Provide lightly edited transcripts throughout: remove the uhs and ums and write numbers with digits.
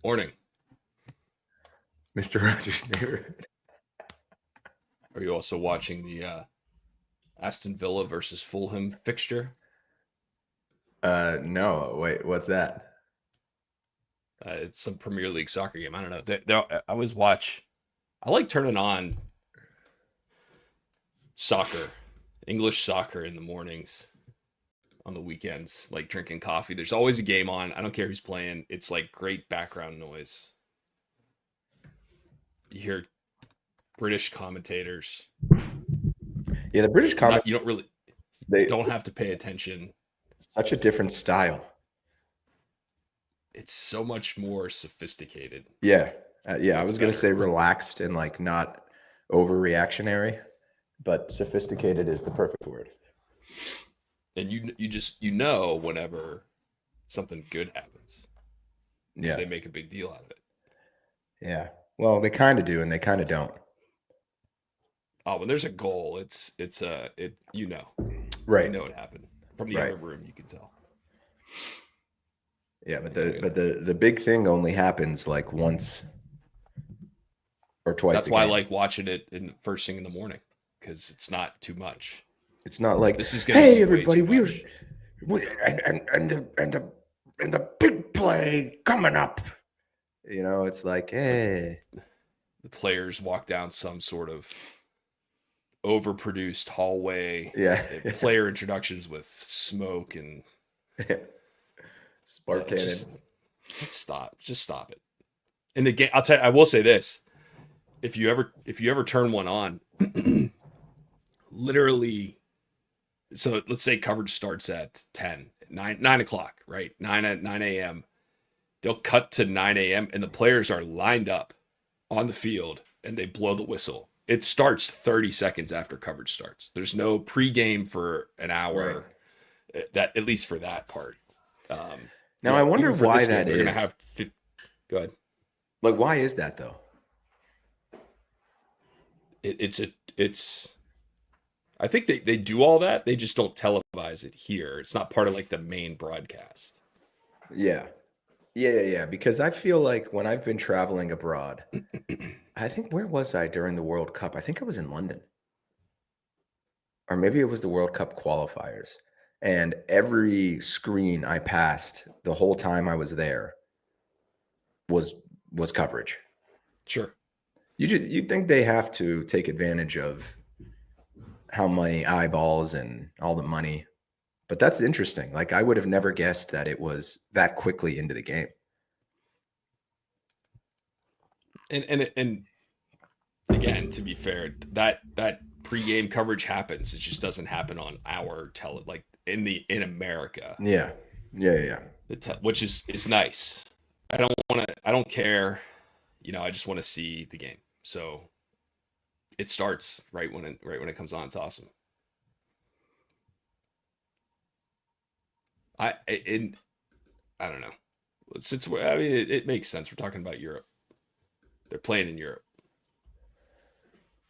Morning. Mr. Rogers' neighborhood. Are you also watching the Aston Villa versus Fulham fixture? No, wait, what's that? It's some Premier League soccer game. I don't know. I always watch. I like turning on soccer, English soccer in the mornings, on the weekends, like drinking coffee. There's always a game on. I don't care who's playing. It's like great background noise. You hear British commentators. Yeah, the British comment. You don't really They don't have to pay attention. such a different style. It's so much more sophisticated. Yeah, I It's was gonna better. say relaxed and like not overreactionary, but sophisticated is the perfect word. And you know whenever something good happens because Yeah, they make a big deal out of it. yeah. Well, they kind of do, and they kind of don't. Oh, when there's a goal, you know Right, it happened from the right. other room. You can tell. Yeah, but Anyway, the big thing only happens like once or twice that's a why I game. like watching it in the first thing in the morning because it's not too much. It's not like, This is going to hey, be way everybody, too much. and the big play coming up. It's like, It's like hey, the players walk down some sort of overproduced hallway. yeah, Player introductions with smoke and spark it's cannon. just let's stop. Just stop it. In the game, I will say this: if you ever turn one on, literally, so let's say coverage starts at 9 o'clock, right? 9 a.m. They'll cut to 9 a.m. and the players are lined up on the field and they blow the whistle. It starts 30 seconds after coverage starts. There's no pregame for an Right. hour. That at least for that part. Now, I wonder even for why this game, that they're gonna is. have. Go ahead. Like, why is that though? It's. I think they do all that. They just don't televise it here. It's not part of like the main broadcast. Yeah. Yeah. Because I feel like when I've been traveling abroad, I think, where was I during the World Cup? I think I was in London. Or maybe it was the World Cup qualifiers. And every screen I passed the whole time I was there was coverage. Sure. You'd think they have to take advantage of how many eyeballs and all the money. But that's interesting. Like, I would have never guessed that it was that quickly into the game. And again, to be fair, that pregame coverage happens. It just doesn't happen on our like in America. Yeah. Which is nice. I don't care. I just want to see the game. So it starts right when it comes on. It's awesome. I don't know. It makes sense. We're talking about Europe. They're playing in Europe.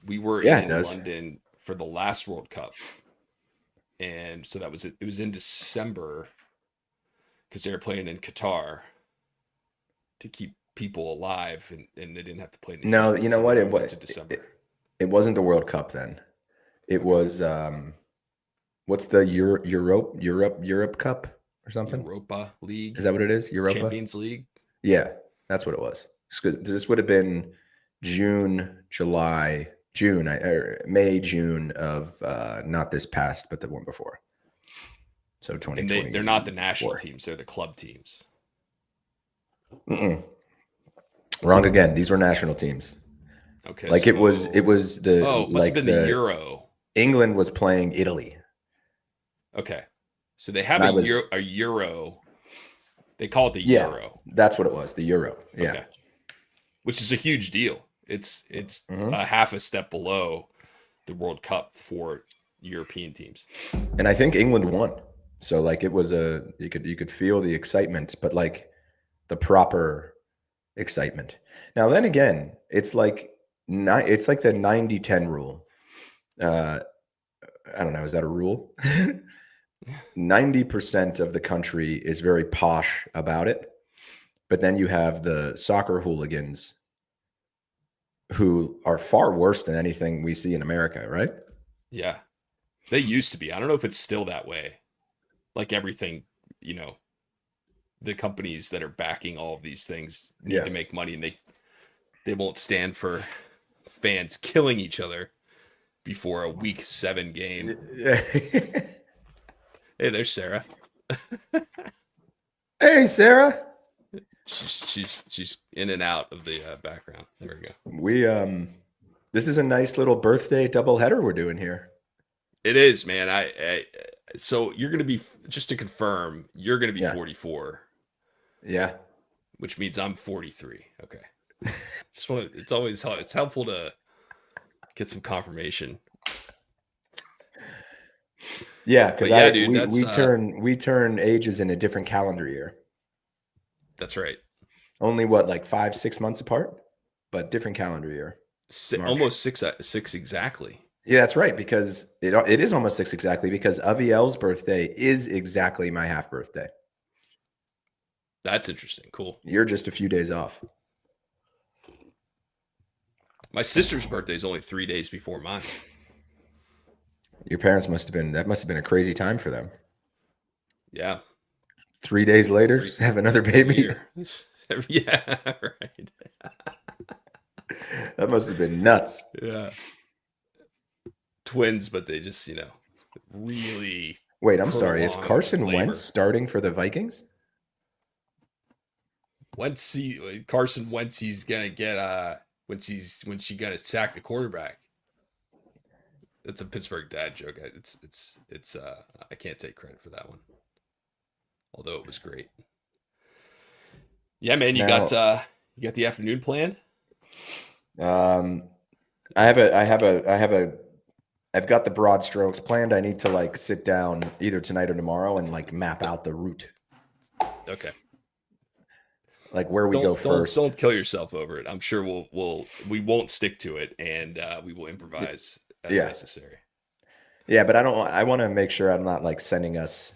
We were Yeah, it in does. London for the last World Cup, and so that was it. It was in December because they were playing in Qatar to keep people alive, and they didn't have to play in the No, heat. you know So what? they It moved was it to December. it wasn't the World Cup then. It Okay. was what's the Europe Cup or something? Europa League, Is that what it is? Europa? Champions League. Yeah, that's what it was. This would have been June, July, June, or May, June of not this past, but the one before. So And 2020. they're not the national teams; they're the club teams. Wrong again. These were national teams. Okay, Like, so it was it must have been the Euro. England was playing Italy. Okay, so they have a Euro. They call it the Euro. That's what it was. The Euro. Yeah. Okay. Which is a huge deal. It's a half a step below the World Cup for European teams. And I think England won. So like, it was you could feel the excitement, but like the proper excitement. Now then again, it's like the 90-10 rule. I don't know, is that a rule? 90% of the country is very posh about it. But then you have the soccer hooligans who are far worse than anything we see in America, right? Yeah. They used to be. I don't know if it's still that way. Like everything, you know, the companies that are backing all of these things need Yeah. to make money, and they won't stand for fans killing each other before a week 7 game. Hey, there's Sarah. Hey, Sarah. She's in and out of the background. There we go. This is a nice little birthday doubleheader we're doing here. It is, man. So you're gonna be, just to confirm, you're gonna be Yeah. 44, Yeah. which means I'm 43. Okay. Just want to. It's helpful to get some confirmation. Yeah, But because yeah, I dude, we turn ages in a different calendar year. that's right. Only what, like 5, 6 months apart, but different calendar year. March. Almost six exactly. Yeah, that's right. Because it is almost 6 exactly. Because Aviel's birthday is exactly my half birthday. That's interesting. Cool. You're just a few days off. My sister's birthday is only 3 days before mine. Your parents must have been a crazy time for them. Yeah. 3 days later, have another baby. Yeah, right. That must have been nuts. Yeah. Twins, but they just, really Wait, I'm sorry. Is prolonged Carson Wentz labor. starting for the Vikings? Carson Wentz, he's gonna get when she gonna sack the quarterback. That's a Pittsburgh dad joke. It's I can't take credit for that one, although it was great. Yeah, man, Now, you got the afternoon planned. um, I've got the broad strokes planned. I need to like sit down either tonight or tomorrow and like map out the route, Okay. like where we go first. Don't kill yourself over it. I'm sure we won't stick to it, and we will improvise as Yeah. necessary. Yeah, but I want to make sure I'm not like sending us.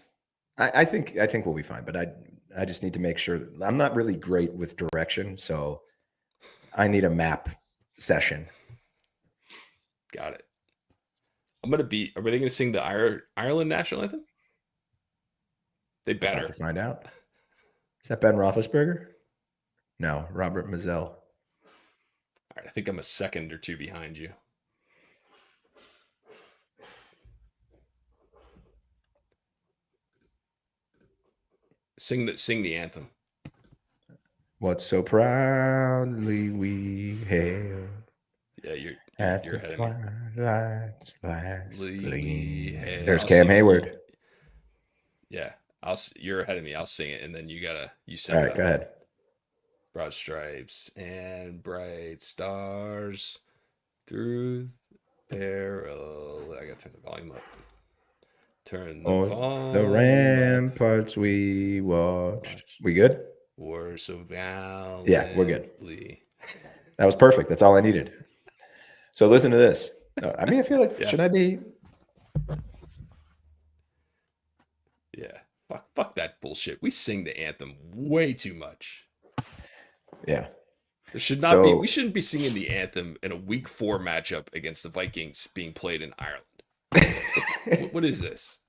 I think we'll be fine, but I just need to make sure I'm not really great with direction, so I need a map session. Got it. Are they going to sing the Ireland national anthem? They About better. to find out. Is that Ben Roethlisberger? No, Robert Mazzell. All right, I think I'm a second or two behind you. Sing the anthem. What so proudly we hailed. Yeah, you're ahead of me. Twilight's last gleam. There's I'll Cam see, Hayward. Yeah, you're ahead of me. I'll sing it, and then you All sing right, go ahead. Broad stripes and bright stars through peril. I gotta turn the volume up. Turn the volume the ramparts we watched. We good? Were so valiantly. Yeah, we're good. That was perfect. That's all I needed. So listen to this. I mean, I feel like, should I be? Yeah. Fuck that bullshit. We sing the anthem way too much. Yeah. There should not be. We shouldn't be singing the anthem in a week 4 matchup against the Vikings being played in Ireland. What is this?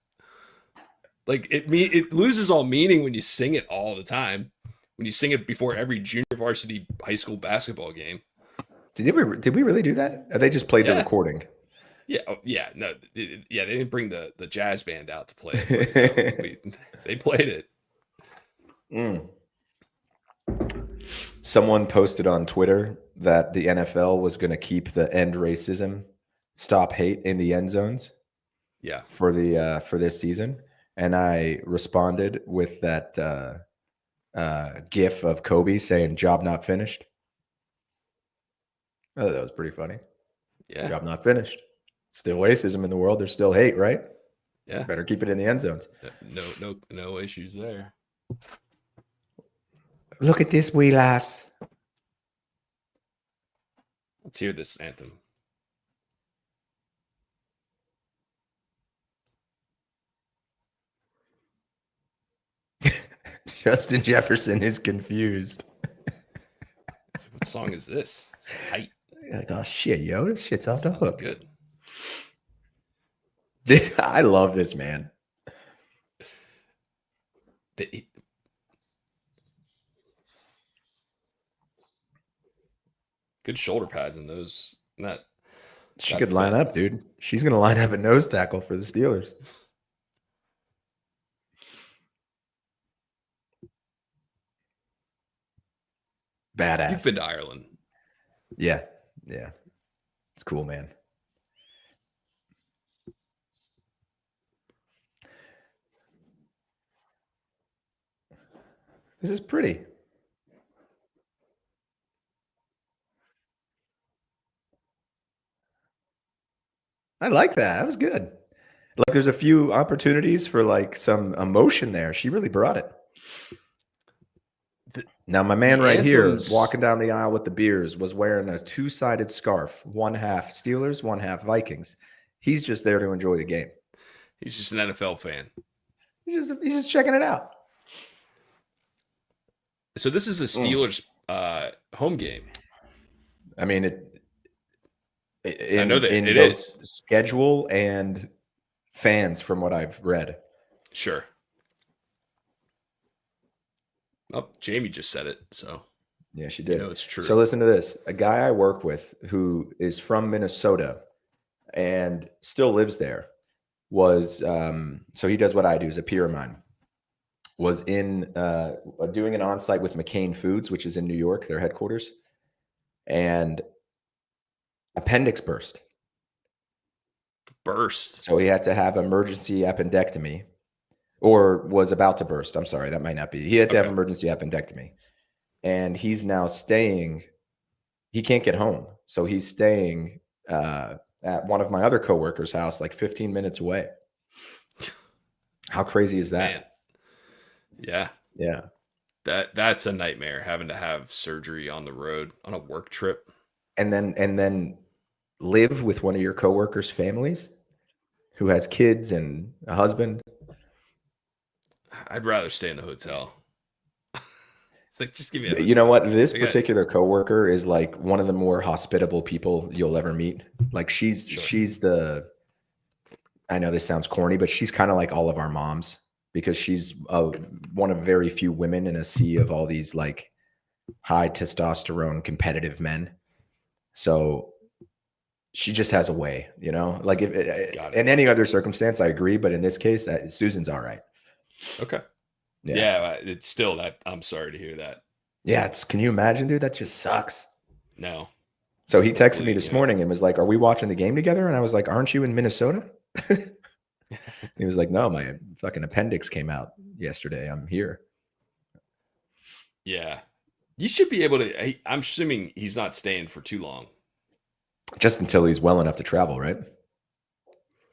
Like it loses all meaning when you sing it all the time. When you sing it before every junior varsity high school basketball game. Did we really do that? Or they just played the recording? Yeah. Oh, yeah. No. They didn't bring the jazz band out to play it. No, they played it. Someone posted on Twitter that the NFL was going to keep the end racism, stop hate in the end zones. Yeah. For this season, and I responded with that GIF of Kobe saying "Job not finished." Oh, that was pretty funny. Yeah. Job not finished. Still racism in the world. There's still hate, right? Yeah. Better keep it in the end zones. No issues there. Look at this wee lass. Let's hear this anthem. Justin Jefferson is confused. So what song is this? It's tight. Like, oh shit, yo, this shit's off the Sounds hook. good. I love this man. The- Good shoulder pads in those. She That could line fit. up, dude. She's gonna line up a nose tackle for the Steelers. You've been Badass. to Ireland. Yeah, yeah, it's cool, man. This is pretty. I like that. That was good. Like, there's a few opportunities for like some emotion there. She really brought it. The, Now, my man the right here, anthems. walking down the aisle with the beers, was wearing a two-sided scarf, one half Steelers, one half Vikings. He's just there to enjoy the game. He's just an NFL fan. He's just checking it out. So this is a Mm. Steelers home game. I mean, I know that in it both is. schedule and fans, from what I've read. Sure. Oh, Jamie just said it, so Yeah, she you did. know it's So true. listen to this. A guy I work with who is from Minnesota and still lives there was so he does what I do, is a peer of mine. Was in doing an on-site with McCain Foods, which is in New York, their headquarters, and appendix burst. Burst. So he had to have emergency appendectomy, or was about to burst. I'm sorry, that might not be. He had to have Okay. emergency appendectomy, and he's now staying. He can't get home, so he's staying at one of my other coworkers' house, like 15 minutes away. How crazy is Man. that? Yeah. Yeah. That's a nightmare having to have surgery on the road on a work trip. And then live with one of your coworkers' families who has kids and a husband. I'd rather stay in the hotel. It's like just give me a You know hotel. what? This I got particular coworker is like one of the more hospitable people you'll ever meet. Like she's sure. she's the I know this sounds corny, but she's kind of like all of our moms because she's one of very few women in a sea of all these like high testosterone competitive men. So she just has a way, like if Got it. in any other circumstance, I agree. But in this case, Susan's all right. Okay. Yeah. Yeah, it's still that. I'm sorry to hear that. Yeah. Can you imagine, dude? That just sucks. No. So he texted me Hopefully, this morning and was like, "Are we watching the game together?" And I was like, "Aren't you in Minnesota?" He was like, "No, my fucking appendix came out yesterday. I'm here." Yeah. You should be able to. I'm assuming he's not staying for too long. Just until he's well enough to travel, right?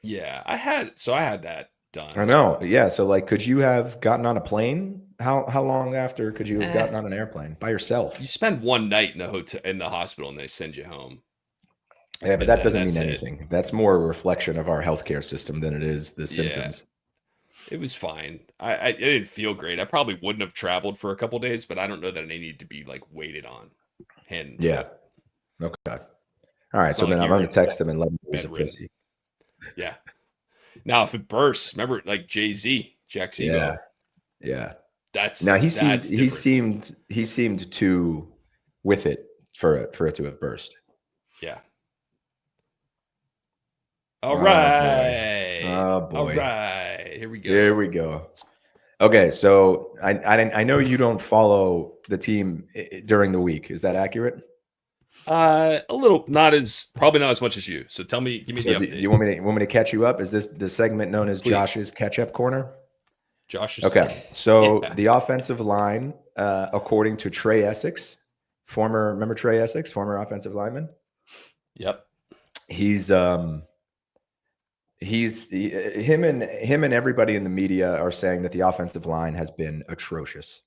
Yeah, I had that I done. know. Yeah. So like, could you have gotten on a plane? How long after could you have Eh, gotten on an airplane by yourself? you spend one night in the hotel in the hospital and they send you home, Yeah, but and that then doesn't mean that's it. anything. That's more a reflection of our healthcare system than it is the Yeah, symptoms. it was fine. I didn't feel great. I probably wouldn't have traveled for a couple days, but I don't know that I need to be like waited on hand and Yeah. foot. Okay. All right. It's So not then like I'm you're going to in text him and let him know he's a bedridden. pussy. Yeah. Now if it bursts, remember like Jay Z, Jack Yeah. Zebo, Yeah. Now that's he different. seemed too with it for it to have burst. Yeah. All Oh boy. right. Oh All boy. right. Here we Here go. we go. Okay, so I know you don't follow the team during the week. Is that accurate? A little, not as probably not as much as you. So tell me, give me So the do update, you want me to catch you up? Is this the segment known as please. Josh's catch up corner? Josh is, Okay, so yeah, the offensive line, according to Trey Essex, remember Trey Essex, former offensive lineman. yep. He's him and everybody in the media are saying that the offensive line has been atrocious.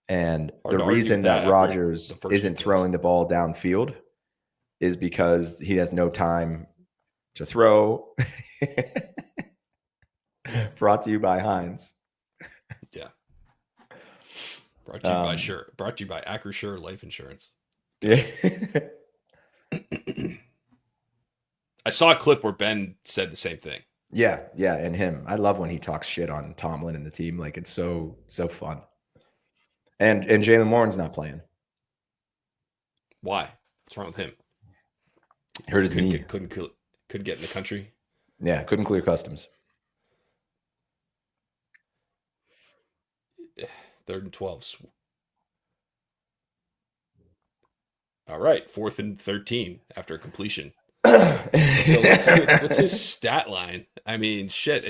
And Hard the to argue with reason that that after the Rodgers first few isn't games. throwing the ball downfield is because he has no time to throw. Brought to you by Heinz. Yeah. Brought to you by Um, Sure. Brought to you by Acrisure Life Insurance. Go yeah. ahead. I saw a clip where Ben said the same thing. Yeah, yeah, and him. I love when he talks shit on Tomlin and the team. Like it's so fun. And Jalen Warren's not playing. Why? What's wrong with him? Hurt his Couldn't knee. get couldn't get in the country. Yeah, couldn't clear customs. 3rd and 12. All right, 4th and 13 after a completion. So let's see what's his stat line. I mean, shit.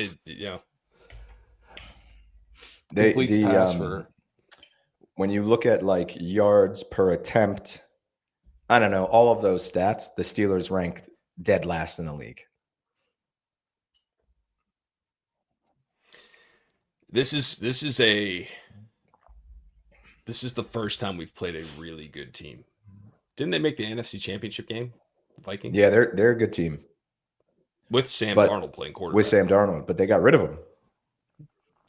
they Completes the pass for. when you look at like yards per attempt, I don't know, all of those stats, the Steelers ranked dead last in the league. This is the first time we've played a really good team. Didn't they make the NFC Championship game? The Vikings? Yeah, they're a good team. With Sam But Darnold playing with quarterback. Sam Darnold, but they got rid of him.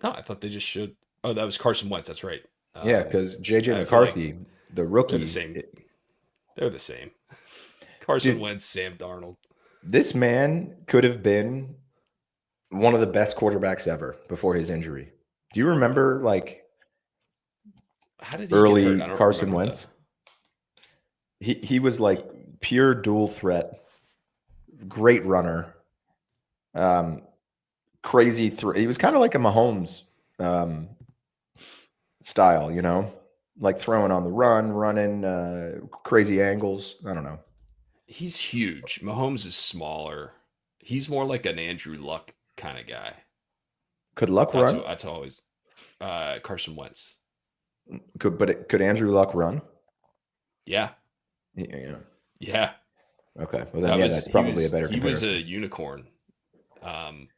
No, I thought they just should. Oh, that was Carson Wentz. That's right. Yeah, because JJ I feel like McCarthy, the they're the rookie, same. They're the same. Carson dude, Wentz, Sam Darnold. this man could have been one of the best quarterbacks ever before his injury. Do you remember like How did he get hurt? early I don't Carson remember the. Wentz? He was like pure dual threat, great runner, um, crazy. He was kind of like a Mahomes style, you know, like throwing on the run, running crazy angles. I don't know. He's huge. Mahomes is smaller. He's more like an Andrew Luck kind of guy. Could Luck That's run? what that's always. Carson Wentz. Could Andrew Luck run? Yeah, Yeah. yeah. Okay. Well then, yeah, that's probably a better he was a comparison. unicorn. And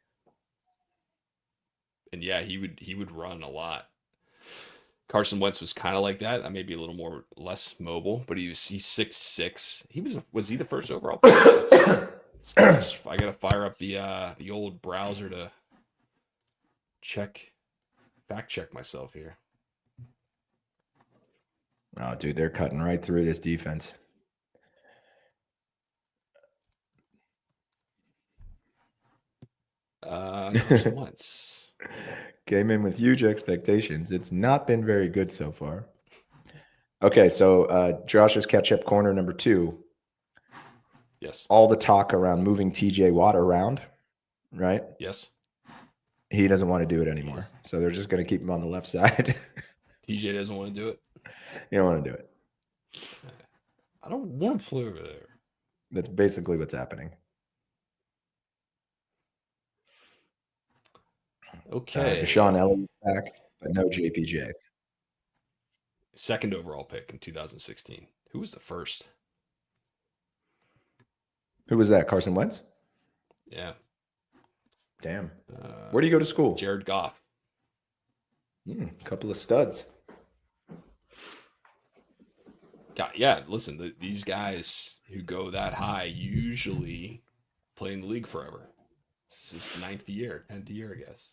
yeah, he would run a lot. Carson Wentz was kind of like that. Maybe a little more less mobile, but he's 6'6". Was he the first overall pick? I gotta fire up the old browser to fact check myself here. Oh, dude, they're cutting right through this defense. Carson Wentz Came in with huge expectations. It's not been very good so far. Okay, so Josh's catch-up corner number 2. Yes. All the talk around moving TJ Watt around, right? Yes. He doesn't want to do it anymore. So they're just going to keep him on the left side. TJ doesn't want to do it. You don't want to do it. I don't want to play over there. That's basically what's happening. Okay. Deshaun Elliott back, but no JPJ. 2nd overall pick in 2016. Who was the first? Who was that? Carson Wentz? Yeah. Damn. Where do you go to school? Jared Goff. Couple of studs. Yeah, listen, these guys who go that high usually play in the league forever. This is his 10th year, I guess.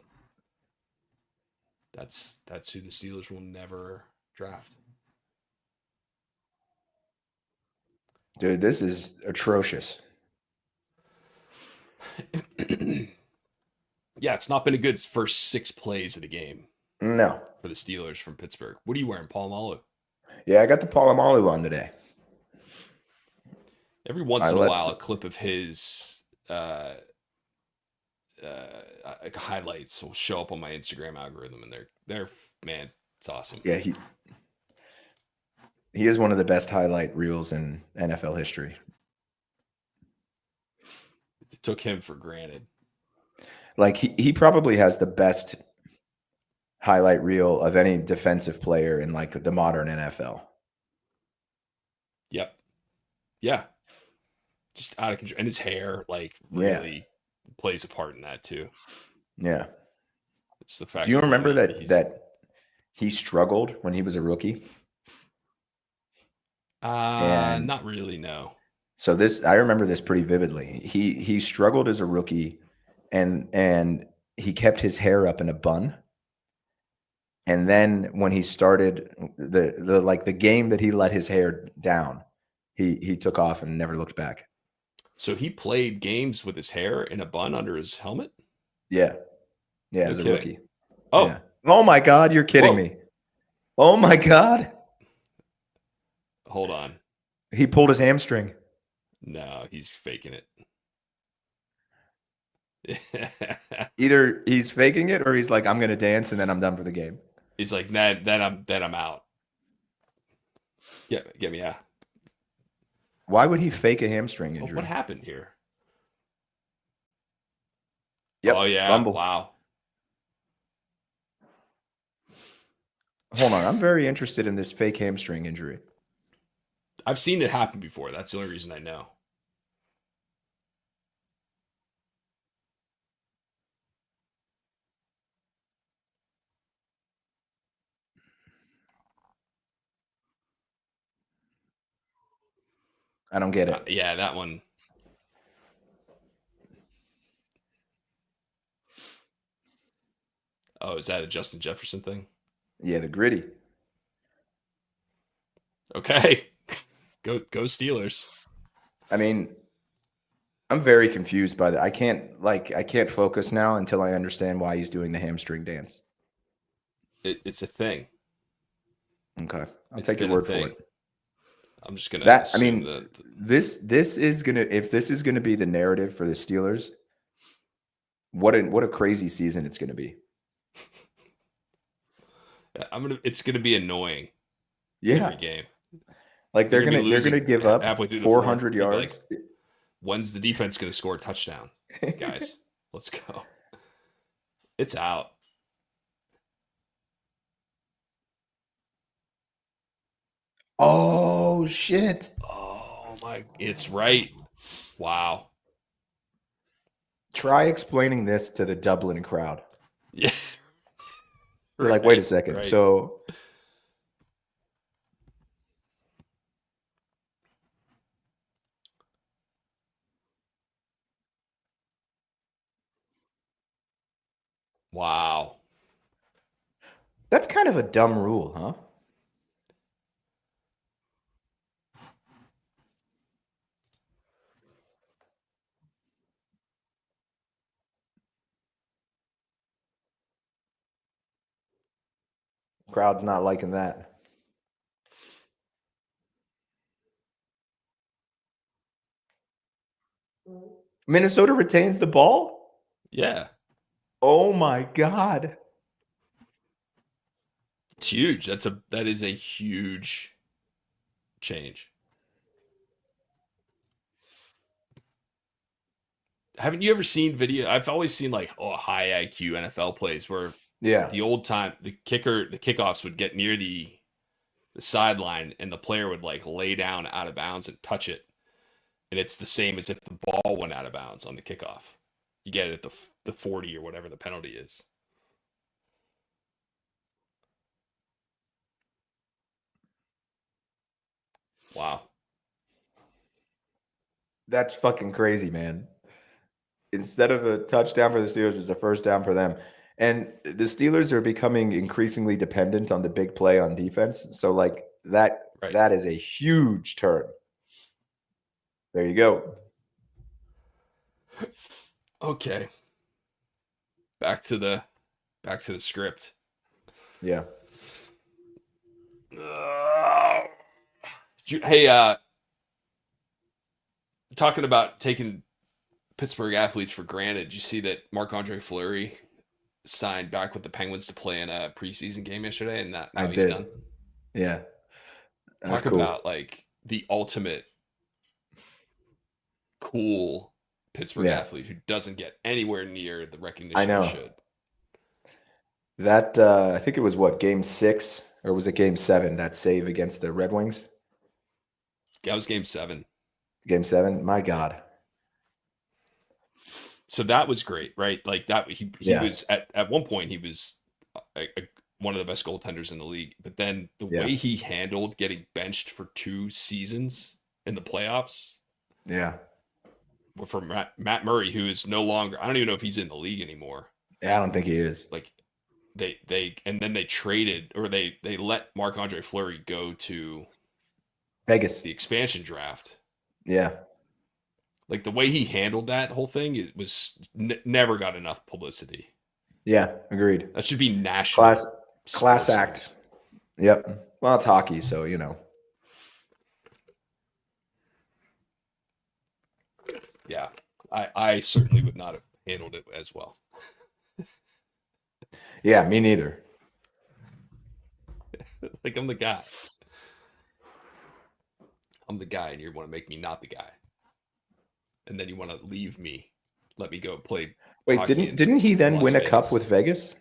That's who the Steelers will never draft. Dude, this is atrocious. Yeah, it's not been a good first 6 plays of the game. No. For the Steelers from Pittsburgh. What are you wearing, Palomalo? Yeah, I got the Palomalu on today. Every once in a while, a clip of his highlights will show up on my Instagram algorithm, and they're man, it's awesome. Yeah, he is one of the best highlight reels in NFL history. It took him for granted. Like he probably has the best highlight reel of any defensive player in like the modern NFL. Yep. Yeah. Just out of control. And his hair like really plays a part in that too. Yeah. It's the fact. Do you remember that he struggled when he was a rookie? And not really, no. So I remember this pretty vividly. He struggled as a rookie and he kept his hair up in a bun. And then when he started the game that he let his hair down, he took off and never looked back. So he played games with his hair in a bun under his helmet? Yeah. Yeah, No as a kidding. rookie. Oh, Yeah. Oh my God, you're kidding whoa. me. Oh my God. Hold on. He pulled his hamstring. No, he's faking it. Either he's faking it or he's like, I'm gonna dance and then I'm done for the game. He's like, then I'm out. Get me out. Why would he fake a hamstring Oh, what injury? happened here? Oh Yep, yeah, fumble. wow. Hold on, I'm very interested in this fake hamstring injury. I've seen it happen before. That's the only reason I know. I don't get it. Yeah, that one. Oh, is that a Justin Jefferson thing? Yeah, the gritty. Okay. Go Steelers. I mean, I'm very confused by that. I can't focus now until I understand why he's doing the hamstring dance. It's a thing. Okay. I'll It's take your been a word for thing. it. I'm just gonna That I assume mean, that. this is gonna if this is gonna be the narrative for the Steelers, what a crazy season it's gonna be. It's gonna be annoying Yeah. every game. Like They're gonna be they're gonna losing give up halfway through the fourth. 400 You'll be like, yards. when's the defense gonna score a touchdown, guys? Let's go. It's out. Oh shit. Oh my! It's right. Wow. Try explaining this to the Dublin crowd. Yeah. You're like, wait a Right. second. Right. So Wow. that's kind of a dumb rule, huh? Crowd's not liking that. Minnesota retains the ball? Yeah. Oh my God. It's huge. That is a huge change. Haven't you ever seen video? I've always seen like high IQ NFL plays where Yeah. the old time the kickoffs would get near the sideline and the player would like lay down out of bounds and touch it, and it's the same as if the ball went out of bounds on the kickoff. You get it at the 40 or whatever the penalty is. Wow. That's fucking crazy, man. Instead of a touchdown for the Steelers, it's a first down for them. And the Steelers are becoming increasingly dependent on the big play on defense. So like Right. that is a huge turn. There you go. Okay. Back to the script. Yeah. Hey, talking about taking Pittsburgh athletes for granted. You see that Marc-Andre Fleury signed back with the Penguins to play in a preseason game yesterday, and that I now he's did. done. Yeah. That's Talk cool. about like the ultimate cool Pittsburgh Yeah. athlete who doesn't get anywhere near the I recognition he know. should. That I think it was what, game 6 or was it game 7, that save against the Red Wings? That was game 7. Game 7. My God. So that was great, right? Like that he Yeah. was at one point he was one of the best goaltenders in the league, but then the Yeah. way he handled getting benched for 2 seasons in the playoffs Yeah. for Matt Murray, who is no longer, I don't even know if he's in the league anymore. Yeah, I don't think he is. Like they and then they traded, or they let Marc-Andre Fleury go to Vegas. the expansion draft. Yeah. Like the way he handled that whole thing, it was never got enough publicity. Yeah. Agreed. That should be Class national class sports act. news. Yep. Well, it's hockey, so you know. Yeah, I certainly would not have handled it as well. Yeah, me neither. Like I'm the guy. I'm the guy, and you want to make me not the guy, and then you want to leave me, let me go play Wait, hockey didn't in didn't he then Las win a cup Vegas. with Vegas?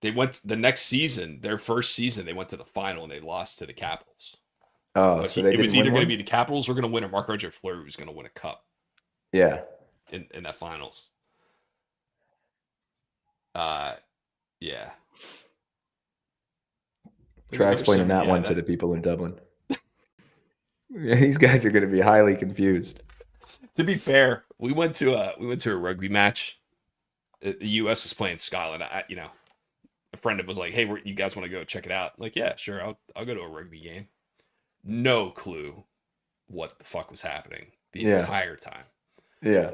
They went the next season, their first season, they went to the final and they lost to the Capitals. Oh, But so they it was didn't either win going to one? be the Capitals were going to win, or Marc-Andre Fleury was going to win a cup Yeah. in that finals. Uh, yeah. Try There's so explaining many. that Yeah, one to that the people in Dublin. Yeah, these guys are going to be highly confused. to be fair, we went to a rugby match. The U.S. was playing Scotland. A friend of was like, "Hey, you guys want to go check it out?" I'm like, yeah, sure. I'll go to a rugby game. No clue what the fuck was happening the Yeah. entire time. Yeah.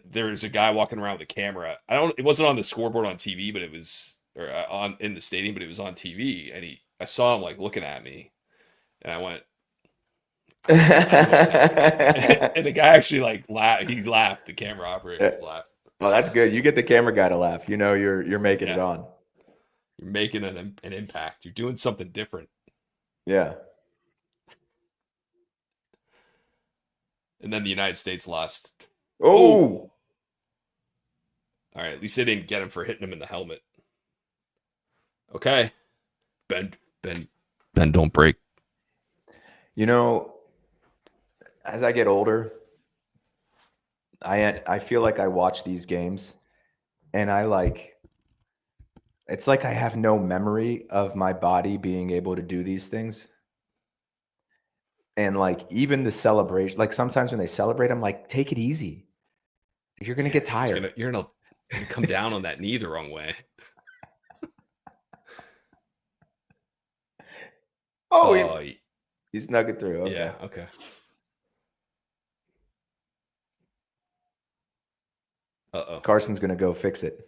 There was a guy walking around with a camera. I don't. It wasn't on the scoreboard on TV, but it was or on in the stadium, but it was on TV. And I saw him like looking at me, and I went, I don't know what's happening. And the guy actually like laughed. He laughed. The camera operator was laughing. Well, that's good. You get the camera guy to laugh. You know you're making it Yeah, on. you're making an impact. You're doing something different. Yeah. And then the United States lost. Oh, Oh, all right. At least they didn't get him for hitting him in the helmet. Okay, Ben, Ben, Ben, don't break. you know, as I get older, I feel like I watch these games and it's like I have no memory of my body being able to do these things. And like even the celebration, like sometimes when they celebrate, I'm like, take it easy. You're gonna Yeah, get it's tired. gonna you're gonna come down on that knee the wrong way. Oh, Oh, he snuck it through. Okay. yeah. Okay. Uh-oh. Carson's gonna go fix it.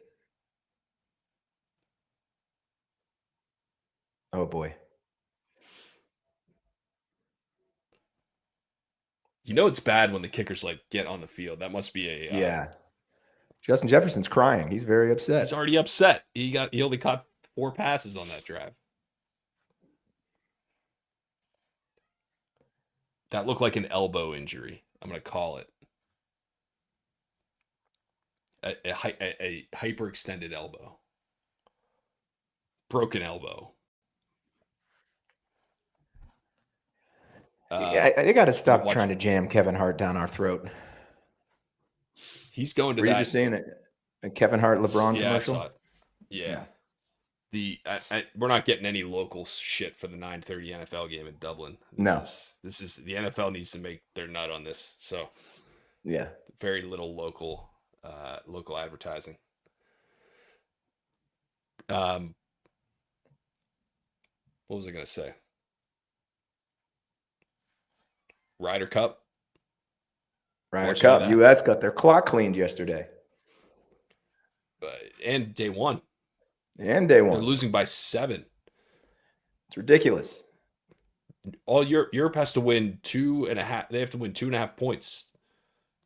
Oh boy. You know it's bad when the kickers like get on the field. That must be a. Yeah. Justin Jefferson's crying. He's very He's upset. already upset. He only caught 4 passes on that drive. That looked like an elbow injury. I'm gonna call it a hyperextended elbow, broken elbow. Yeah, they got to You stop watch. trying to jam Kevin Hart down our throat. He's going to Were you just that. seeing a Kevin Hart LeBron Yeah, I saw commercial? it. Yeah. Yeah. We're not getting any local shit for the 9:30 NFL game in Dublin. No. This is the NFL needs to make their nut on this. So Yeah. very little local advertising. Um, what was I gonna say? Ryder Cup. Ryder Watch any of Cup. that. U.S. got their clock cleaned yesterday. And day one, And day they're one. losing by 7. It's ridiculous. All Europe has to win 2.5. They have to win 2.5 points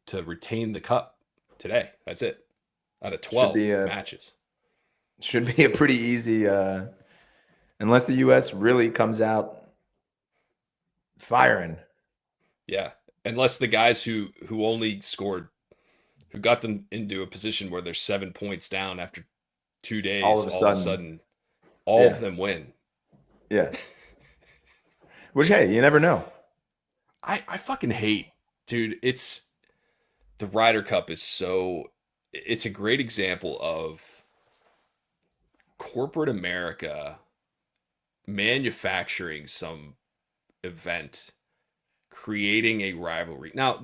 to retain the cup today. That's it. Out of Should be 12 a matches. pretty easy unless the U.S. really comes out firing. Yeah, unless the guys who only scored, who got them into a position where they're 7 points down after 2 days, All of a all of a sudden. sudden, all Yeah. of them win. Yeah. Which, hey, you never know. I fucking hate, dude. It's the Ryder Cup is so. It's a great example of corporate America manufacturing some event, creating a rivalry. Now,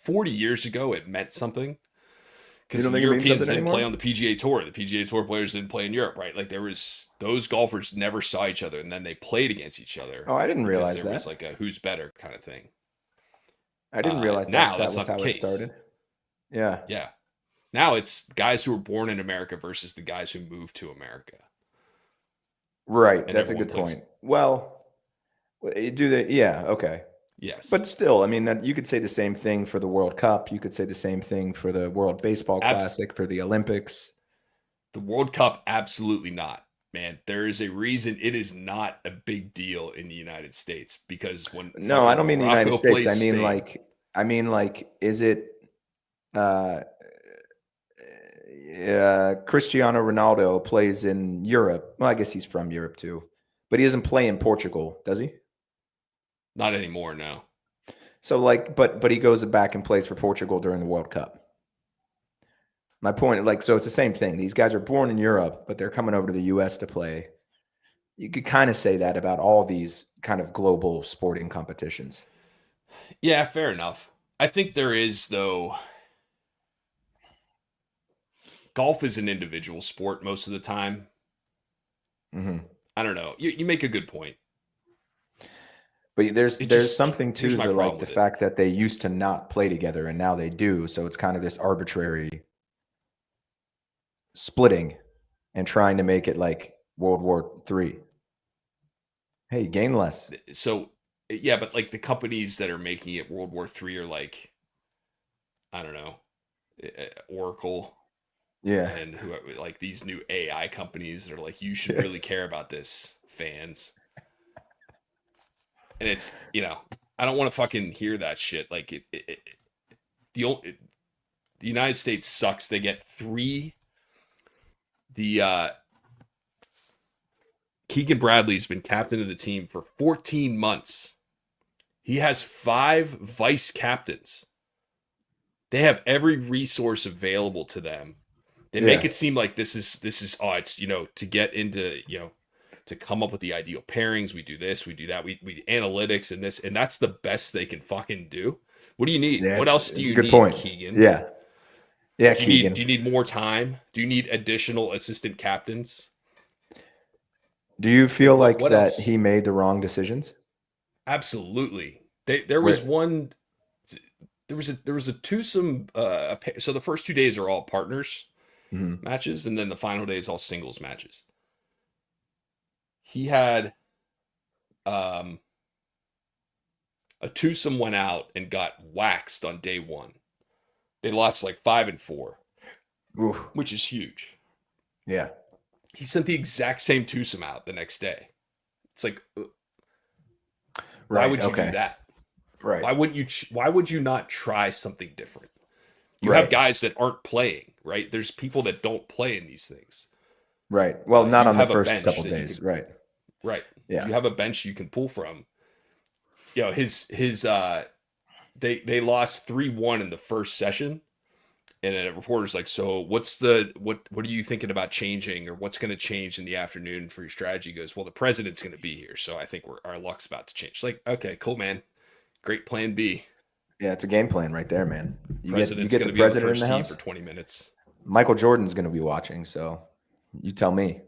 40 years ago, it meant something You because don't the think it means Europeans something didn't play anymore? on the PGA Tour. The PGA Tour players didn't play in Europe, right? Like there was those golfers never saw each other, and then they played against each other Oh, I didn't because realize there was that. like a who's better kind of thing. I didn't realize that Now that that's was not the how it case. started. Yeah. Yeah, now it's guys who were born in America versus the guys who moved to America, Right. and That's a everyone good plays. point. Well, do they? Yeah. Okay. Yes, But still, I mean, that you could say the same thing for the World Cup. You could say the same thing for the World Baseball Abs- Classic, for the Olympics. the World Cup, absolutely not. Man, there is a reason it is not a big deal in the United States because when No, I fucking don't mean the United Morocco States. plays I mean Spain, like, is it uh, Cristiano Ronaldo plays in Europe? Well, I guess he's from Europe too, but he doesn't play in Portugal, does he? not anymore. No. So, like, but he goes back and plays for Portugal during the World Cup. My point, like, so it's the same thing. These guys are born in Europe, but they're coming over to the U.S. to play. You could kind of say that about all these kind of global sporting competitions. Yeah, fair enough. I think there is though. Golf is an individual sport most of the time. Hmm. I don't know. You make a good point. But It there's just something here's to my the problem like the with it. fact that they used to not play together and now they do. So it's kind of this arbitrary splitting and trying to make it like World War III. Hey, gain less. So yeah, but like the companies that are making it World War III are like I don't know, Oracle Yeah. and who like these new AI companies that are like you should really care about this, fans. And it's I don't want to fucking hear that shit. Like the the United States sucks. They get three. The Keegan Bradley's been captain of the team for 14 months. He has 5 vice captains. They have every resource available to them. They make Yeah. it seem like this is oh it's to get into to come up with the ideal pairings. We do this, we do that, we analytics and this, and that's the best they can fucking do. What do you need? Yeah, What else do it's a you good need, point. Keegan? Yeah. Yeah, Do Keegan. you need more time? Do you need additional assistant captains? Do you Like feel like what that else? he made the wrong decisions? Absolutely. There was Where one. There was a twosome. So the first 2 days are all partners mhm. matches, and then the final day is all singles matches. He had um, a twosome went out and got waxed on day one. They lost like 5-4, Oof. which is huge. Yeah. He sent the exact same twosome out the next day. It's like, why Right. would you do Okay. that? Right. Why would you not try something different? You have Right. guys that aren't playing, right? There's people that don't play in these things. Right. Well, not You on the have a first bench couple that you days. can Right. right. Yeah. You have a bench you can pull from. His they lost 3-1 in the first session, and a reporter's like, so what are you thinking about changing, or what's going to change in the afternoon for your strategy? He goes, well, the president's going to be here, so I think our luck's about to change. It's like, okay, cool, man, great plan B. Yeah, it's a game plan right there, man. You President's get going the to be on the president in the first tee for house. 20 minutes. Michael Jordan's going to be watching, so you tell me.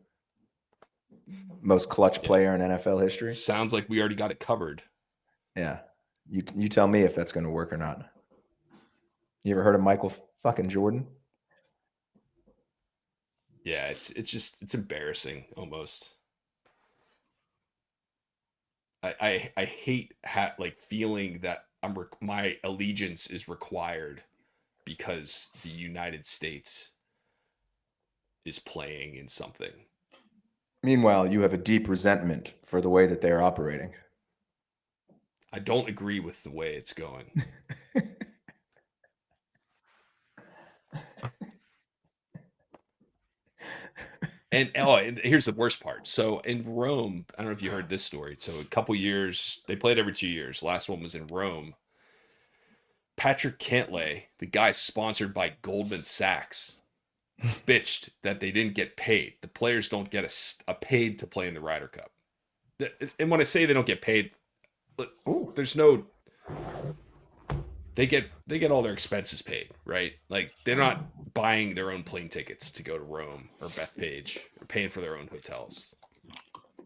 Most clutch Yeah, player in NFL history. sounds like we already got it covered. Yeah. You tell me if that's going to work or not. You ever heard of Michael fucking Jordan? Yeah, it's embarrassing almost. I hate like feeling that my allegiance is required because the United States is playing in something. Meanwhile, you have a deep resentment for the way that they're operating. I don't agree with the way it's going. And here's the worst part. So in Rome, I don't know if you heard this story. So a couple years, they played every 2 years. Last one was in Rome. Patrick Cantlay, the guy sponsored by Goldman Sachs, bitched that they didn't get paid. The players don't get a paid to play in the Ryder Cup. And when I say they don't get paid, Ooh. there's no they get all their expenses paid, right? Like they're not buying their own plane tickets to go to Rome or Bethpage or paying for their own hotels.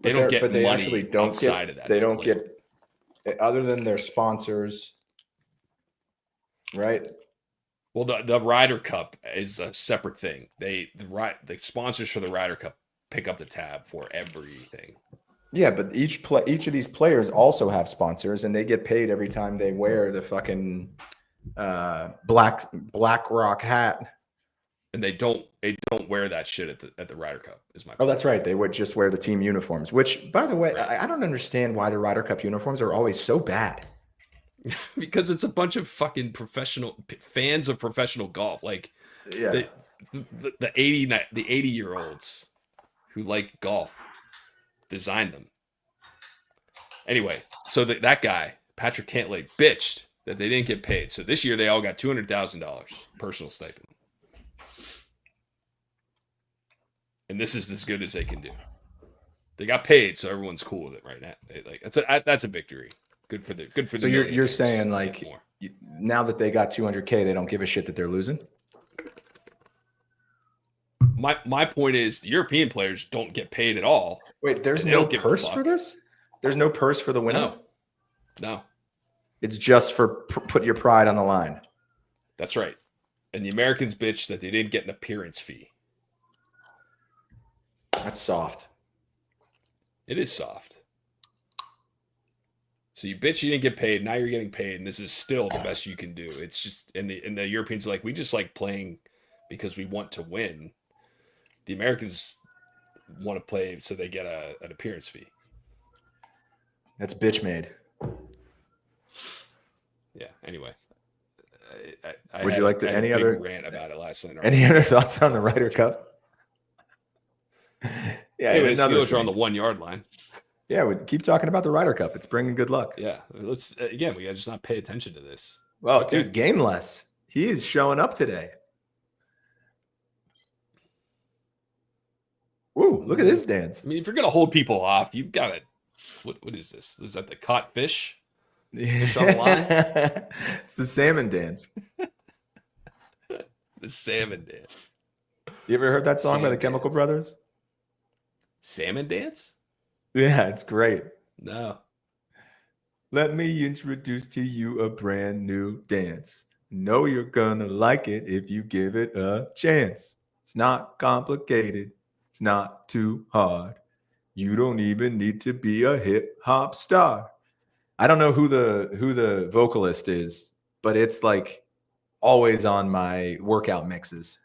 They don't get but they actually money don't outside get of that they to don't play. get other than their sponsors, right? Well, the Ryder Cup is a separate thing. The sponsors for the Ryder Cup pick up the tab for everything. Yeah, but each of these players also have sponsors, and they get paid every time they wear the fucking Black Rock hat. And they don't wear that shit at the Ryder Cup. Is my Oh, point. that's right. They would just wear the team uniforms. Which, by the way, Right. I don't understand why the Ryder Cup uniforms are always so bad. Because it's a bunch of fucking professional fans of professional golf, like Yeah. the the 80-year-olds who like golf designed them. Anyway, so that guy Patrick Cantlay bitched that they didn't get paid. So this year they all got $200,000 personal stipend, and this is as good as they can do. They got paid, so everyone's cool with it right now. That's a victory. Good for the So you're millionaires saying to like get more. now that they got 200K, they don't give a shit that they're losing. My point is the European players don't get paid at all. Wait, there's They no don't give a purse for fuck. this? There's no purse for the winner? No. It's just for put your pride on the line. That's right. And the Americans bitch that they didn't get an appearance fee. That's soft. It is soft. So you bitch you didn't get paid. Now you're getting paid, and this is still the best you can do. It's just and the Europeans are like, we just like playing because we want to win. The Americans want to play so they get an appearance fee. That's bitch made. Yeah. Anyway, Would you like to any other rant about it last night? Any other thoughts on the Ryder Cup? Yeah, anyway, the Steelers are on the 1 yard line. Yeah, we keep talking about the Ryder Cup. It's bringing good luck. Yeah, let's again. We gotta just not pay attention to this. Well, okay. Dude, Gainless, he is showing up today. Woo! Look at this dance. I mean, if you're gonna hold people off, you've got to. What is this? Is that the caught fish? Fish on the line? It's the salmon dance. The salmon dance. You ever heard that song by the Chemical Brothers? Salmon dance? Yeah, it's great. No. Let me introduce to you a brand new dance. Know you're gonna like it if you give it a chance. It's not complicated. It's not too hard. You don't even need to be a hip hop star. I don't know who the vocalist is, but it's like always on my workout mixes.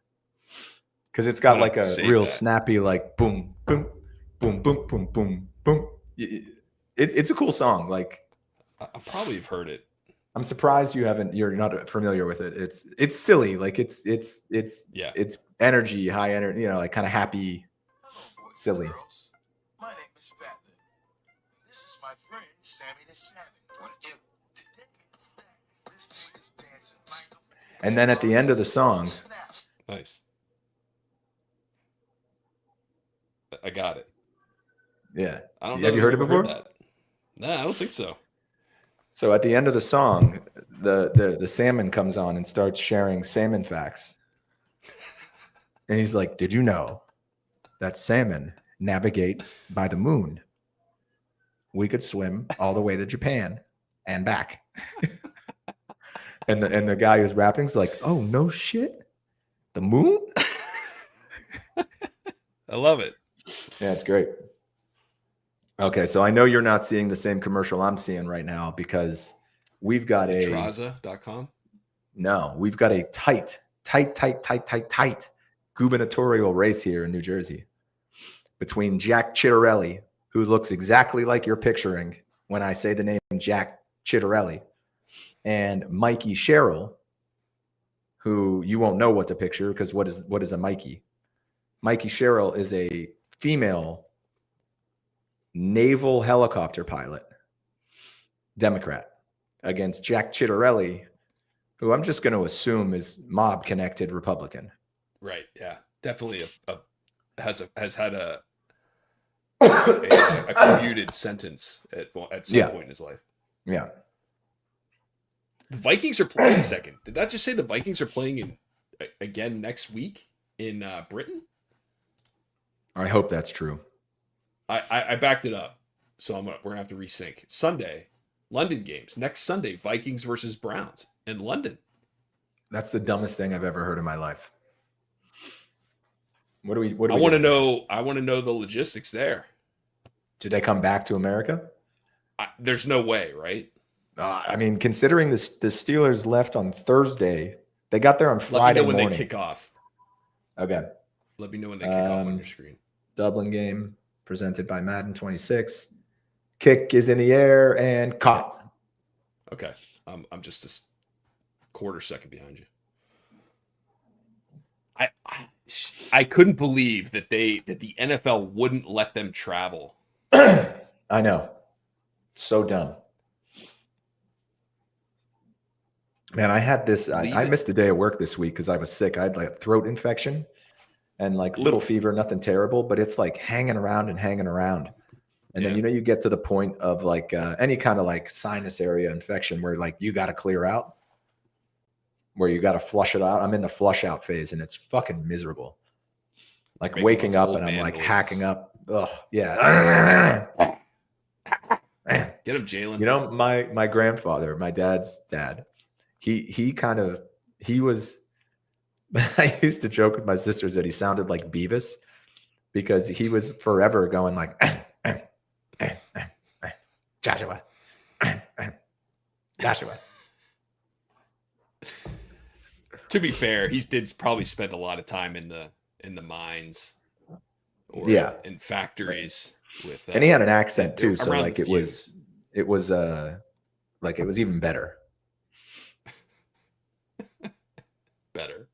Because it's got like a real snappy, like boom, boom, boom, boom, boom, boom, boom. It's a cool song. Like I probably have heard it. I'm surprised you're not familiar with it. It's silly. Like it's energy, high energy, like kind of happy, silly. My name is Fatler. This is my friend Sammy the Salmon. What do you And then at the end of the song, nice. I got it. Yeah. I don't know. Have you heard it before? No, I don't think so. So at the end of the song, the salmon comes on and starts sharing salmon facts. And he's like, "Did you know that salmon navigate by the moon? We could swim all the way to Japan and back." and the guy who's rapping is like, "Oh, no shit. The moon?" I love it. Yeah, it's great. Okay, so I know you're not seeing the same commercial I'm seeing right now because we've got Traza.com? No, we've got a tight gubernatorial race here in New Jersey between Jack Chitterelli, who looks exactly like you're picturing when I say the name Jack Chitterelli, and Mikey Sherrill, who you won't know what to picture because what is a Mikey? Mikey Sherrill is a female naval helicopter pilot, Democrat, against Jack Chitterelli, who I'm just going to assume is mob-connected Republican. Right. Yeah. Definitely has had a commuted sentence at some point in his life. Yeah. The Vikings are wait a second. Did that just say the Vikings are playing in again next week in Britain? I hope that's true. I backed it up, so we're gonna have to resync. Sunday, London games next Sunday. Vikings versus Browns in London. That's the dumbest thing I've ever heard in my life. What do we I want to doing here? know. I want to know the logistics there. Did they come back to America? There's no way, right? I mean, considering the Steelers left on Thursday, they got there on Let me Friday know when morning. they kick off. Okay. Let me know when they kick off on your screen. Dublin game presented by Madden 26. Kick is in the air and caught. Okay, I'm just a quarter second behind you. I couldn't believe that the NFL wouldn't let them travel. I know. So dumb. Man, I had this. I missed a day of work this week because I was sick. I had like a throat infection and like little fever, nothing terrible, but it's like hanging around and hanging around. And then, you get to the point of like any kind of like sinus area infection where like you got to clear out, where you got to flush it out. I'm in the flush out phase and it's fucking miserable. Like waking up and I'm like hacking up. Ugh, yeah. Get him, Jalen. You know, my grandfather, my dad's dad, he was, I used to joke with my sisters that he sounded like Beavis because he was forever going like, Joshua, Joshua. To be fair, he did probably spend a lot of time in the mines or in factories with and he had an accent too, so like it was like it was even better. Better.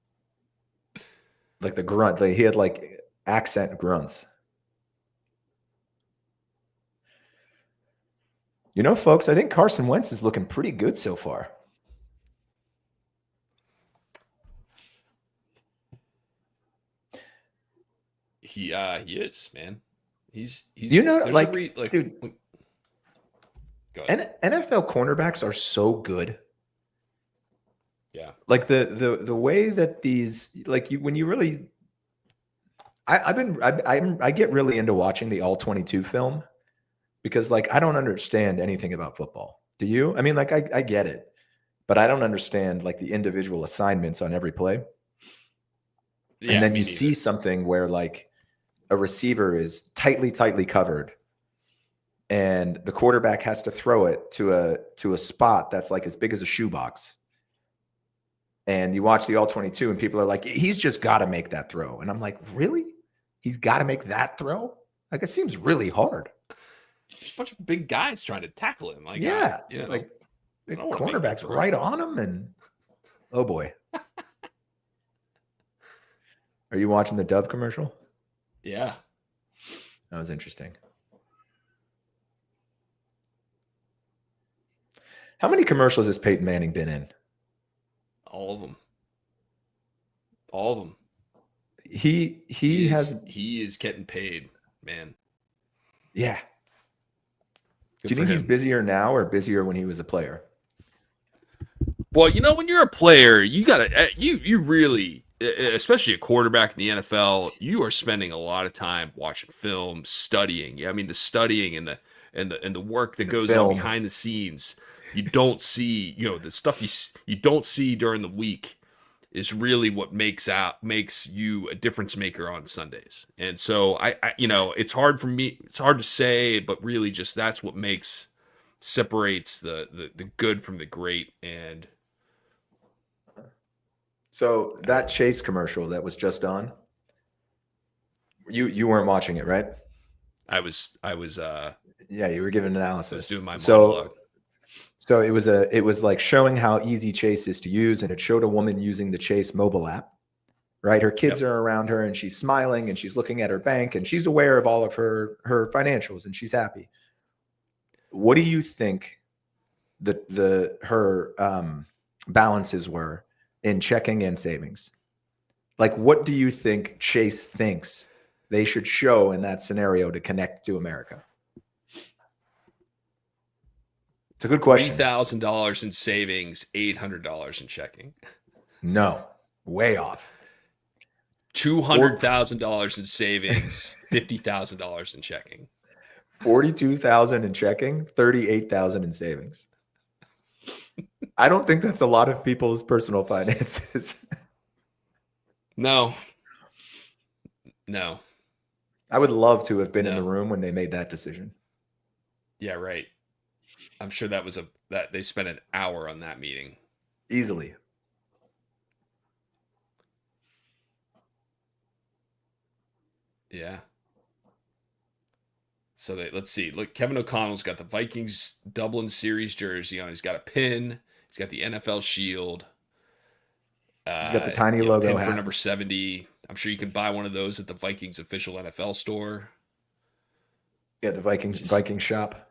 Like the grunt, like he had like accent grunts. You know, folks, I think Carson Wentz is looking pretty good so far. He is, man. He's like dude. Go ahead. NFL cornerbacks are so good. Yeah. Like the way that these like you when you really I get really into watching the all 22 film because like I don't understand anything about football. Do you? I mean, like I get it, but I don't understand like the individual assignments on every play. Yeah, and then you see something where like a receiver is tightly covered and the quarterback has to throw it to a spot that's like as big as a shoebox. And you watch the all 22 and people are like, he's just got to make that throw. And I'm like, really? He's got to make that throw? Like, it seems really hard. There's a bunch of big guys trying to tackle him. Like, yeah. Like the cornerback's right on him. And oh boy. Are you watching the Dove commercial? Yeah. That was interesting. How many commercials has Peyton Manning been in? All of them. All of them. He is getting paid, man. Yeah. Do you think he's busier now or busier when he was a player? Well, you know, when you're a player, you gotta you really, especially a quarterback in the NFL, you are spending a lot of time watching film, studying. I mean, the studying and the work that goes on behind the scenes. You don't see, the stuff you don't see during the week is really what makes you a difference maker on Sundays. And so I it's hard for me. It's hard to say, but really just that's what separates the good from the great. And so that Chase commercial that was just on, you weren't watching it, right? I was yeah, you were giving analysis. I was doing my monologue. So it was like showing how easy Chase is to use, and it showed a woman using the Chase mobile app, right? Her kids are around her and she's smiling and she's looking at her bank and she's aware of all of her financials and she's happy. What do you think her balances were in checking and savings? Like, what do you think Chase thinks they should show in that scenario to connect to America? It's a good question. $3,000 in savings, $800 in checking. No, way off. $200,000 in savings, $50,000 in checking. 42,000 in checking, 38,000 in savings. I don't think that's a lot of people's personal finances. No. No. I would love to have been in No. the room when they made that decision. Yeah, right. I'm sure that they spent an hour on that meeting. Easily. Yeah. So let's see. Look, Kevin O'Connell's got the Vikings Dublin Series jersey on. He's got a pin. He's got the NFL shield. He's got the tiny logo pin hat for number 70. I'm sure you can buy one of those at the Vikings official NFL store. Yeah, the Viking shop.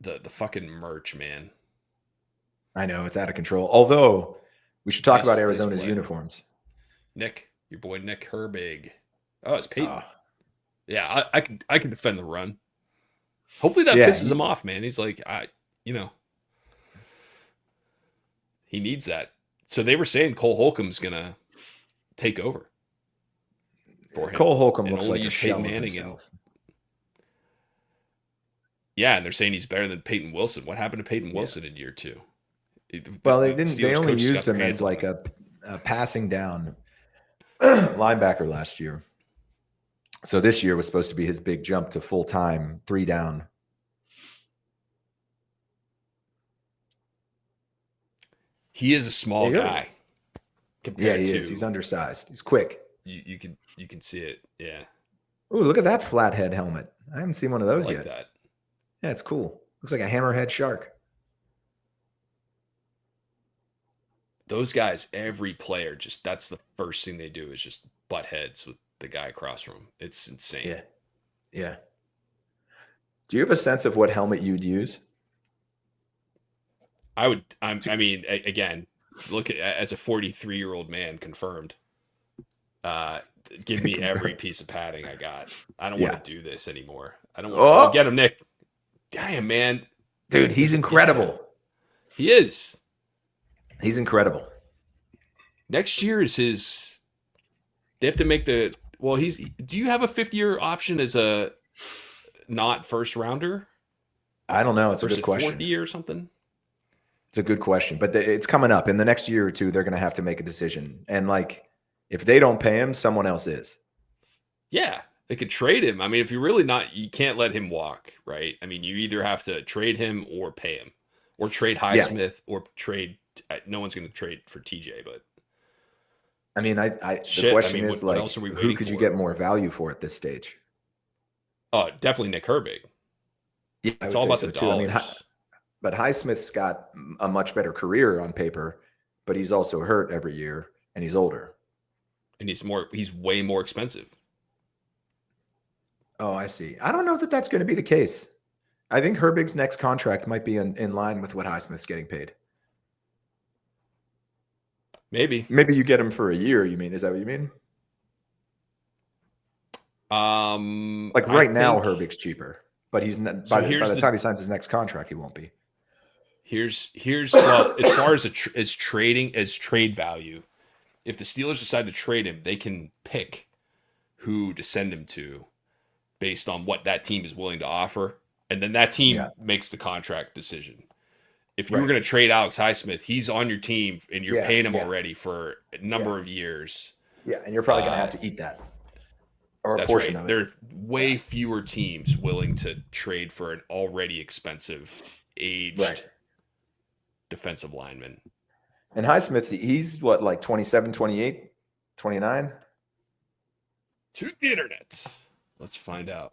The fucking merch, man. I know it's out of control. Although we should talk about Arizona's play. Uniforms. Nick, your boy Nick Herbig. Oh, it's Peyton. Yeah, I can defend the run. Hopefully that pisses him off, man. He's like, he needs that. So they were saying Cole Holcomb's gonna take over for him. Cole Holcomb looks like a shell of himself. Yeah, and they're saying he's better than Peyton Wilson. What happened to Peyton Wilson in year 2? Well, they didn't. They only used him as like a passing down linebacker last year. So this year was supposed to be his big jump to full time 3 down. He is a small guy. Yeah, he is. He's undersized. He's quick. You can see it. Yeah. Ooh, look at that flathead helmet. I haven't seen one of those I like yet. That. Yeah, it's cool. Looks like a hammerhead shark. Those guys, every player, just that's the first thing they do is just butt heads with the guy across from him. It's insane. Yeah. Yeah. Do you have a sense of what helmet you'd use? I mean, again, look at as a 43-year-old man confirmed. Give me every piece of padding I got. I don't want to do this anymore. I don't want to get him, Nick. Damn, man. Dude, he's incredible. He is. He's incredible. Next year is his. They have to make the. Well, do you have a 5th-year option as a not first rounder? I don't know. It's a good question. 4th year or something? It's a good question, but it's coming up in the next year or two. They're going to have to make a decision, and if they don't pay him, someone else is. Yeah, they could trade him. I mean, if you're really not, you can't let him walk, right? I mean, you either have to trade him or pay him, or trade Highsmith, or trade. No one's going to trade for TJ, but I mean, the question is what else are we who could you get more value for at this stage? Oh, definitely Nick Herbig. Yeah, it's all about the dollars. I mean, but Highsmith's got a much better career on paper, but he's also hurt every year, and he's older, and he's way more expensive. Oh, I see. I don't know that that's going to be the case. I think Herbig's next contract might be in line with what Highsmith's getting paid. Maybe you get him for a year. You mean? Is that what you mean? Right now, Herbig's cheaper, but he's not, by the time he signs his next contract, he won't be. Here's well, as far as trade value, if the Steelers decide to trade him, they can pick who to send him to based on what that team is willing to offer, and then that team makes the contract decision. If you were going to trade Alex Highsmith, he's on your team and you're paying him already for a number of years. Yeah, and you're probably going to have to eat that. Or a portion of it. There are way fewer teams willing to trade for an already expensive, aged defensive lineman. And Highsmith, he's what, like 27, 28, 29? To the internet. Let's find out.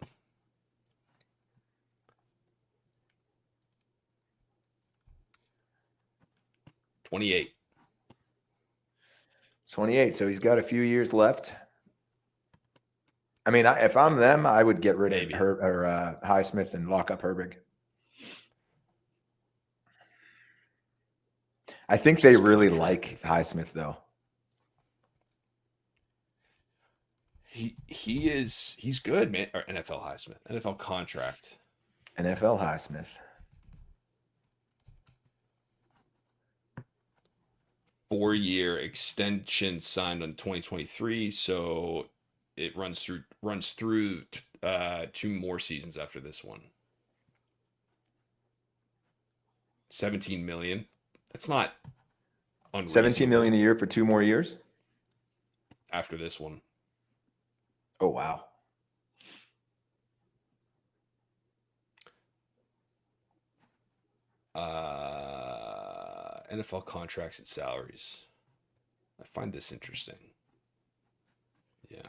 $28. 28. So he's got a few years left. I mean, if I'm them, I would get rid of Highsmith and lock up Herbig. I think they really like Highsmith, though. He's good, man. Or NFL Highsmith, NFL contract. NFL Highsmith. 4-year extension signed on 2023, so it runs through 2 more seasons after this one. 17 million. That's not unreasonable. 17 million a year for 2 more years after this one. Oh wow. NFL contracts and salaries. I find this interesting. Yeah.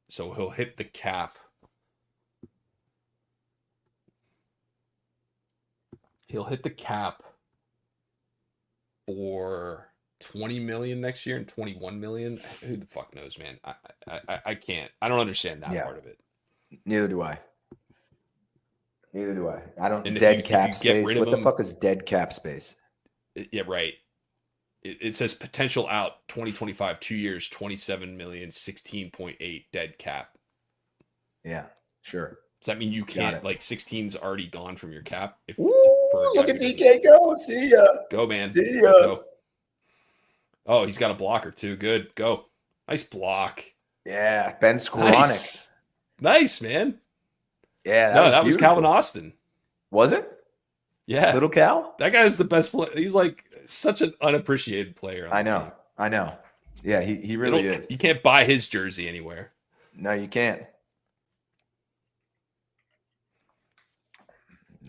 So he'll hit the cap. He'll hit the cap for 20 million next year and 21 million. Who the fuck knows, man? I can't. I don't understand that part of it. Neither do I. I don't. And Dead if cap you space. rid of What the him- fuck is dead cap space? Yeah, right. It says potential out 2025, 2 years, 27 million, 16.8 dead cap. Yeah, sure. Does that mean you Got can't, it. like, 16's already gone from your cap? If, Ooh, for a look guy at who doesn't- DK go. See ya. Go, man. See ya. Go. Oh, he's got a blocker, too. Good. Go. Nice block. Yeah, Ben Skoranek. Nice, man. Yeah, That was beautiful. Calvin Austin. Was it? Yeah. Little Cal? That guy is the best player. He's, like, such an unappreciated player on the team. I know. Yeah, he really is. You can't buy his jersey anywhere. No, you can't.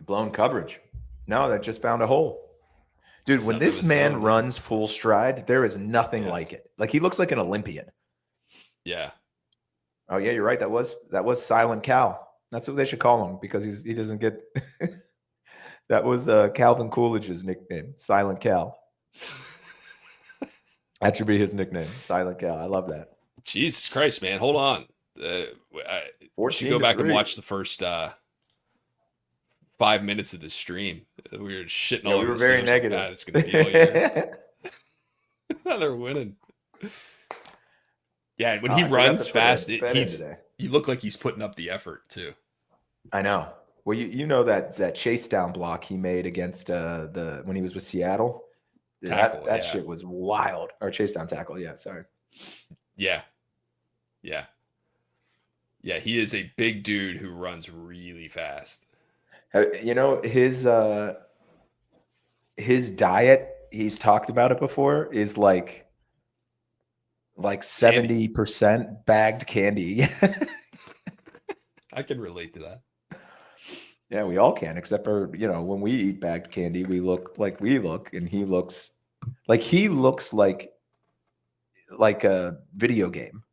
Blown coverage. No, that just found a hole. Dude, when this man runs full stride, there is nothing like it. Like, he looks like an Olympian. Yeah. Oh, yeah, you're right. That was Silent Cal. That's what they should call him, because he doesn't get that was Calvin Coolidge's nickname, Silent Cal. That should be his nickname, Silent Cal. I love that. Jesus Christ, man. Hold on. We should go back and watch the first 5 minutes of the stream. We were shitting all over. We were very negative. Like, it's going to be all year. They're winning. Yeah, when he runs fast, you look like he's putting up the effort too. I know. Well, you know that chase down block he made against when he was with Seattle. Tackle, that shit was wild. Or chase down tackle. Yeah, sorry. Yeah. He is a big dude who runs really fast. You know, his diet, he's talked about it before, is like 70% bagged candy. I can relate to that. Yeah, we all can, except for, when we eat bagged candy, we look like we look, and he looks like a video game.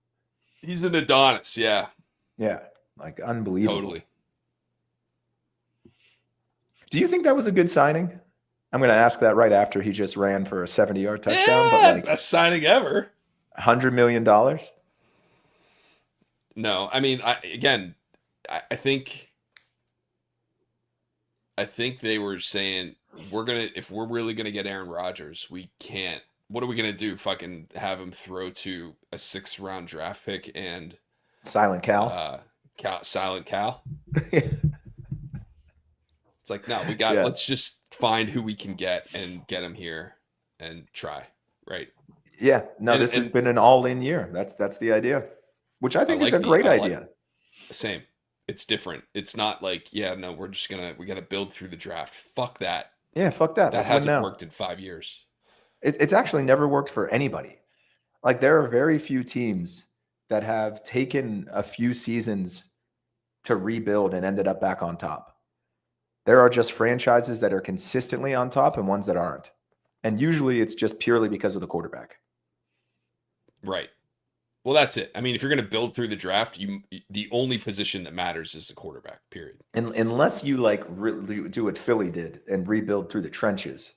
He's an Adonis, yeah. Yeah, like unbelievable. Totally. Do you think that was a good signing? I'm going to ask that right after he just ran for a 70-yard touchdown. Yeah, but best signing ever. $100 million? No, I mean, I think they were saying if we're really gonna get Aaron Rodgers, we can't. What are we gonna do? Fucking have him throw to a 6th round draft pick and Silent Cal? Silent Cal. It's like, no, let's just find who we can get and get him here and try, right? Yeah, no, this has been an all-in year. That's the idea, which I think is a great idea. Same. It's different. It's not like, we gotta build through the draft. Fuck that. Yeah, fuck that. That hasn't worked in 5 years. It's actually never worked for anybody. Like, there are very few teams that have taken a few seasons to rebuild and ended up back on top. There are just franchises that are consistently on top and ones that aren't. And usually it's just purely because of the quarterback. Right. Well, that's it. I mean, if you're going to build through the draft, the only position that matters is the quarterback, period. And unless you do what Philly did and rebuild through the trenches.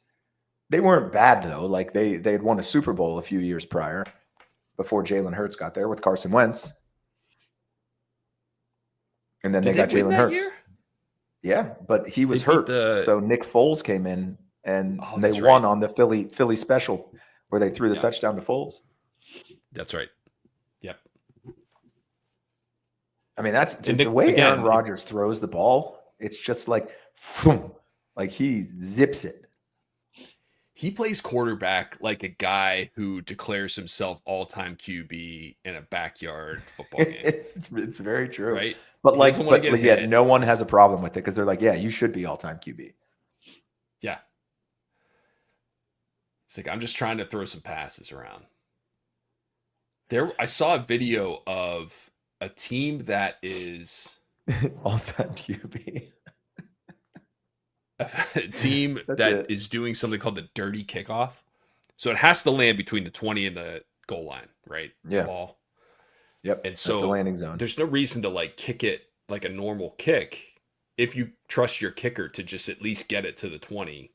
They weren't bad, though. Like, they had won a Super Bowl a few years prior, before Jalen Hurts got there, with Carson Wentz. And then they got Jalen Hurts. Year? Yeah, but he was hurt. So Nick Foles came in and they won on the Philly special, where they threw the touchdown to Foles. That's right. Yep. I mean, that's And the way Aaron again, Rodgers throws the ball. It's just like, phoom, like he zips it. he plays quarterback like a guy who declares himself all-time QB in a backyard football game, It's very true. right? But He doesn't want to get yet hit. no one has a problem with it because they're like, yeah, you should be all-time QB. Yeah. It's like, I'm just trying to throw some passes around. I saw a video of a team that is All-time QB. a team That's that it. is doing something called the dirty kickoff. So it has to land between the 20 and the goal line, right? Yeah. The ball. Yep. And That's so the landing zone. there's no reason to like kick it like a normal kick if you trust your kicker to just at least get it to the 20.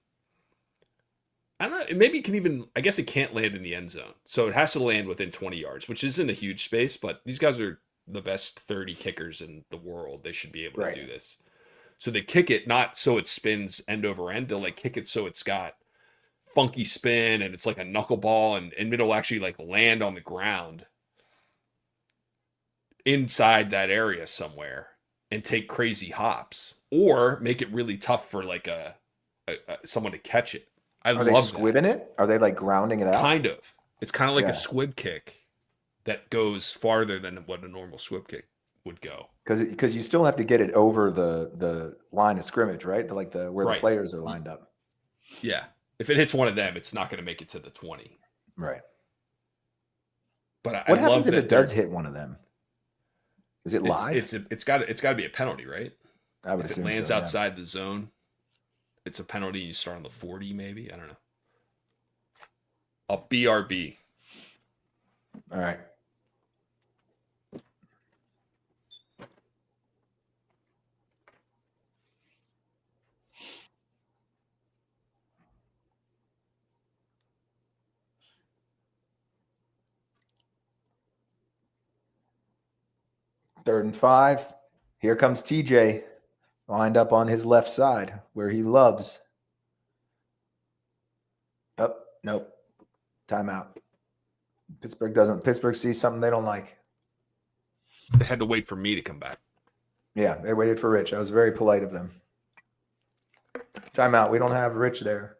I don't know. Maybe it can even, I guess it can't land in the end zone. So it has to land within 20 yards, which isn't a huge space, but these guys are the best 30 kickers in the world. They should be able to do this. So they kick it not so it spins end over end. They'll like kick it so it's got funky spin and it's like a knuckleball and it'll actually like land on the ground inside that area somewhere and take crazy hops or make it really tough for like a someone to catch it. Are they squibbing it? Are they like grounding it out? Kind of. It's kind of like a squib kick that goes farther than what a normal squib kick would go. Because you still have to get it over the line of scrimmage, right? Where the players are lined up. Yeah. If it hits one of them, it's not going to make it to the 20. Right. But what happens if it does hit one of them? Is it live? It's got to be a penalty, right? I would if assume it lands so, outside the zone, it's a penalty. You start on the 40, maybe. I don't know. A BRB. All right. Third and 5. Here comes TJ. Lined up on his left side where he loves. Oh, nope. Timeout. Pittsburgh sees something they don't like. They had to wait for me to come back. Yeah, they waited for Rich. I was very polite of them. Timeout. We don't have Rich there.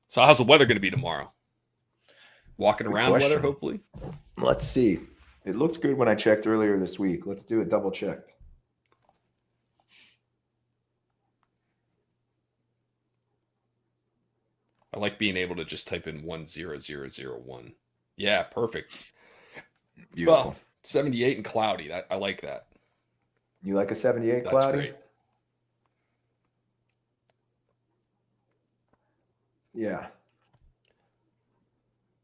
So how's the weather going to be tomorrow? Walking around weather, hopefully? Let's see. It looked good when I checked earlier this week. Let's do a double check. I like being able to just type in 10001. Yeah, perfect. Beautiful. Well, 78 and cloudy. I like that. You like a 78 That's cloudy? Great. Yeah.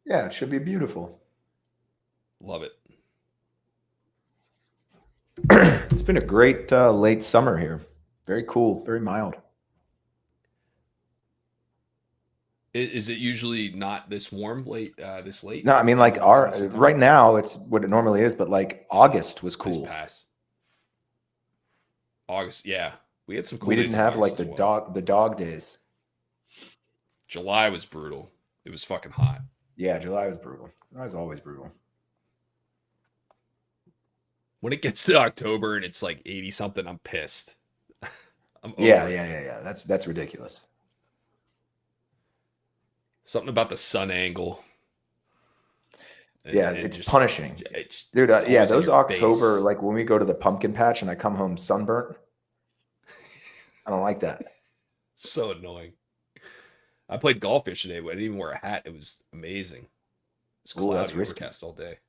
Yeah, it should be beautiful. Love it. It's been a great late summer here. Very cool, very mild. Is it usually not this warm this late? No, I mean like right now it's what it normally is, but like August was cool. August, yeah. We had some cool We days didn't have like the dog days. July was brutal. It was fucking hot. Yeah, July was brutal. July was always brutal. When it gets to October and it's like 80 something, I'm pissed. Yeah. That's ridiculous. Something about the sun angle. It's just punishing. Dude, those October, like when we go to the pumpkin patch and I come home sunburnt, I don't like that. So annoying. I played golf yesterday, but I didn't even wear a hat. It was amazing. It's cloudy, that's risky. Overcast all day.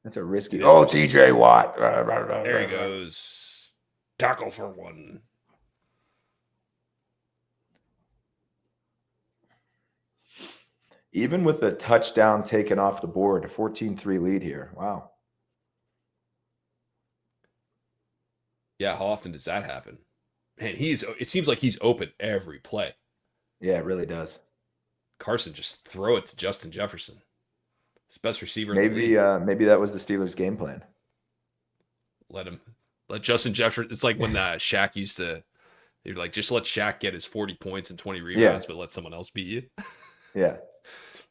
That's a risky. Oh, TJ Watt. There he goes. Tackle for one. Even with the touchdown taken off the board, a 14-3 lead here. Wow. Yeah, how often does that happen? Man, it seems like he's open every play. Yeah, it really does. Carson, just throw it to Justin Jefferson. It's the best receiver. Maybe that was the Steelers' game plan. Let Justin Jefferson. It's like when Shaq used to. They're like, just let Shaq get his 40 points and 20 rebounds, but let someone else beat you. Yeah.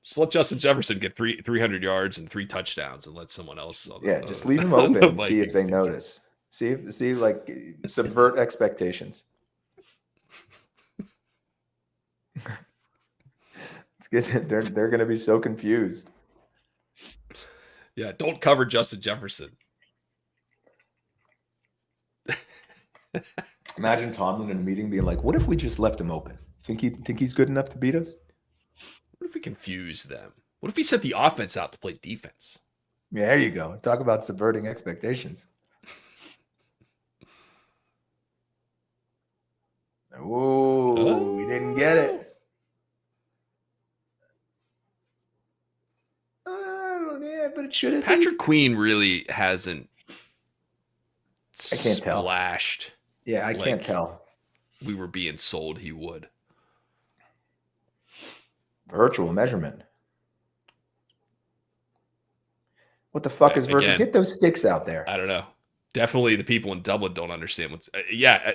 Just let Justin Jefferson get 300 yards and 3 touchdowns, and let someone else. Just leave them on open the and see if they Vikings notice. See, like subvert expectations. It's good. They're going to be so confused. Yeah, don't cover Justin Jefferson. Imagine Tomlin in a meeting being like, "What if we just left him open? Think he's good enough to beat us?" What if we confuse them? What if we set the offense out to play defense? Yeah, there you go. Talk about subverting expectations. Oh, we didn't get it. Yeah, but it shouldn't. Patrick Queen really hasn't. I can't tell. Splashed. Yeah, I can't tell. We were being sold he would. Virtual measurement. What the fuck is virtual? Again, Get those sticks out there. I don't know. Definitely the people in Dublin don't understand what's. Yeah,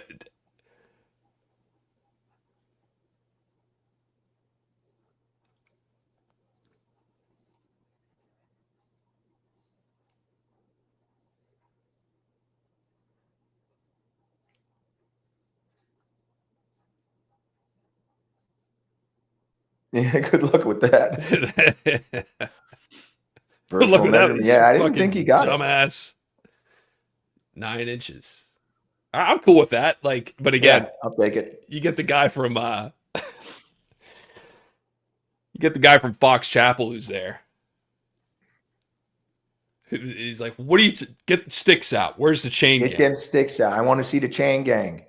good luck with that. Virtual measurement. Yeah, I didn't think he got dumbass. 9 inches. I'm cool with that. But again, I'll take it. You get the guy from Fox Chapel who's there. He's like, "What do you get the sticks out? Where's the chain gang? Get them sticks out. I want to see the chain gang.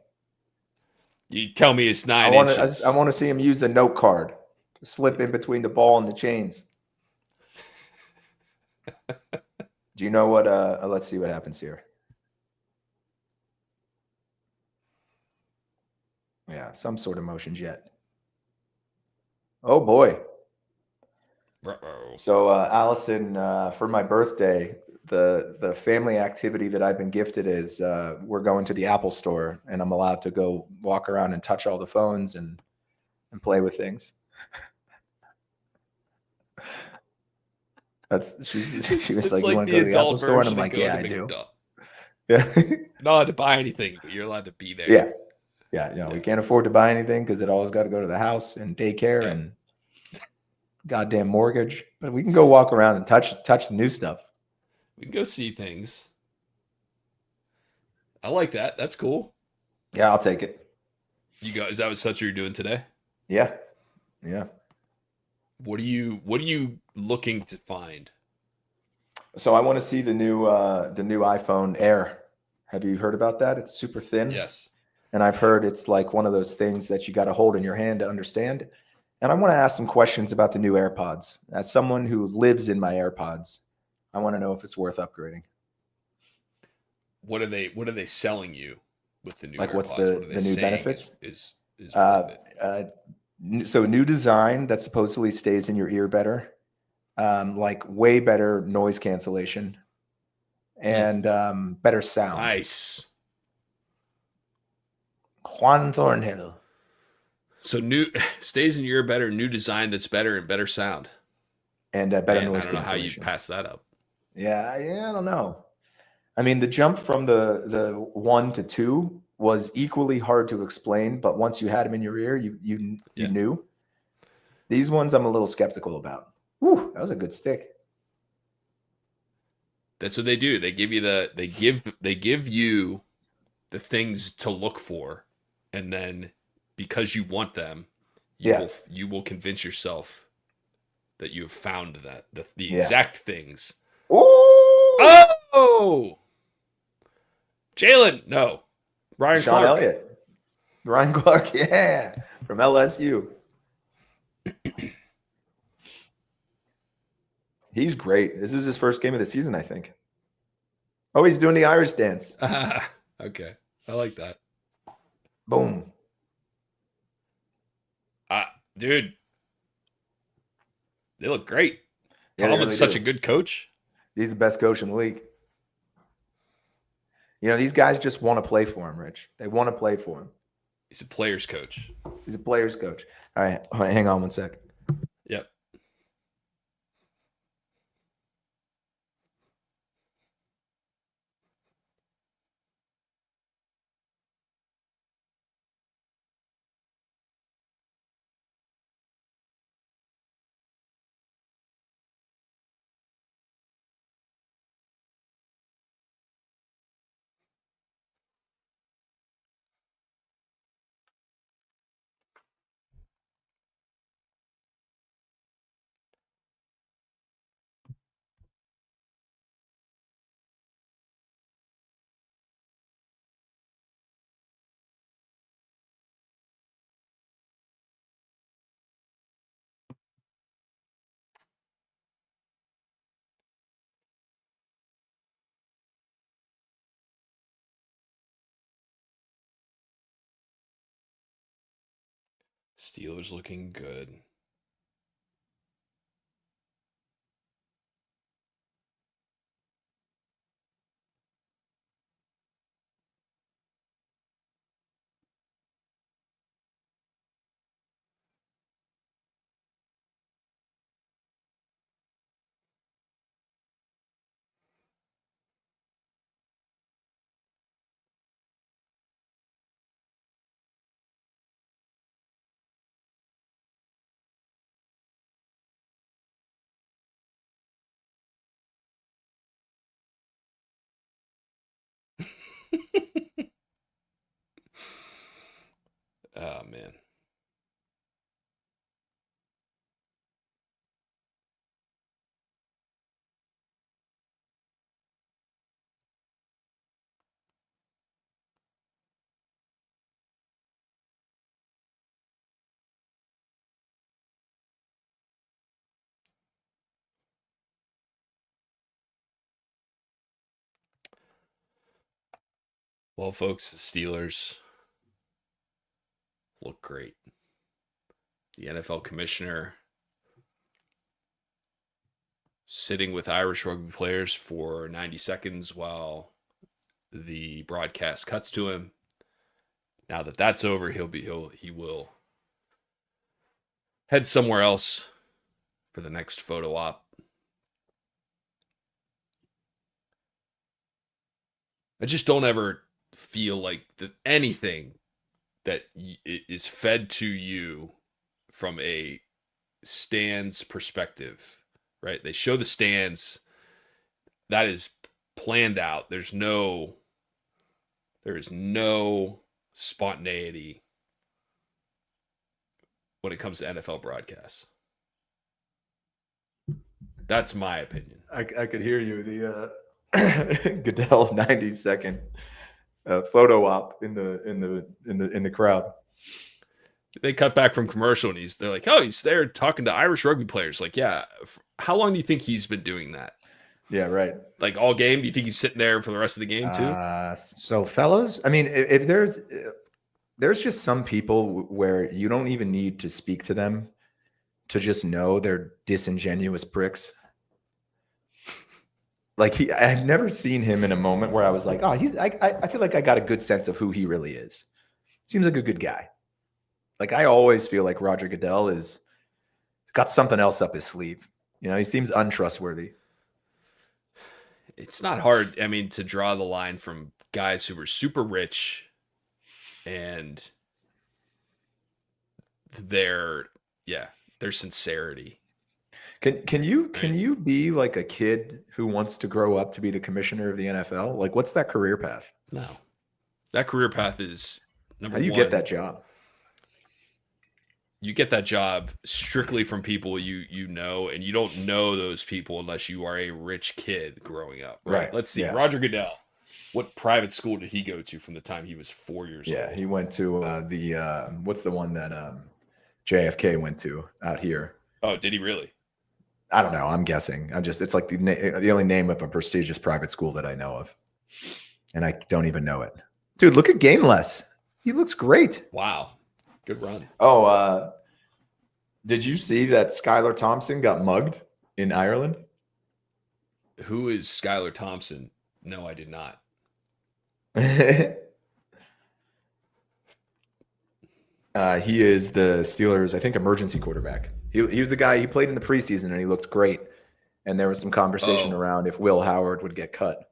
You tell me it's 9 inches. I want to see him use the note card to slip in between the ball and the chains." Do you know what? Let's see what happens here. Yeah, some sort of motion jet. Oh boy. Uh-oh. So Allison, for my birthday, the family activity that I've been gifted is we're going to the Apple store, and I'm allowed to go walk around and touch all the phones and play with things. She was like, "You want to go to the Apple store?" And I'm like, "Yeah, I do." Yeah. Not allowed to buy anything, but you're allowed to be there. Yeah. We can't afford to buy anything because it always got to go to the house and daycare and goddamn mortgage. But we can go walk around and touch the new stuff. We can go see things. I like that. That's cool. Yeah, I'll take it. Is that what you're doing today? Yeah. What are you looking to find? So I want to see the new iPhone Air. Have you heard about that? It's super thin. Yes. And I've heard it's like one of those things that you got to hold in your hand to understand. And I want to ask some questions about the new AirPods. As someone who lives in my AirPods, I want to know if it's worth upgrading. What are they selling you with the new like AirPods? What's the new benefits? Is worth it? So new design that supposedly stays in your ear better, like way better noise cancellation, and better sound. Nice. Juan Thornhill. So new stays in your ear better, new design that's better and better sound. And better noise cancellation. I don't know how you pass that up. Yeah, I don't know. I mean, the jump from the 1 to 2 was equally hard to explain, but once you had them in your ear, you knew. These ones I'm a little skeptical about. Whew, that was a good stick. That's what they do. They give you they give you the things to look for, and then because you want them, you will convince yourself that you have found the exact things. Ooh! Oh! Jalen, no. Ryan Sean Clark. Elliott. Ryan Clark, yeah. From LSU. He's great. This is his first game of the season, I think. Oh, he's doing the Irish dance. Okay. I like that. Boom. Dude. They look great. Yeah, Tomlin's such a good coach. He's the best coach in the league. You know, these guys just want to play for him, Rich. They want to play for him. He's a player's coach. He's a player's coach. All right, hang on one sec. Yep. Steelers looking good. Oh man. Well, folks, the Steelers look great. The NFL commissioner sitting with Irish rugby players for 90 seconds while the broadcast cuts to him. Now that that's over, he will head somewhere else for the next photo op. I just don't ever feel like that anything that is fed to you from a stands perspective, right? They show the stands, that is planned out. There is no spontaneity when it comes to NFL broadcasts. That's my opinion. I could hear you. The Goodell 90-second photo op in the crowd. They cut back from commercial and they're like, oh, he's there talking to Irish rugby players. Like, yeah, how long do you think he's been doing that? Yeah, right. Like all game? Do you think he's sitting there for the rest of the game too? So, fellas, I mean, if there's just some people where you don't even need to speak to them to just know they're disingenuous pricks. Like I've never seen him in a moment where I was like, oh, I feel like I got a good sense of who he really is. Seems like a good guy. Like I always feel like Roger Goodell is got something else up his sleeve. You know, he seems untrustworthy. It's not hard, I mean, to draw the line from guys who were super rich and their sincerity. Can you be like a kid who wants to grow up to be the commissioner of the NFL? Like, what's that career path? No, that career path is number one. How do you get that job? You get that job strictly from people you know, and you don't know those people unless you are a rich kid growing up. Right. Let's see. Yeah. Roger Goodell. What private school did he go to from the time he was 4 years old? Yeah, he went to what's the one that JFK went to out here? Oh, did he really? I don't know. I'm guessing. It's like the only name of a prestigious private school that I know of, and I don't even know it. Dude, look at Gainless. He looks great. Wow, good run. Oh, did you see that Skylar Thompson got mugged in Ireland? Who is Skylar Thompson? No, I did not. He is the Steelers', I think, emergency quarterback. He was the guy. He played in the preseason and he looked great. And there was some conversation around if Will Howard would get cut.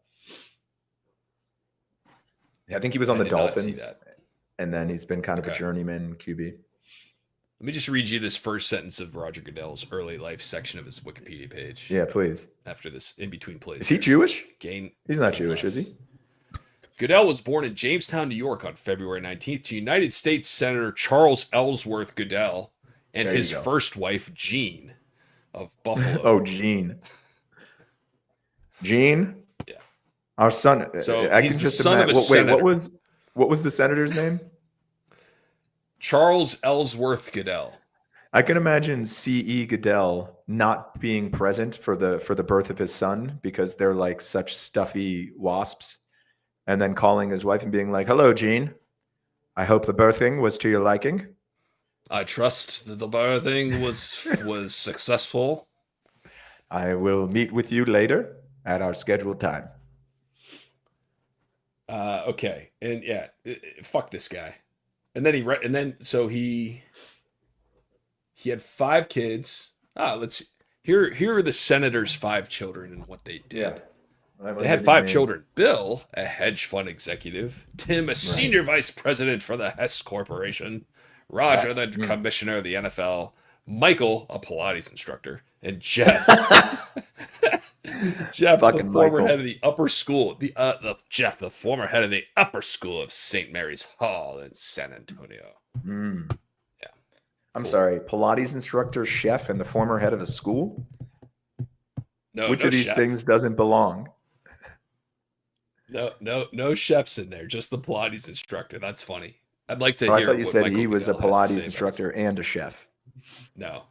Yeah, I think he was on the Dolphins. And then he's been kind of a journeyman QB. Let me just read you this first sentence of Roger Goodell's early life section of his Wikipedia page. Yeah, please. After this in between plays. Is he Jewish? He's not Jewish, is he? Goodell was born in Jamestown, New York on February 19th to United States Senator Charles Ellsworth Goodell and his first wife, Jean, of Buffalo. Oh, Jean. Jean? Yeah. Our son. So he's the son of a senator. Wait, what was the senator's name? Charles Ellsworth Goodell. I can imagine C.E. Goodell not being present for the birth of his son because they're like such stuffy wasps, and then calling his wife and being like, "Hello, Jean. I hope the birthing was to your liking." I trust that the birthing was successful. I will meet with you later at our scheduled time. Okay, and yeah, fuck this guy. And then he had 5 kids. Let's here are the senator's 5 children and what they Yeah. did. I They want to hear had these 5 children. names. Bill, a hedge fund executive. Tim, a Right. senior vice president for the Hess Corporation. Roger, the Yes. commissioner of the NFL. Michael, a Pilates instructor. And Jeff, Jeff, the Fucking former Michael. head of the upper school. Jeff, the former head of the upper school of St. Mary's Hall in San Antonio. Mm. Yeah. I'm Cool. sorry, Pilates instructor, chef, and the former head of the school? Which No of these chef. things doesn't belong? No chefs in there. Just the Pilates instructor. That's funny. I'd like to Oh, hear I thought you what said Michael he was a Goodell has to Pilates say about instructor and a chef. No.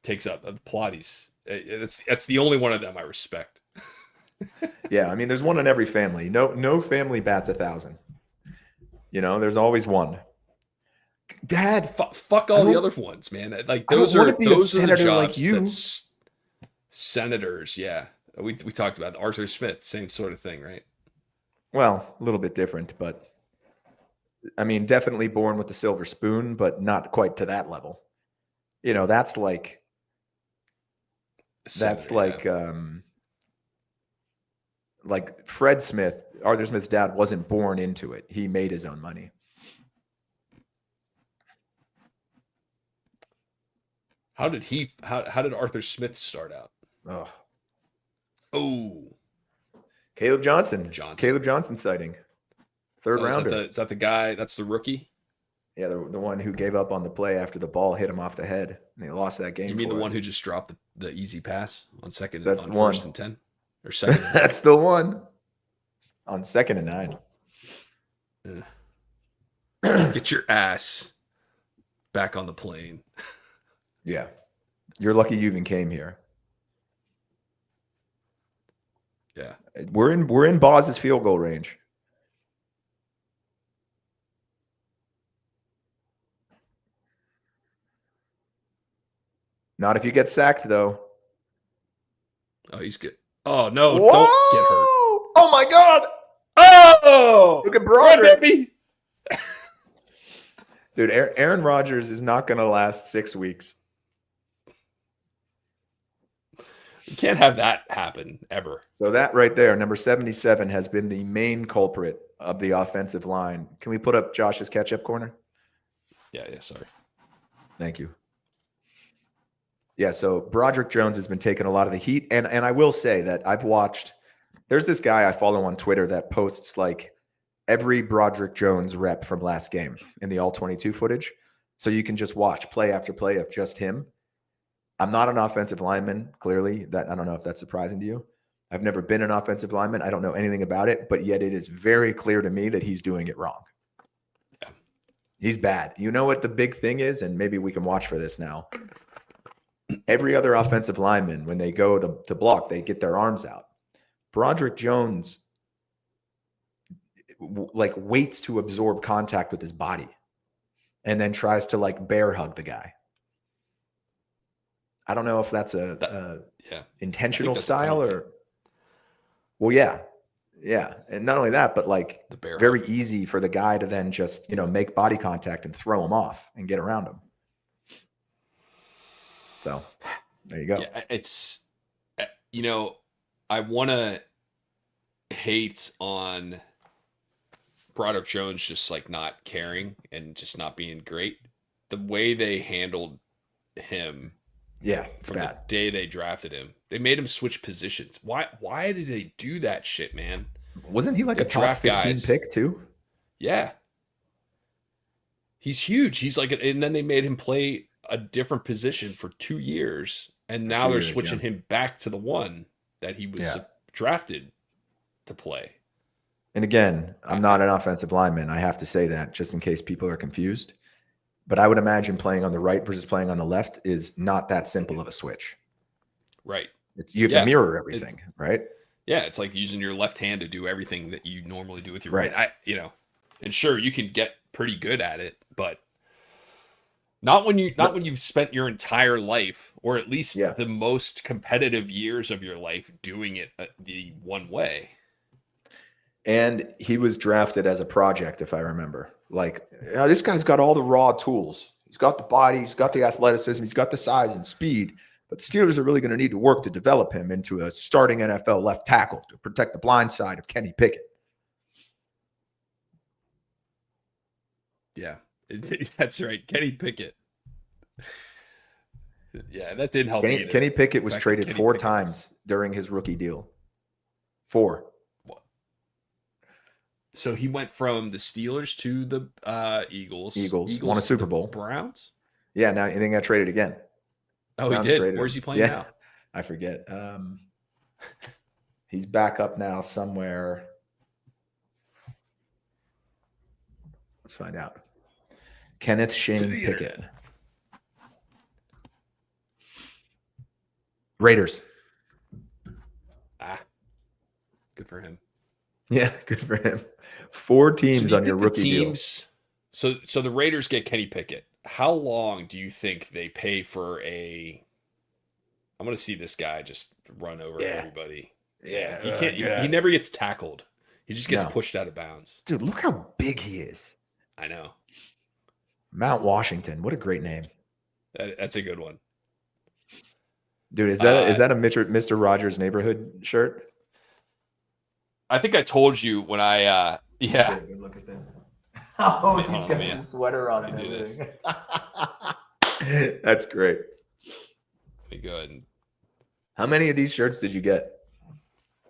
Takes up Pilates. That's the only one of them I respect. Yeah, I mean, there's one in every family. No family bats 1,000. You know, there's always one. Dad, Fuck I all the don't- other ones, man. Like I don't those wanna are be a those are the senator like jobs you. that senators. Yeah, we talked about Arthur Smith, same sort of thing, right? well, a little bit different, but I mean, definitely born with the silver spoon, but not quite to that level. You know, that's like like Fred Smith, Arthur Smith's dad wasn't born into it. He made his own money. How did Arthur Smith start out? Oh, Oh, Caleb Johnson. Caleb Johnson sighting. Third rounder. Is that the guy? That's the rookie. Yeah, the one who gave up on the play after the ball hit him off the head, and they lost that game. You mean for the us. one who just dropped the easy pass on second? That's on the one. 1st and 10 or second? And That's the one. On 2nd and 9. Get your ass back on the plane. Yeah. You're lucky you even came here. Yeah. We're in Boz's field goal range. Not if you get sacked, though. Oh, he's good. Oh no! Whoa! Don't get hurt. Oh my God! Oh, Look at Broderick. Run, baby. Dude, Aaron Rodgers is not going to last 6 weeks. You can't have that happen ever. So that right there, number 77, has been the main culprit of the offensive line. Can we put up Josh's catch-up corner? Yeah. Sorry. Thank you. Yeah, so Broderick Jones has been taking a lot of the heat. And I will say that I've watched, there's this guy I follow on Twitter that posts like every Broderick Jones rep from last game in the all-22 footage. So you can just watch play after play of just him. I'm not an offensive lineman, clearly. That I don't know if that's surprising to you. I've never been an offensive lineman. I don't know anything about it, but yet it is very clear to me that he's doing it wrong. Yeah. He's bad. You know what the big thing is? And maybe we can watch for this now. Every other offensive lineman, when they go to block, they get their arms out. Broderick Jones like waits to absorb contact with his body and then tries to like bear hug the guy. I don't know if that's a intentional style or, well, yeah. And not only that, but like very easy for the guy to then just, make body contact and throw him off and get around him. So there you go. Yeah, it's, I want to hate on Broderick Jones just like not caring and just not being great. The way they handled him. Yeah, it's from bad. The day they drafted him, they made him switch positions. Why did they do that shit, man? Wasn't he like a top 15 pick too? Yeah. He's huge. He's like, and then they made him play a different position for 2 years, and now they're switching him back to the one that he was drafted to play. And again, I'm not an offensive lineman. I have to say that just in case people are confused. But I would imagine playing on the right versus playing on the left is not that simple of a switch. Right. You have to mirror everything, right? Yeah, it's like using your left hand to do everything that you normally do with your right. And sure, you can get pretty good at it, but not when you've spent your entire life, or at least Yeah. the most competitive years of your life, doing it the one way. And he was drafted as a project, if I remember. Like, this guy's got all the raw tools. He's got the body, he's got the athleticism, he's got the size and speed. But the Steelers are really going to need to work to develop him into a starting NFL left tackle to protect the blind side of Kenny Pickett. Yeah, that's right. Kenny Pickett. Yeah, that didn't help either. Kenny Pickett was traded Kenny 4 Pickett times during his rookie deal. 4. So he went from the Steelers to the Eagles. Eagles won a Super Bowl. Browns? Yeah, now he got traded again. Oh, Browns he did? traded Where's him. he playing now? I forget. He's back up now somewhere. Let's find out. Kenneth Shane Pickett. Internet. Raiders. Good for him. Yeah, good for him. 4 teams on your rookie deal. So the Raiders get Kenny Pickett. How long do you think they pay for a? I'm going to see this guy just run over everybody. Yeah, he can't. He never gets tackled. He just gets No. pushed out of bounds. Dude, look how big he is. I know. Mount Washington. What a great name. That's a good one. Dude, is that a Mr. Rogers neighborhood shirt? I think I told you when I yeah. Look at this. Oh, he's got man. his sweater on and Do this. everything. That's great. Let me go ahead and How many of these shirts did you get?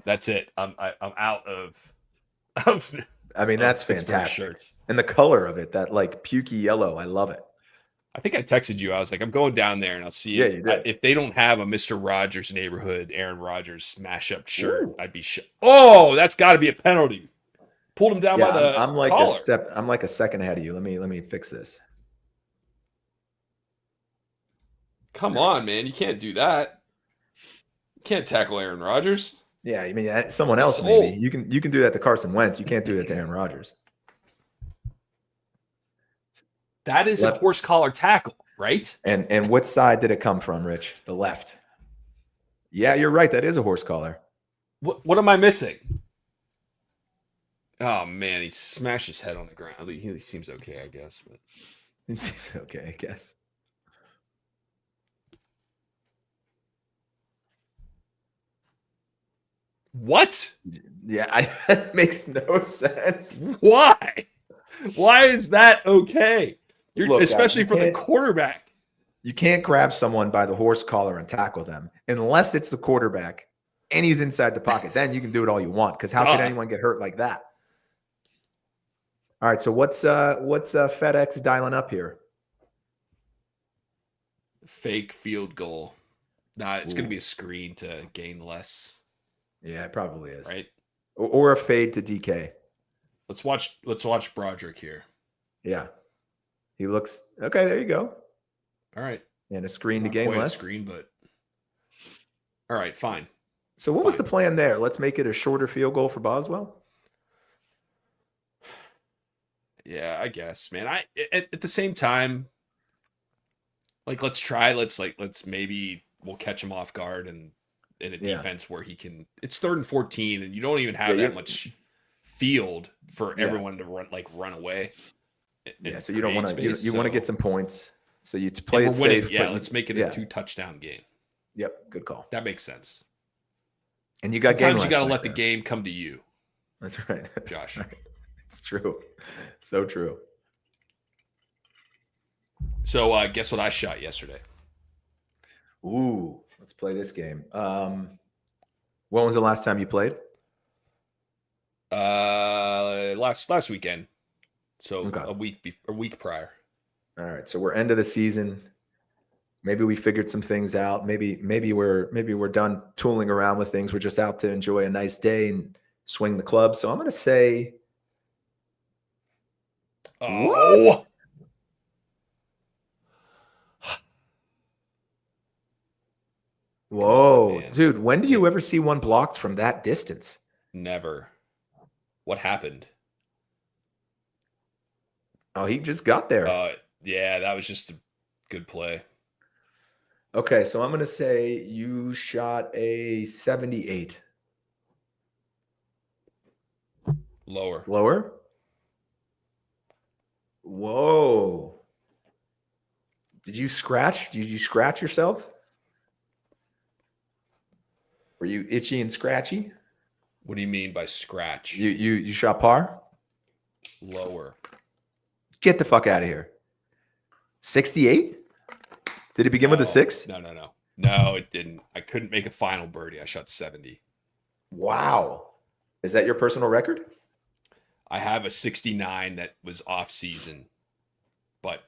that's it. I'm out of I mean, that's Pittsburgh fantastic. shirts. And the color of it, that like pukey yellow, I love it. I think I texted you. I was like, I'm going down there and I'll see Yeah, you did. if they don't have a Mr. Rogers neighborhood Aaron Rodgers smash up shirt. Ooh. I'd be Oh, that's got to be a penalty. Pulled him down by Yeah, the I'm like collar. I'm like a second ahead of you. Let me fix this. Come on, man. You can't do that. You can't tackle Aaron Rodgers. Yeah, I mean, someone else It's maybe. old. You can do that to Carson Wentz. You can't do that to Aaron Rodgers. That is a Left. horse collar tackle, right? And what side did it come from, Rich? The left. Yeah, you're right. That is a horse collar. What am I missing? Oh man, he smashed his head on the ground. He seems okay, I guess. But Okay, I guess. what? Yeah, that makes no sense. Why? Why is that okay? Look, Especially you for the can't- quarterback. You can't grab someone by the horse collar and tackle them unless it's the quarterback and he's inside the pocket. Then you can do it all you want because how could Duh. anyone get hurt like that? All right, so what's FedEx dialing up here? Fake field goal. Nah, it's going Ooh. to be a screen to gain less, Yeah, it probably is. right? Or a fade to DK. Let's watch Broderick here. Yeah. He looks okay. There you go. All right. And a screen to Not gain quite a less. screen, but all right, fine. So what was Fine. the plan there? Let's make it a shorter field goal for Boswell. Yeah, I guess, man. At the same time, like let's maybe we'll catch him off guard and in a Yeah. defense where he can. It's 3rd and 14, and you don't even have Yeah, that much field for Yeah. everyone to run away. Yeah, so you don't want to you want to get some points. So you and play we're it winning. safe. Yeah, but let's make it yeah. a 2-touchdown game. Yep, good call. That makes sense. And you got game. Sometimes you got to last let the night game come to you, there. That's right, That's Josh. right. It's true. So true. So guess what I shot yesterday? Ooh, let's play this game. When was the last time you played? Last weekend. So Okay. a week prior. All right, so we're end of the season. Maybe we figured some things out. Maybe we're done tooling around with things. We're just out to enjoy a nice day and swing the club. So I'm going to say, Oh, whoa, man. dude, when do you ever see one blocked from that distance? never. What happened? Oh, he just got there. Yeah, that was just Good play. Okay, so I'm going to say you shot a 78. Lower. Lower? Whoa. Did you scratch? Did you scratch yourself? Were you itchy and scratchy? What do you mean by scratch? You shot par? Lower. Get the fuck out of here. 68? Did it begin with a 6? No. No, it didn't. I couldn't make a final birdie. I shot 70. Wow. Is that your personal record? I have a 69 that was off season, but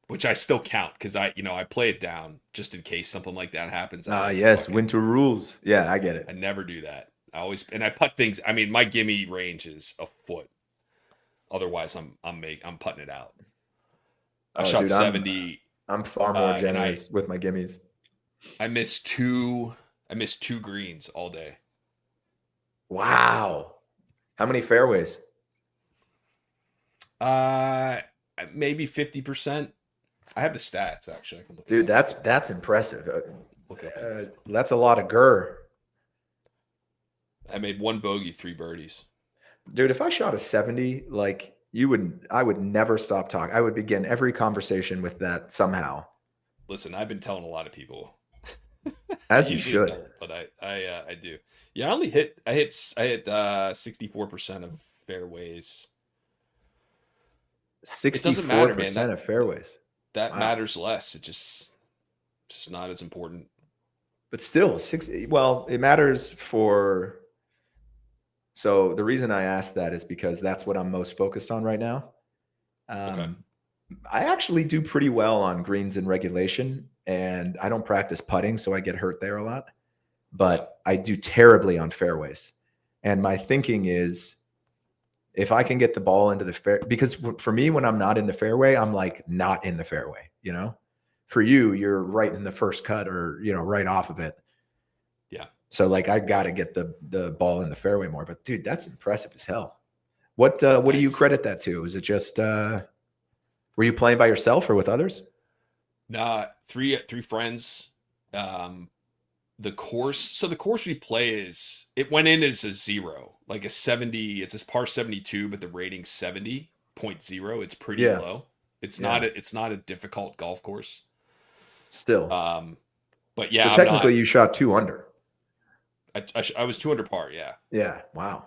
which I still count because I play it down just in case something like that happens. Yes, winter rules. Yeah, I get it. I never do that. I putt things. I mean, my gimme range is a foot. Otherwise, I'm putting it out. I shot dude, 70. I'm far more generous with my gimmies. I missed two greens all day. Wow. How many fairways? Maybe 50%. I have the stats actually. I can look. Dude, that's impressive. Look up. That's a lot of gur. I made 1 bogey, 3 birdies. Dude, if I shot a 70, like I would never stop talking. I would begin every conversation with that somehow. Listen, I've been telling a lot of people. As you should. Don't, but I do. Yeah, I hit 64% of fairways. 64% of fairways. That matters less. It's just not as important. But still, it matters for. So the reason I asked that is because that's what I'm most focused on right now. Okay. I actually do pretty well on greens in regulation, and I don't practice putting, so I get hurt there a lot. But I do terribly on fairways. And my thinking is, if I can get the ball into the fair, because for me, when I'm not in the fairway, I'm like not in the fairway, you know? For you, you're right in the first cut or, right off of it. Yeah. So like I got to get the ball in the fairway more. But dude, that's impressive as hell. What do you credit that to? Is it just were you playing by yourself or with others? Nah, three friends. The course we play it went in as a 0, like a 70. It's a par 72, but the rating's 70.0. It's pretty low. It's not a difficult golf course. Still. But yeah, so technically you shot 2 under. I was 2 under par, yeah. Yeah, wow.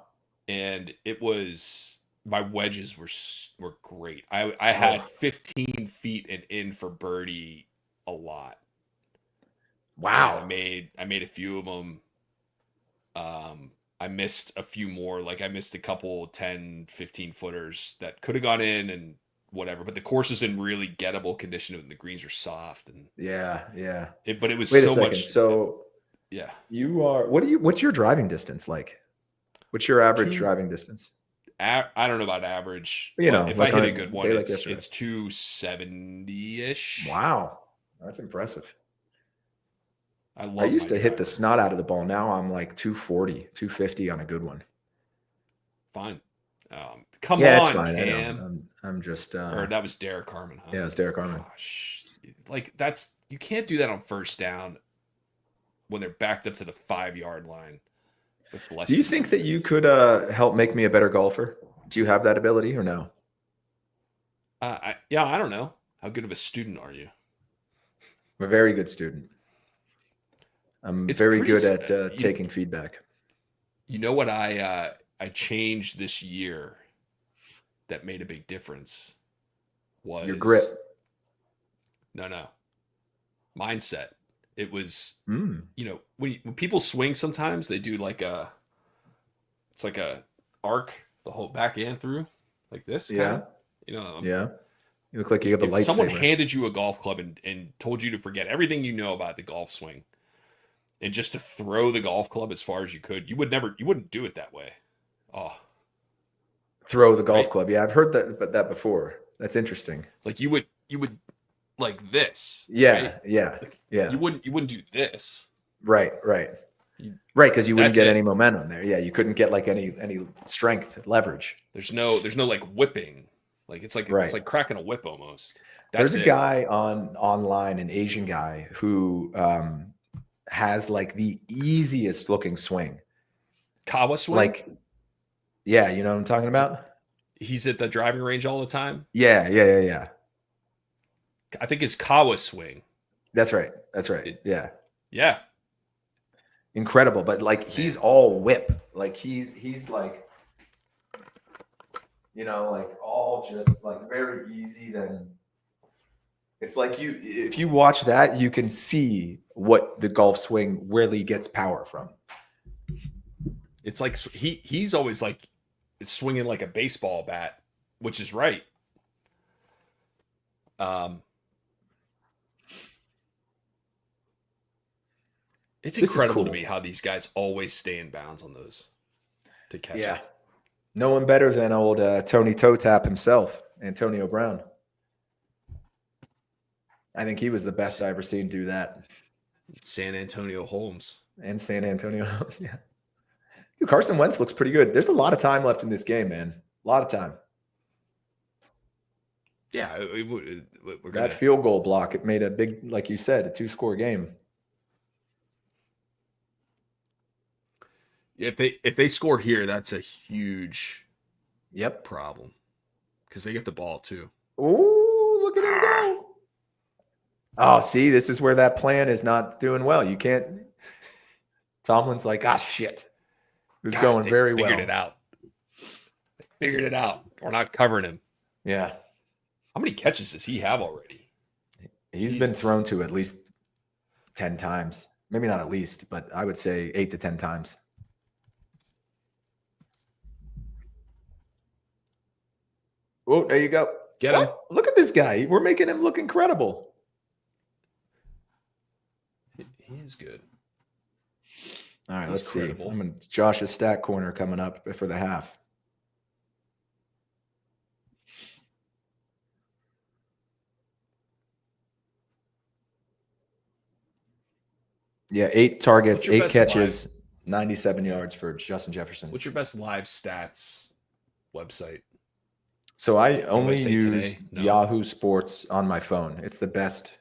And it was, my wedges were great. I had 15 feet and in for birdie a lot. Wow. And I made a few of them. I missed a few more. Like I missed a couple 10, 15 footers that could have gone in and whatever. But the course is in really gettable condition and the greens are soft. And yeah. But it was Wait so a second. much. So yeah. What's your driving distance like? What's your average driving distance? I don't know about average. But if like I hit a good one, like it's 270-ish. Wow. That's impressive. I used to hit the snot out of the ball. Now I'm like 240, 250 on a good one. Fine. Come on, it's fine. Cam. I'm just. Or that was Derek Harmon, huh? Yeah, it's Derek Harmon. Gosh, like you can't do that on first down when they're backed up to the 5-yard line. With less. Do you think that you could help make me a better golfer? Do you have that ability or no? I don't know. How good of a student are you? I'm a very good student. I'm very good at taking feedback. You know what I changed this year that made a big difference was your grip. No. Mindset. It was, when people swing sometimes they do it's like a arc the whole back and through like this. Yeah. Kinda, yeah. You look like you have a lightsaber. If someone handed you a golf club and told you to forget everything you know about the golf swing and just to throw the golf club as far as you could, you wouldn't do it that way. Oh, throw the golf club. Yeah. I've heard that before. That's interesting. Like you would like this. Yeah. Right? Yeah. Yeah. You wouldn't do this. Right. Because you wouldn't get any momentum there. Yeah. You couldn't get like any strength leverage. There's no like whipping. Like it's like cracking a whip almost. There's That's a it. guy online, an Asian guy who has like the easiest looking swing. Kawa swing. Like, yeah, you know what I'm talking about? He's at the driving range all the time. Yeah. I think it's Kawa swing. That's right. That's right. Yeah. Yeah. Incredible. But like he's all whip. Like he's like, you know, like all just like very easy. Then it's like if you watch that, you can see what the golf swing really gets power from. It's like he's always like swinging like a baseball bat, which is right. It's incredible to me how these guys always stay in bounds on those to catch it. No one better than old Tony Toe Tap himself, Antonio Brown. I think he was the best I ever seen do that. San Antonio Holmes. And San Antonio Holmes, yeah. Dude, Carson Wentz looks pretty good. There's a lot of time left in this game, man. A lot of time. Yeah, we're gonna... That field goal block, it made a big, like you said, a 2-score game. If they score here, that's a huge Yep problem because they get the ball too. Ooh, look at him go. Oh, see, this is where that plan is not doing well. You can't. Tomlin's like, shit. It was going very well. Figured it out. They figured it out. We're not covering him. Yeah. How many catches does he have already? He's been thrown to at least 10 times. Maybe not at least, but I would say 8 to 10 times. Oh, there you go. Get him. Look at this guy. We're making him look incredible. He is good. All right, let's see. Josh's stat corner coming up for the half. Yeah, 8 targets, 8 catches, 97 yards for Justin Jefferson. What's your best live stats website? So I only use Yahoo Sports on my phone. It's the best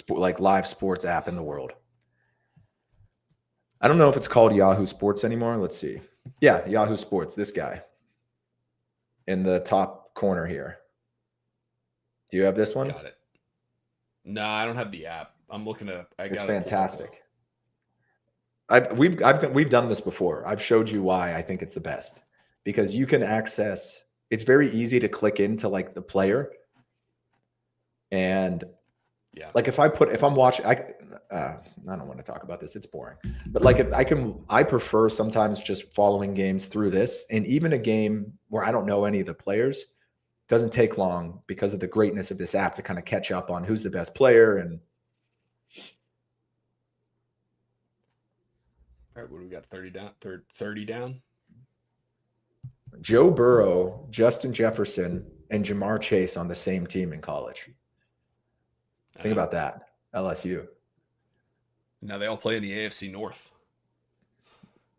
like live sports app in the world. I don't know if it's called Yahoo Sports anymore. Let's see. Yeah, Yahoo Sports. This guy in the top corner here. Do you have this one? Got it. No, I don't have the app. I'm looking at. It's fantastic. We've done this before. I've showed you why I think it's the best because you can access. It's very easy to click into like the player, and like if I'm watching, I don't want to talk about this. It's boring, but like I prefer sometimes just following games through this, and even a game where I don't know any of the players doesn't take long because of the greatness of this app to kind of catch up on who's the best player. And all right, what do we got? 30 down. 30 down. Joe Burrow, Justin Jefferson, and Jamar Chase on the same team in college. Think about that. LSU. Now they all play in the AFC North.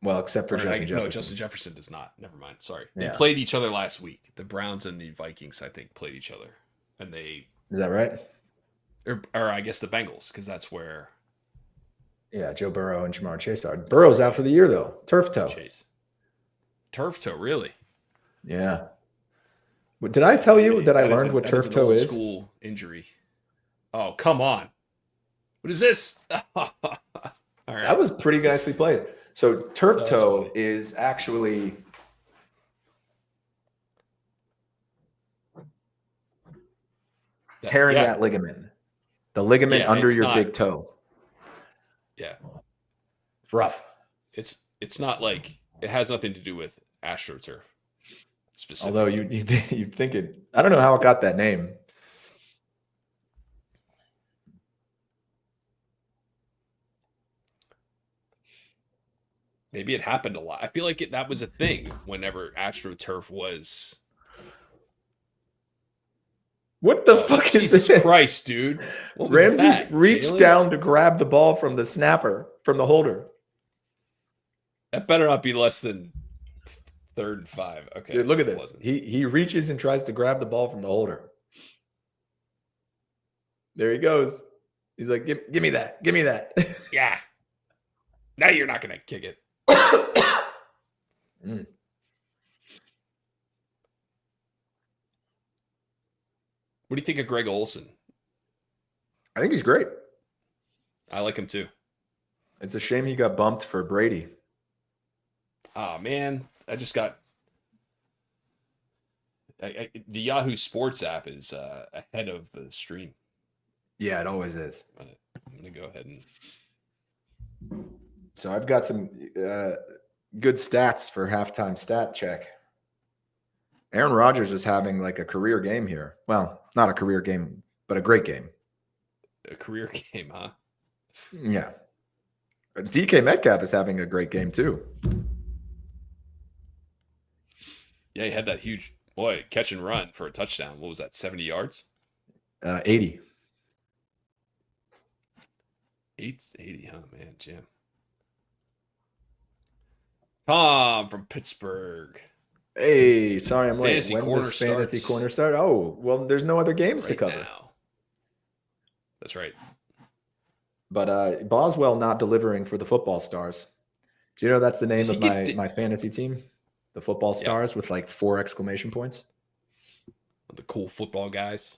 Well, except for Justin Jefferson. No, Justin Jefferson does not. Never mind. Sorry. They played each other last week. The Browns and the Vikings, I think, played each other. And they... Is that right? Or I guess the Bengals, because that's where... Yeah, Joe Burrow and Jamar Chase are. Burrow's out for the year, though. Turf toe. Turf toe, really? Yeah. But did I tell you that I learned what turf toe is? School injury. Oh, come on. What is this? All right. That was pretty nicely played. So turf toe is actually tearing that ligament. The ligament under your big toe. Yeah. It's rough. It's not like it has nothing to do with AstroTurf. Although you think it, I don't know how it got that name. Maybe it happened a lot. I feel like that was a thing whenever AstroTurf was. What the fuck is this? Jesus Christ, dude. What was Ramsey that? reached down to grab the ball from the snapper, from the holder. That better not be less than 3rd and 5. Okay. Dude, look at this. He reaches and tries to grab the ball from the holder. There he goes. He's like, give me that. Give me that. Yeah. Now you're not going to kick it. Mm. What do you think of Greg Olson? I think he's great. I like him too. It's a shame he got bumped for Brady. Oh, man. I just got. The Yahoo Sports app is ahead of the stream. Yeah, it always is. I'm going to go ahead and. So I've got some good stats for halftime stat check. Aaron Rodgers is having like a career game here. Well, not a career game, but a great game. A career game, huh? Yeah. DK Metcalf is having a great game too. Yeah, he had that huge catch and run for a touchdown. What was that? 70 yards? 80. 80, huh, man? Jim. Tom from Pittsburgh. Hey, sorry I'm late. Fantasy When corner does fantasy starts corner start? Oh, well, there's no other games to right cover. now. That's right. But Boswell not delivering for the football stars. Do you know that's the name Does he of get my fantasy team? The football stars with like 4 exclamation points. The cool football guys.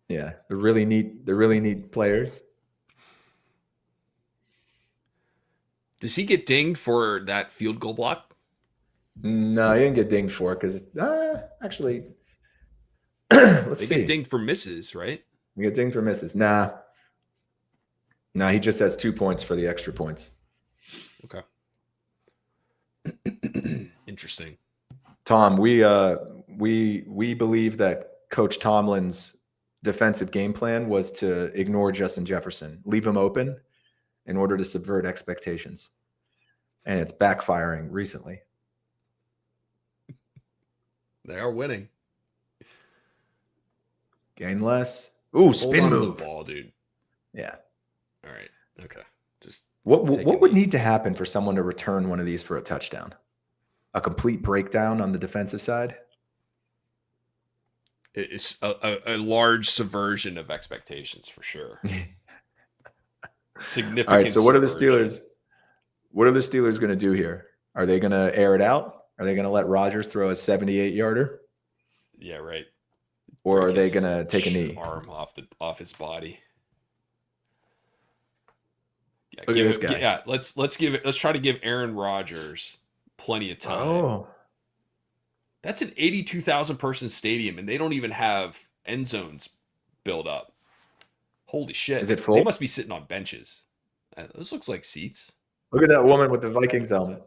Yeah, they're really neat players. Does he get dinged for that field goal block? No, he didn't get dinged for it because actually, let's They see. get dinged for misses, right? You get dinged for misses. Nah, he just has 2 points for the extra points. Okay. Interesting. Tom, we believe that Coach Tomlin's defensive game plan was to ignore Justin Jefferson, leave him open in order to subvert expectations. And it's backfiring recently. They are winning. Gain less. Ooh, spin Hold on to move. the ball, dude. Yeah. All right. Okay. Just What would need to happen for someone to return one of these for a touchdown? A complete breakdown on the defensive side? It's a large subversion of expectations for sure. Significant. All right, so what are the subversion. Steelers? What are the Steelers going to do here? Are they going to air it out? Are they going to let Rodgers throw a 78-yarder? Yeah, right. Or Break are they his going to take a knee? Arm off his body. Yeah, Look at this guy. Yeah, let's try to give Aaron Rodgers plenty of time. Oh, That's an 82,000 person stadium, and they don't even have end zones built up. Holy shit! Is it full? They must be sitting on benches. This looks like seats. look at that woman with the Vikings helmet.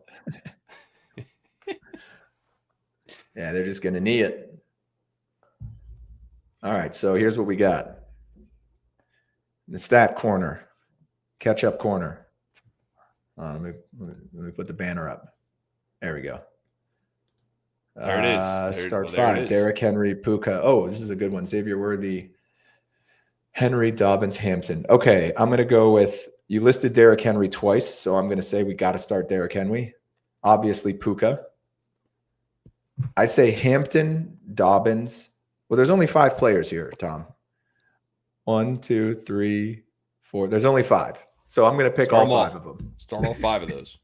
Yeah, they're just going to knee it. All right, so here's what we got. The stat corner, catch-up corner. Let me put the banner up. There we go. There it is. Start there 5. it is. Derrick Henry, Puka. Oh, this is a good one. Xavier Worthy, Henry, Dobbins, Hampton. Okay, I'm going to go with, you listed Derrick Henry twice, so I'm going to say we got to start Derrick Henry. Obviously, Puka. I say Hampton, Dobbins. Well, there's only 5 players here, Tom. 1, 2, 3, 4. There's only 5. So I'm going to pick Start all them 5 of them. Start all 5 of those.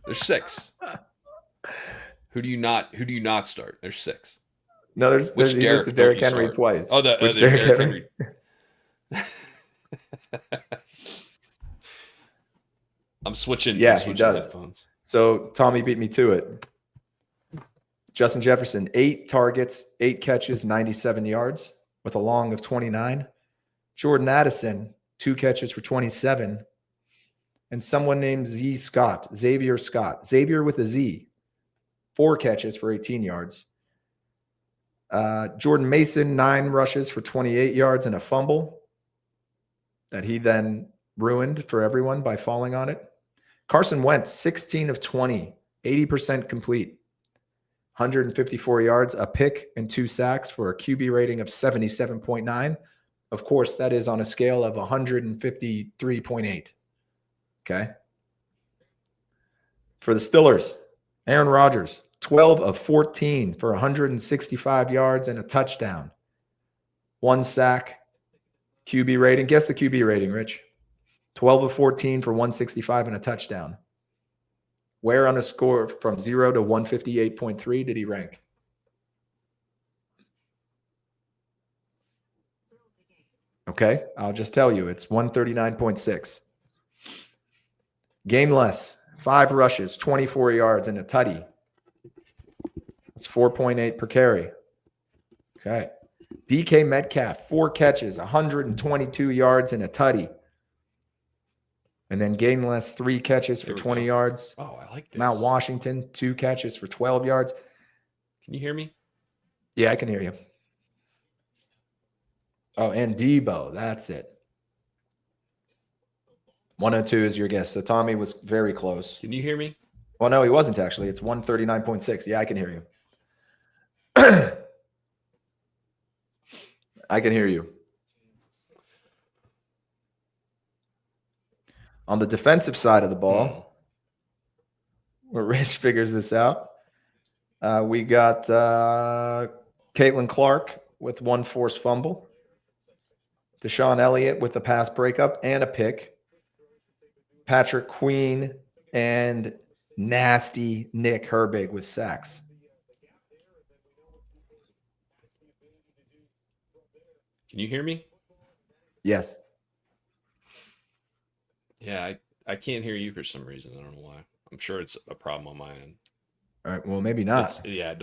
There's 6. Who do you not start? There's 6. No, there's Which he Derrick listed Derrick don't you Henry start? twice. Oh, Which Derrick Henry? I'm switching. Yeah, I'm he switching does. headphones. So Tommy beat me to it. Justin Jefferson, 8 targets, 8 catches, 97 yards with a long of 29. Jordan Addison, 2 catches for 27. And someone named Xavier Scott, Xavier with a Z, 4 catches for 18 yards. Jordan Mason, 9 rushes for 28 yards and a fumble that he then ruined for everyone by falling on it. Carson Wentz, 16 of 20, 80% complete, 154 yards, a pick, and 2 sacks for a QB rating of 77.9. Of course, that is on a scale of 153.8. Okay. For the Steelers, Aaron Rodgers, 12 of 14 for 165 yards and a touchdown. 1 sack. QB rating. Guess the QB rating, Rich. 12 of 14 for 165 and a touchdown. Where on a score from 0 to 158.3 did he rank? Okay, I'll just tell you. It's 139.6. Game less. 5 rushes, 24 yards, and a tutty. It's 4.8 per carry. Okay. DK Metcalf, 4 catches, 122 yards, and a tutty. And then gainless, 3 catches for 20 yards. Oh, I like this. Mount Washington, 2 catches for 12 yards. Can you hear me? Yeah, I can hear you. Oh, and Debo, that's it. 102 is your guess. So Tommy was very close. Can you hear me? Well, no, he wasn't actually. It's 139.6. Yeah, I can hear you. I can hear you. On the defensive side of the ball, where Rich figures this out, we got Caitlin Clark with 1 forced fumble. Deshaun Elliott with a pass breakup and a pick. Patrick Queen and nasty Nick Herbig with sacks. Can you hear me? Yes. Yeah, I can't hear you for some reason. I don't know why. I'm sure it's a problem on my end. All right. Well, maybe not. Figure it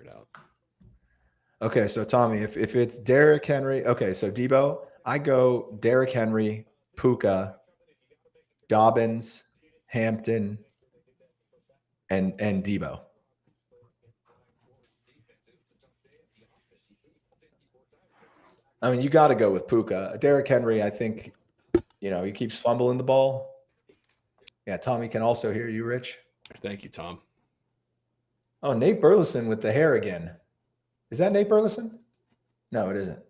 out. Okay, so Tommy, if it's Derrick Henry, okay, so Debo, I go Derrick Henry, Puka, Dobbins, Hampton, and Debo. I mean, you got to go with Puka. Derrick Henry, I think, he keeps fumbling the ball. Yeah, Tommy can also hear you, Rich. Thank you, Tom. Oh, Nate Burleson with the hair again. Is that Nate Burleson? No, it isn't.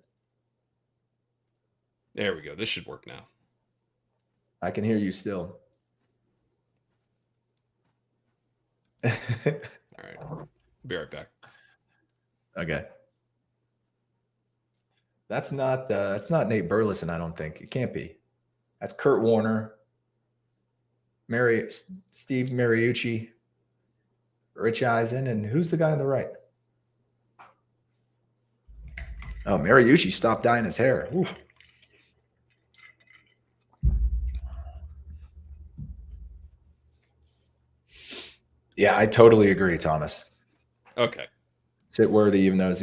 There we go. This should work now. I can hear you still. All right. Be right back. Okay. That's not Nate Burleson, I don't think. It can't be. That's Kurt Warner, Steve Mariucci, Rich Eisen, and who's the guy on the right? Oh, Mariucci stopped dyeing his hair. Ooh. Yeah, I totally agree, Thomas. Okay. Sit worthy, even though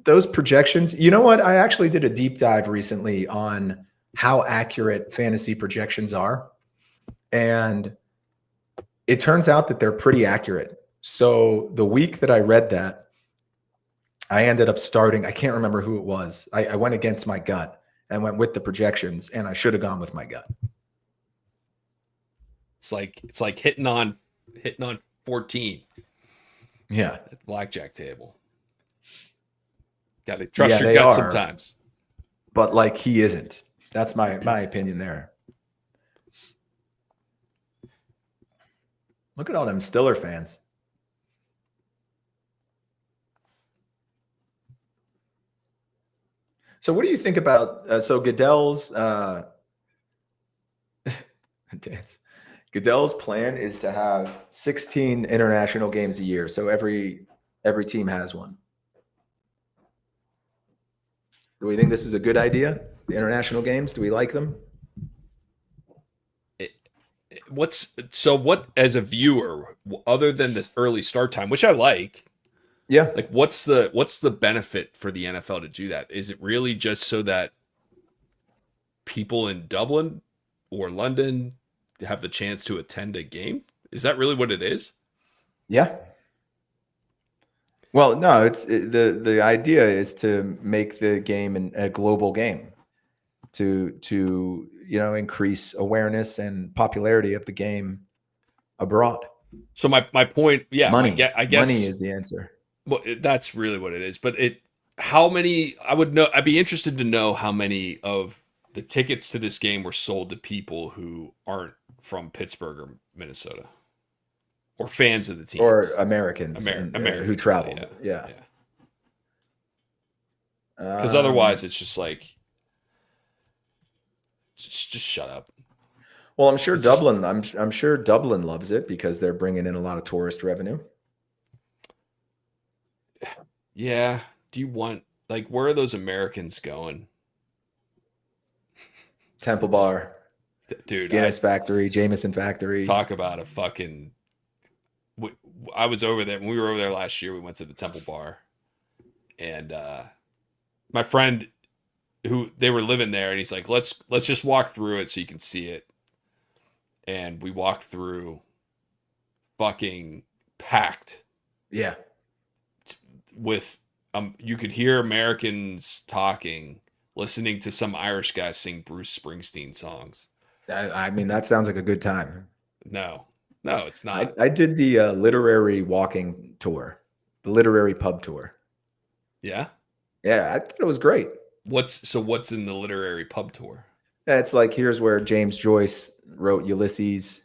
those projections. You know what? I actually did a deep dive recently on how accurate fantasy projections are, and it turns out that they're pretty accurate. So the week that I read that, I ended up starting. I can't remember who it was. I went against my gut and went with the projections, and I should have gone with my gut. It's like hitting on 14. Yeah, at the blackjack table. Got to trust your gut sometimes. But like he isn't. That's my opinion there. Look at all them Stiller fans. So what do you think about Goodell's Goodell's plan is to have 16 international games a year. So every team has one. Do we think this is a good idea? The international games, do we like them? What as a viewer, other than this early start time, which I like, yeah, like what's the benefit for the NFL to do that? Is it really just so that people in Dublin or London have the chance to attend a game? Is that really what it is? Yeah. Well, no, the idea is to make the game a global game, to increase awareness and popularity of the game abroad. So my point, yeah, money. I guess money is the answer. Well, that's really what it is. But how many? I'd be interested to know how many of the tickets to this game were sold to people who aren't from Pittsburgh or Minnesota. or fans of the teams, or Americans who Americans, really, traveled. Yeah. yeah. Because otherwise, it's just like, just shut up. Well, I'm sure It's just, Dublin. I'm sure Dublin loves it because they're bringing in a lot of tourist revenue. yeah. Do you want, like, where are those Americans going? Temple Just, Bar, dude, I Guinness Factory, Jameson Factory. talk about a fucking. I was over there when we were over there last year. We went to the Temple Bar, and my friend who they were living there, and he's like, let's just walk through it so you can see it. And we walked through, fucking packed Yeah, with you could hear Americans talking, listening to some Irish guy sing Bruce Springsteen songs. I mean that sounds like a good time. No, it's not. I did the literary walking tour, the literary pub tour. Yeah. Yeah, I thought it was great. What's in the literary pub tour? Yeah, it's like here's where James Joyce wrote Ulysses.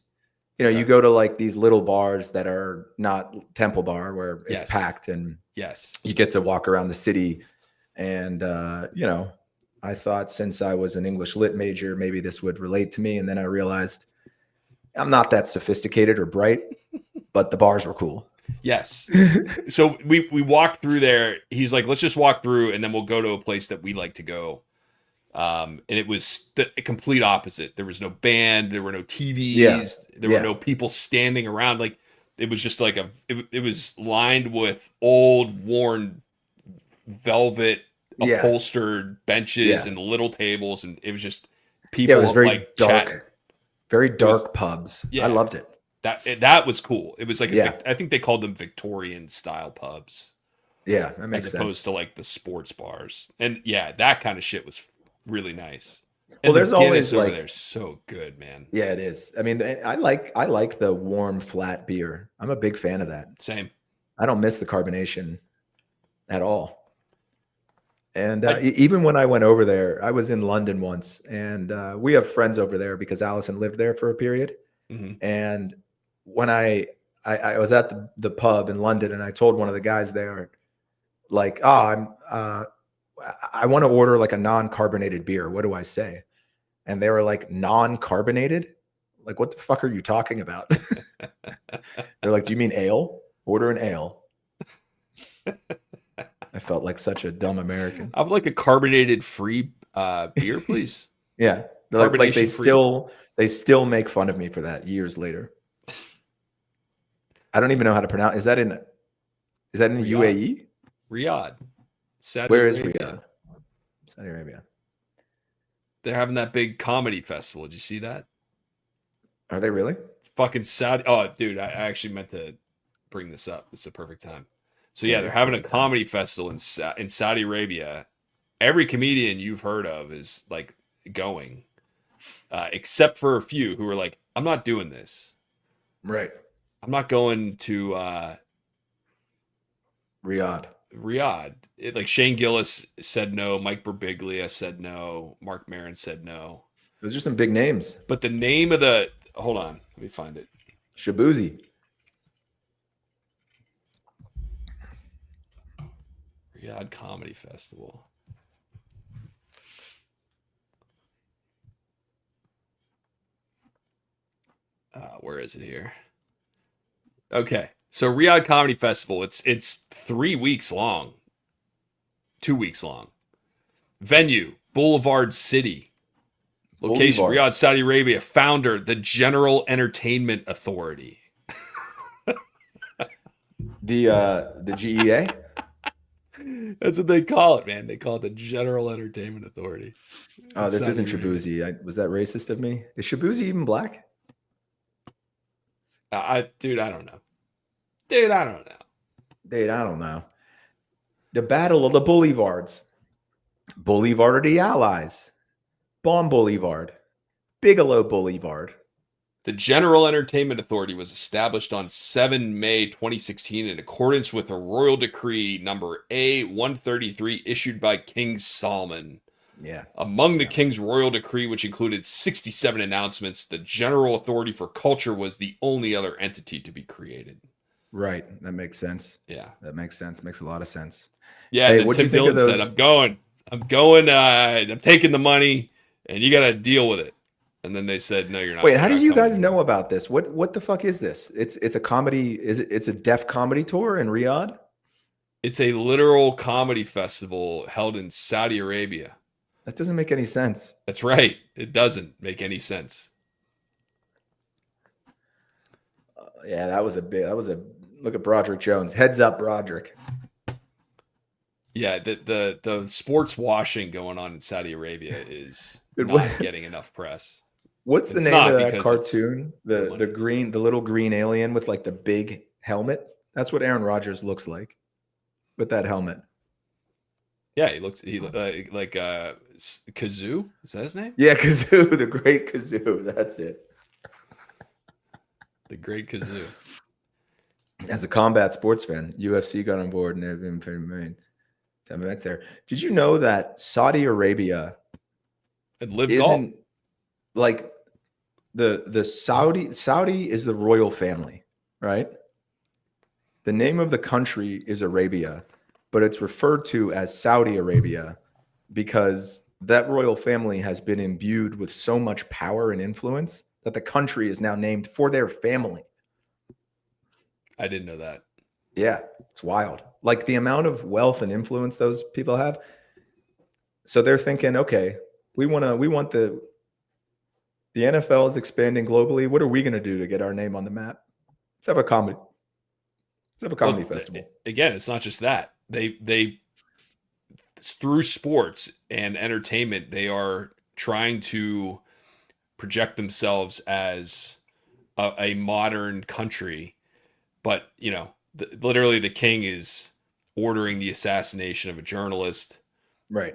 You know, you Okay. go to like these little bars that are not Temple Bar where it's Yes. packed, and Yes. you get to walk around the city. And you know, I thought since I was an English lit major, maybe this would relate to me. And then I realized I'm not that sophisticated or bright, but the bars were cool. Yes. So we walked through there. He's like, let's just walk through, and then we'll go to a place that we like to go. And it was the complete opposite. There was no band. There were no TVs. Yeah. There were no people standing around. Like, it was just like it was lined with old, worn, velvet upholstered benches and little tables, and it was just people. Yeah, it was very like dark, chatting. very dark pubs. Yeah. I loved it. That was cool. It was like Yeah. I think they called them Victorian style pubs. Yeah, that makes as opposed sense. to like the sports bars. And yeah, that kind of shit was really nice. Well, And there's the always, Guinness over like- there is so good, man. Yeah, it is. I mean, I like the warm, flat beer. I'm a big fan of that. Same. I don't miss the carbonation at all. And I- even when I went over there, I was in London once, and we have friends over there because Allison lived there for a period. Mhm. And when I was at the pub in London, and I told one of the guys there, like, oh, I want to order like a non-carbonated beer. What do I say? And they were like, non-carbonated? Like, what the fuck are you talking about? They're like, do you mean ale? Order an ale. I felt like such a dumb American. I would like a carbonated free beer, please. Yeah. Like they Carbonation-free. they still make fun of me for that years later. I don't even know how to pronounce. Is that in Riyadh. UAE? Riyadh. Saudi Where is Arabia. Riyadh? Saudi Arabia. They're having that big comedy festival. Did you see that? Are they really? It's fucking Saudi. Oh, dude, I actually meant to bring this up. It's a perfect time. So yeah, they're it's having a perfect time. comedy festival in Saudi Arabia. Every comedian you've heard of is like going, except for a few who are like, I'm not doing this. Right. I'm not going to Riyadh. Riyadh. Like Shane Gillis said no. Mike Birbiglia said no. Mark Maron said no. Those are some big names. But the name of the hold on, let me find it. Shabuzi. Riyadh Comedy Festival. Where is it here? Okay, so Riyadh Comedy Festival. It's 3 weeks long, 2 weeks long. Venue: Boulevard City. Location: Boulevard. Riyadh, Saudi Arabia. Founder: the General Entertainment Authority. The GEA. That's what they call it, man. They call it the General Entertainment Authority. Oh, this Saudi isn't Arabia. Shabuzi. Was that racist of me? Is Shabuzi even black? Dude, I don't know. Dude, I don't know. Dude, I don't know. The Battle of the Boulevards. Boulevard of the Allies. Bon Boulevard. Bigelow Boulevard. The General Entertainment Authority was established on 7 May 2016 in accordance with a royal decree number A133 issued by King Salman Yeah. Among the Yeah. king's royal decree, which included 67 announcements, the General Authority for Culture was the only other entity to be created. Right. That makes sense. Yeah. That makes sense. Makes a lot of sense. Yeah, and Hey, then what'd you Tim think of Dillon said, those? I'm going, I'm taking the money, and you got to deal with it. And then they said, no, you're not. Wait, You're how do not you coming guys anymore. know about this? What the fuck is this? It's a comedy. It's a deaf comedy tour in Riyadh? It's a literal comedy festival held in Saudi Arabia. That doesn't make any sense. That's right. It doesn't make any sense. Yeah, that was a look at Broderick Jones. Heads up, Broderick. Yeah, the sports washing going on in Saudi Arabia is Dude, not getting enough press. What's the It's name of not that because it's cartoon? the The money. little green alien with like the big helmet. That's what Aaron Rodgers looks like with that helmet. Yeah, he like Kazoo. Is that his name? Yeah, Kazoo, the great Kazoo. That's it. The Great Kazoo. As a combat sports fan, UFC got on board and they've been very made events there. Did you know that Saudi Arabia And Live Golf. isn't like the Saudi is the royal family, right? The name of the country is Arabia, but it's referred to as Saudi Arabia because that royal family has been imbued with so much power and influence that the country is now named for their family. I didn't know that. Yeah, it's wild. Like the amount of wealth and influence those people have. So they're thinking, okay, we want the NFL is expanding globally. What are we going to do to get our name on the map? Let's have a comedy. Let's have a comedy festival. Again, it's not just that. They through sports and entertainment, they are trying to project themselves as a modern country. But, literally the king is ordering the assassination of a journalist. Right.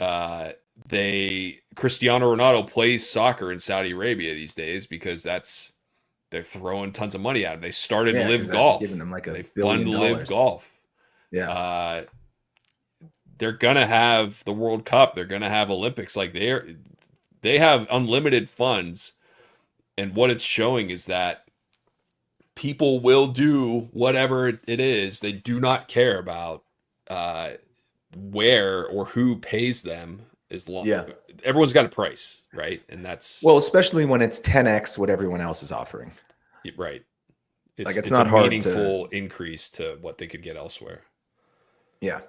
Cristiano Ronaldo plays soccer in Saudi Arabia these days because they're throwing tons of money at him. They started Live Golf. Giving them like They $1 billion. fund Live Golf. Yeah. They're gonna have the World Cup. They're gonna have Olympics. Like they have unlimited funds, and what it's showing is that people will do whatever it is. They do not care about where or who pays them. As long, everyone's got a price, right? And that's especially when it's 10x what everyone else is offering. Right. It's not a hard meaningful increase to what they could get elsewhere. Yeah.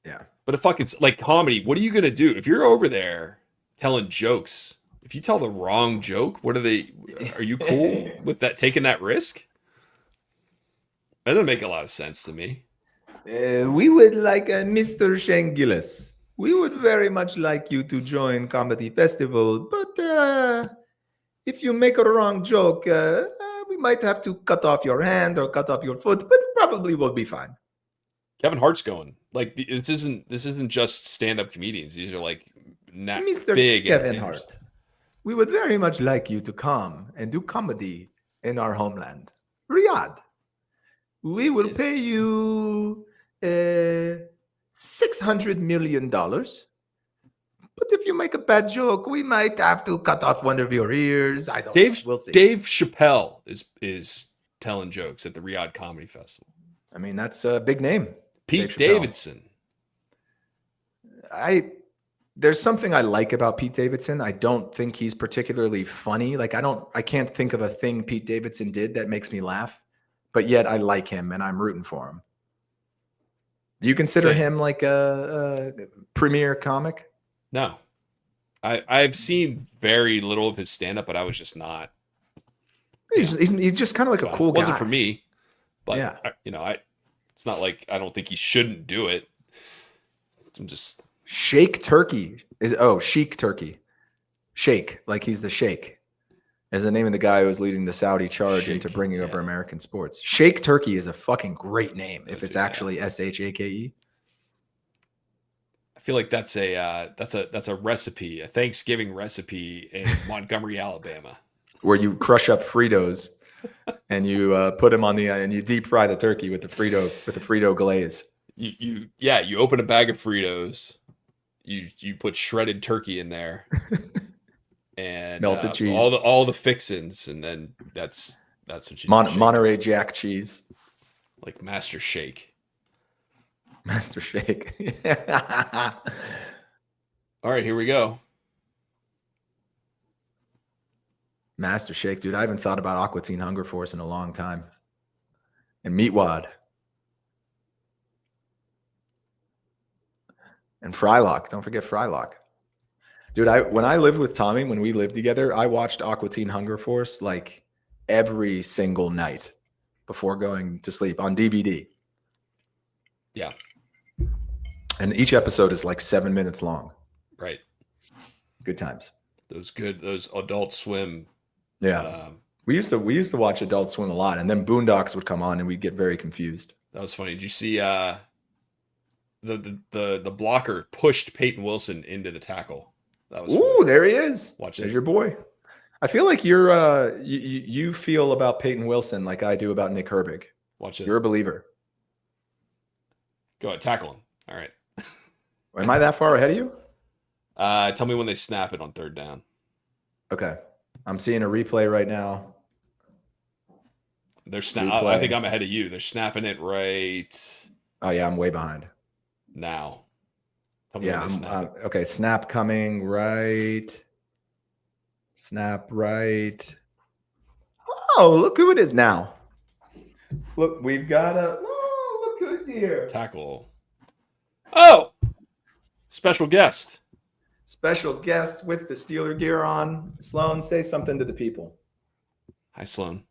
Yeah. But if fucking like comedy, what are you gonna do if you're over there telling jokes? If you tell the wrong joke, are you cool with that, taking that risk? That doesn't make a lot of sense to me. We would like Mr. Shangilis. We would very much like you to join Comedy Festival, but if you make a wrong joke, we might have to cut off your hand or cut off your foot, but probably will be fine. Kevin Hart's going. Like this isn't just stand-up comedians. These are like Mr. big Kevin Hart. We would very much like you to come and do comedy in our homeland, Riyadh. We will pay you $600 million. But if you make a bad joke, we might have to cut off one of your ears. I don't know. We'll see. Dave Chappelle is telling jokes at the Riyadh Comedy Festival. I mean, that's a big name. Pete Davidson. There's something I like about Pete Davidson. I don't think he's particularly funny. Like I can't think of a thing Pete Davidson did that makes me laugh, but yet I like him and I'm rooting for him. Do you consider him like a premier comic? No. I've seen very little of his stand-up, but I was just not. He's just kind of like a cool guy. It wasn't for me, but yeah. It's not like I don't think he shouldn't do it. I'm just Sheikh Turkey Sheik Turkey. Sheikh, like he's the Sheikh. Is the name of the guy who was leading the Saudi charge into bringing over American sports. Sheikh Turkey is a fucking great name if it's actually Shake. I feel like that's a recipe, a Thanksgiving recipe in Montgomery, Alabama, where you crush up Fritos and you put them on and you deep fry the turkey with the Frito glaze. You open a bag of Fritos, you put shredded turkey in there and Melted cheese. all the fixins, and then that's what you do. Shake Monterey Jack cheese. like Master Shake. Master Shake. All right, here we go. Master Shake, dude. I haven't thought about Aqua Teen Hunger Force in a long time. And Meatwad. And Frylock. Don't forget Frylock. Dude, when I lived with Tommy, when we lived together, I watched Aqua Teen Hunger Force like every single night before going to sleep on DVD. Yeah. And each episode is like 7 minutes long. Right. Good times. Those Adult Swim. Yeah. We used to watch Adult Swim a lot, and then Boondocks would come on and we'd get very confused. That was funny. Did you see the blocker pushed Peyton Wilson into the tackle? That was Ooh, there he is. Watch There's this. your boy. I feel like you feel about Peyton Wilson like I do about Nick Herbig. Watch this. You're a believer. Go ahead, tackle him. All right. Am I that far ahead of you? Tell me when they snap it on third down. Okay. I'm seeing a replay right now. They're I think I'm ahead of you. They're snapping it right Oh yeah, I'm way behind. now. Tell me Yeah, when they snap it. okay. Snap coming right. Snap right. Oh, look who it is now. Look, we've got look who's here. Tackle. Oh, special guest. Special guest with the Steeler gear on. Sloan, say something to the people. Hi, Sloan.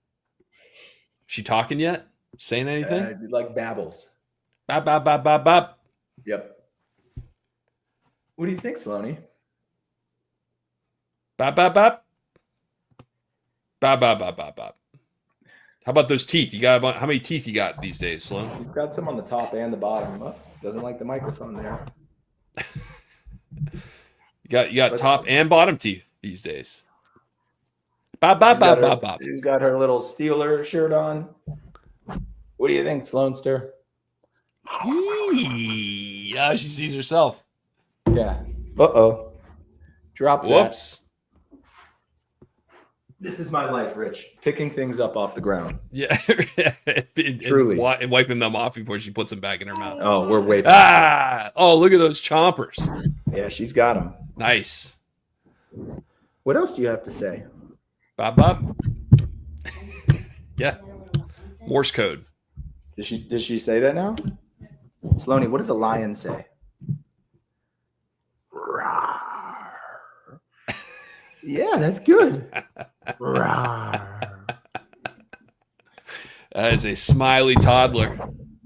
She talking yet? Saying anything? Like babbles. Bop, bop, bop, bop, bop. Yep. What do you think, Sloanie? Bop, bop, bop. Bop, bop, bop, bop, bop. How about those teeth? You got about how many teeth you got these days, Sloan? He's got some on the top and the bottom. Oh, doesn't like the microphone there. You got top and bottom teeth these days. Bop, bop, bop, bop, bop. She's got her little Steeler shirt on. What do you think, Sloanster? Yeah, she sees herself. Yeah. Uh-oh. Drop that. Whoops. This is my life, Rich. Picking things up off the ground. Yeah. Truly. And wiping them off before she puts them back in her mouth. Oh, we're way back. Oh, look at those chompers. Yeah, she's got them. Nice. What else do you have to say? Bop, bop. Yeah. Morse code. Did she say that now? Sloanie, what does a lion say? Rawr. Yeah, that's good. Rawr. That is a smiley toddler.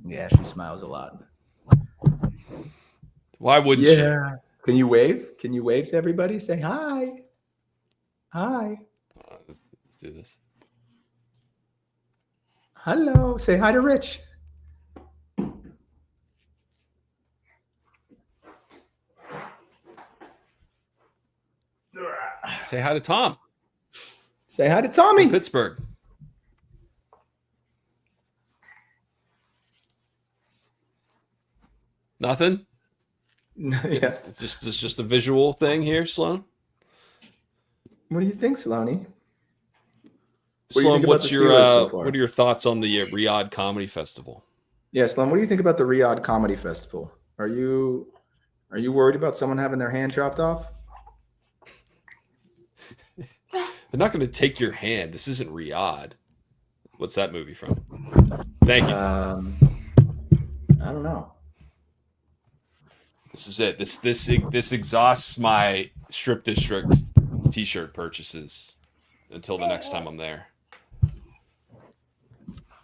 Yeah, she smiles a lot. Why wouldn't Yeah. Can you wave? Can you wave to everybody? Say hi. Hi. she? Let's do this. Hello. Say hi to Rich. Say hi to Tom Say hi to Tommy. in Pittsburgh. Nothing? Yes. It's just a visual thing here, Sloan. What do you think, Sloanie? What do you Sloan, think about what's the your Steelers so far? what are your thoughts on the Riyadh Comedy Festival? Yeah, Sloan, what do you think about the Riyadh Comedy Festival? Are you worried about someone having their hand chopped off? They're not going to take your hand. This isn't Riyadh. What's that movie from? Thank you, Tom. I don't know. This is it. This exhausts my Strip District T-shirt purchases until the next time I'm there.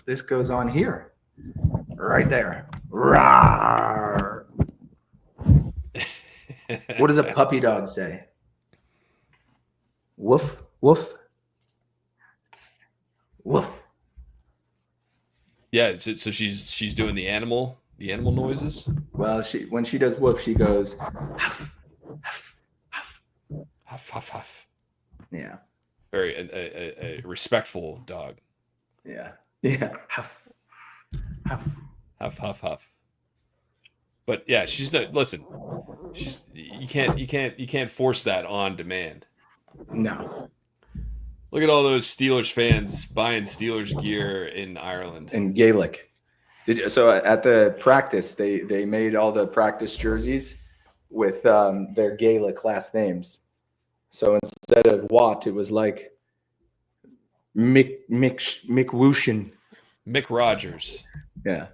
This goes on here. Right there. Rawr. What does a puppy dog say? Woof, woof. Woof. Yeah, so she's doing the animal noises. Well, when she does woof, she goes huff, huff, huff. Huff huff huff. Yeah. Very a respectful dog. Yeah. Yeah. Huff. Huff. Huff huff huff. But yeah, she's not. Listen, you can't force that on demand. No. Look at all those Steelers fans buying Steelers gear in Ireland. And Gaelic. So at the practice, they made all the practice jerseys with their Gaelic last names. So instead of Watt, it was like McWooshin. Mick Rogers. Yeah.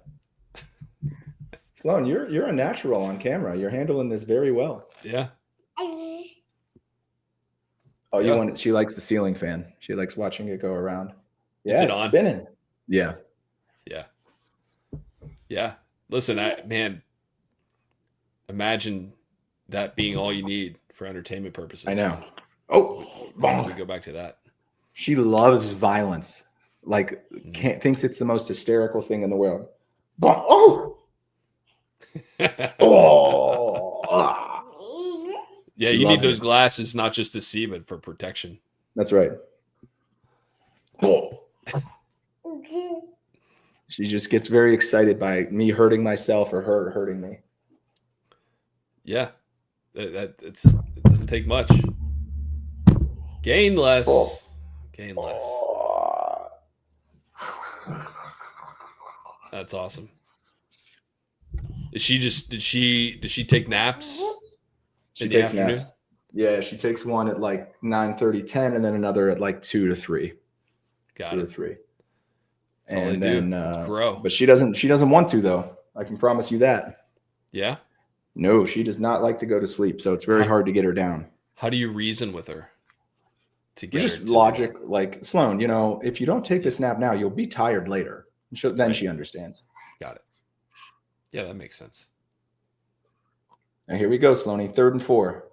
Sloan, you're a natural on camera. You're handling this very well. Yeah. Oh, Yeah. she likes the ceiling fan. She likes watching it go around. Yeah, Is it it's on? spinning. Yeah. Yeah. Yeah. Listen, man, imagine that being all you need for entertainment purposes. I know. Oh, Why don't we go back to that? She loves violence. Like, thinks it's the most hysterical thing in the world. Oh, oh. Yeah, She you need loves those it. glasses not just to see, but for protection. That's right. Oh. She just gets very excited by me hurting myself or her hurting me. Yeah, it doesn't take much. Gain less. Oh. Gain less. That's awesome. Did she take naps She in the takes afternoon? naps. Yeah, she takes one at like 9:30, 10, and then another at like 2 to 3. Got 2 to it. 3. That's all And they then do. Grow. but she doesn't want to though. I can promise you that. Yeah. No, she does not like to go to sleep, so it's very hard to get her down. How do you reason with her to get Just her to logic, like Sloan, if you don't take this nap now, you'll be tired later. Then Right. she understands. Got it. Yeah, that makes sense. Now here we go, Sloanie. 3rd and 4.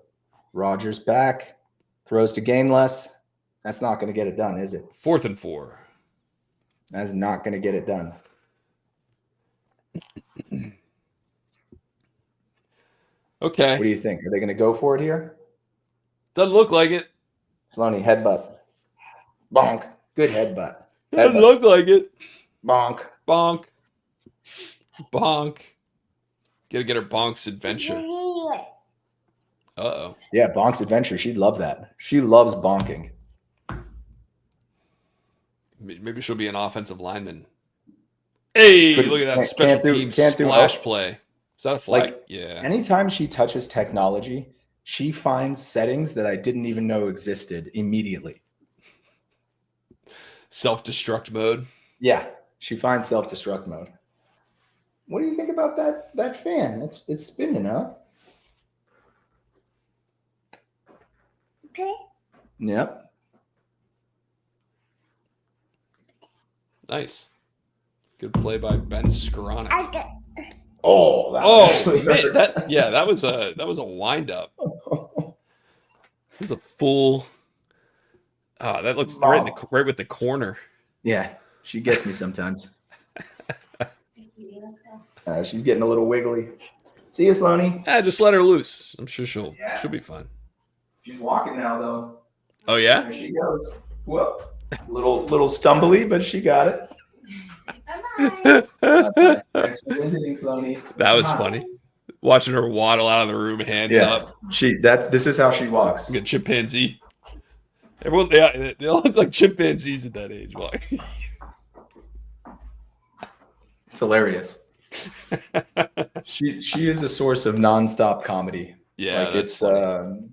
Rogers back, throws to Gainless. That's not going to get it done, is it? 4th and 4. That's not going to get it done. Okay. What do you think? Are they going to go for it here? Doesn't look like it. Sloanie, headbutt. Bonk. Good headbutt. Doesn't Headbutt. look like it. Bonk. Bonk. Bonk. Gotta get her Bonk's adventure. Uh-oh. Yeah, Bonk's adventure. She'd love that. She loves bonking. Maybe she'll be an offensive lineman. Hey, Couldn't- look at that can't- special can't do- team can't do- splash play. Is that a flag? Like, Yeah. Anytime she touches technology, she finds settings that I didn't even know existed immediately. Self-destruct mode. Yeah, she finds self-destruct mode. What do you think about that fan? It's spinning, huh? Okay. Yep. Nice. Good play by Ben Skoranek. Okay. Oh, that Oh actually man, hurt. that was a wind up. It was a full. Oh, that looks right with the corner. Yeah, she gets me sometimes. She's getting a little wiggly. See you, Sloanie. Yeah, just let her loose. I'm sure she'll be fine. She's walking now, though. Oh yeah. There she goes. Whoop. Little stumbly, but she got it. Bye-bye. Thanks for visiting, Sloanie. That was funny. Watching her waddle out of the room, hands up. This is how she walks. Like a chimpanzee. Everyone, they all look like chimpanzees at that age. It's hilarious. She is a source of nonstop comedy. Yeah, Like, that's it's funny.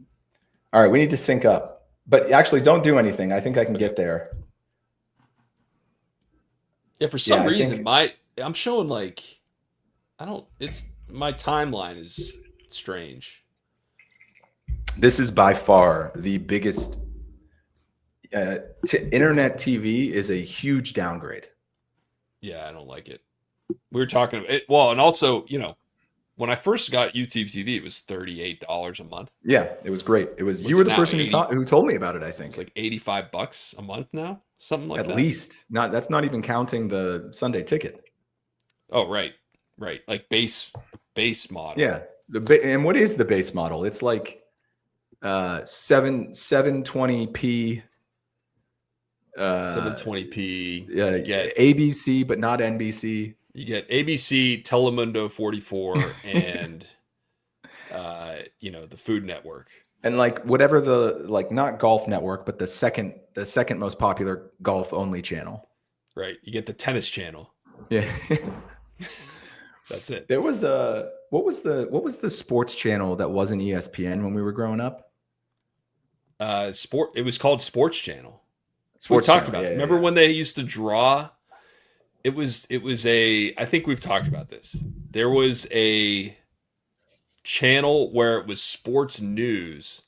all right. We need to sync up, but actually, don't do anything. I think I can get there. Yeah, for some I reason, think- I'm showing like it's my timeline is strange. This is by far the biggest. Internet TV is a huge downgrade. Yeah, I don't like it. We were talking about it. Well, and also, when I first got YouTube TV, it was $38 a month. Yeah, it was great. It was you it were the now, person 80? who told me about it. I think It's like $85 a month now, something like at that. least that's not even counting the Sunday ticket. Oh, right. Like base model. Yeah, and what is the base model? It's like 720p. 720p. Yeah, Get ABC, but not NBC. You get ABC, Telemundo 44, and the Food Network. And like whatever the like not Golf Network, but the second most popular golf only channel. Right. You get the Tennis Channel. Yeah. That's it. There was what was the sports channel that wasn't ESPN when we were growing up? It was called Sports Channel. Sports We've talked channel, about it. yeah, Remember yeah. when they used to draw? It was I think we've talked about this. There was a channel where it was sports news,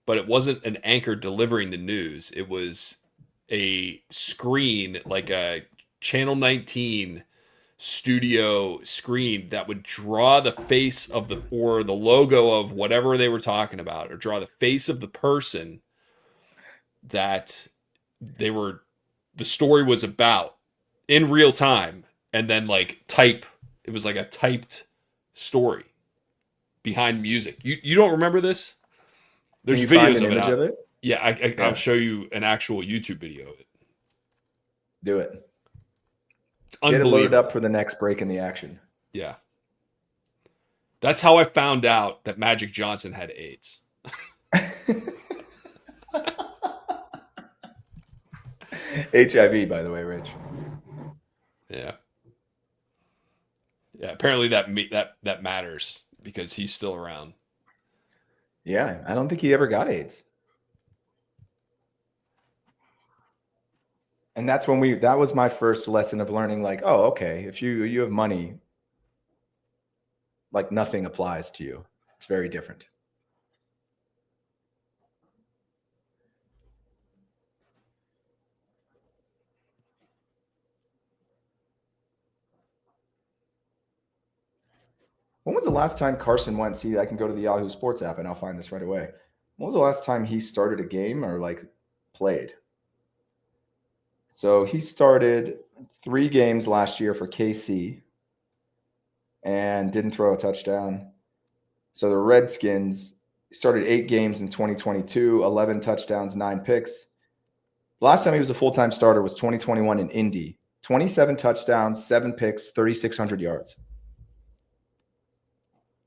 but it wasn't an anchor delivering the news. It was a screen, like a Channel 19 studio screen that would draw the face of the logo of whatever they were talking about, or draw the face of the person that the story was about in real time, and then like it was like a typed story behind music. You don't remember this? There's Can you find videos an of it image out. of it? Yeah, Yeah. I'll show you an actual YouTube video of it. Do it. It's Get it unbelievable. loaded up for the next break in the action. Yeah. That's how I found out that Magic Johnson had AIDS. HIV, by the way, Rich. Yeah. Yeah, apparently that matters because he's still around. Yeah, I don't think he ever got AIDS. And that's when that was my first lesson of learning, like, oh, okay, if you have money, like nothing applies to you. It's very different. When was the last time Carson went? See, I can go to the Yahoo Sports app and I'll find this right away. When was the last time he started a game or like played? So he started 3 games last year for KC and didn't throw a touchdown. So the Redskins started 8 games in 2022, 11 touchdowns, 9 picks. Last time he was a full-time starter was 2021 in Indy. 27 touchdowns, 7 picks, 3,600 yards.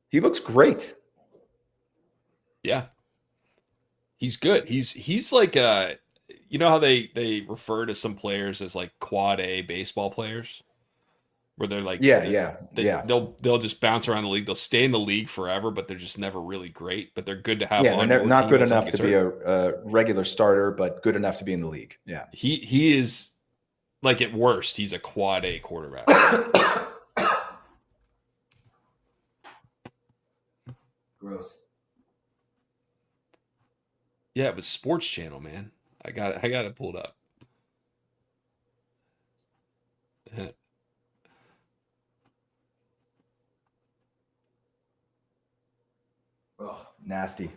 He looks great. Yeah. He's good. He's like you know how they refer to some players as like quad A baseball players, where they're like they'll just bounce around the league. They'll stay in the league forever, but they're just never really great. But they're good to have. Yeah, on they're your not team good when someone enough to gets be hurt. a regular starter, but good enough to be in the league. Yeah, he is like at worst he's a quad A quarterback. Gross. Yeah, it was Sports Channel, man. I got it pulled up. Oh, nasty.